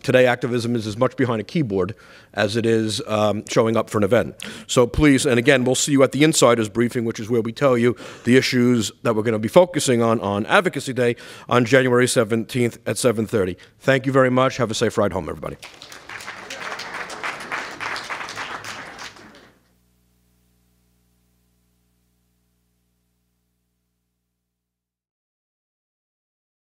E: Today, activism is as much behind a keyboard as it is showing up for an event. So please, and again, we'll see you at the Insiders Briefing, which is where we tell you the issues that we're going to be focusing on Advocacy Day on January 17th at 7:30. Thank you very much. Have a safe ride home, everybody.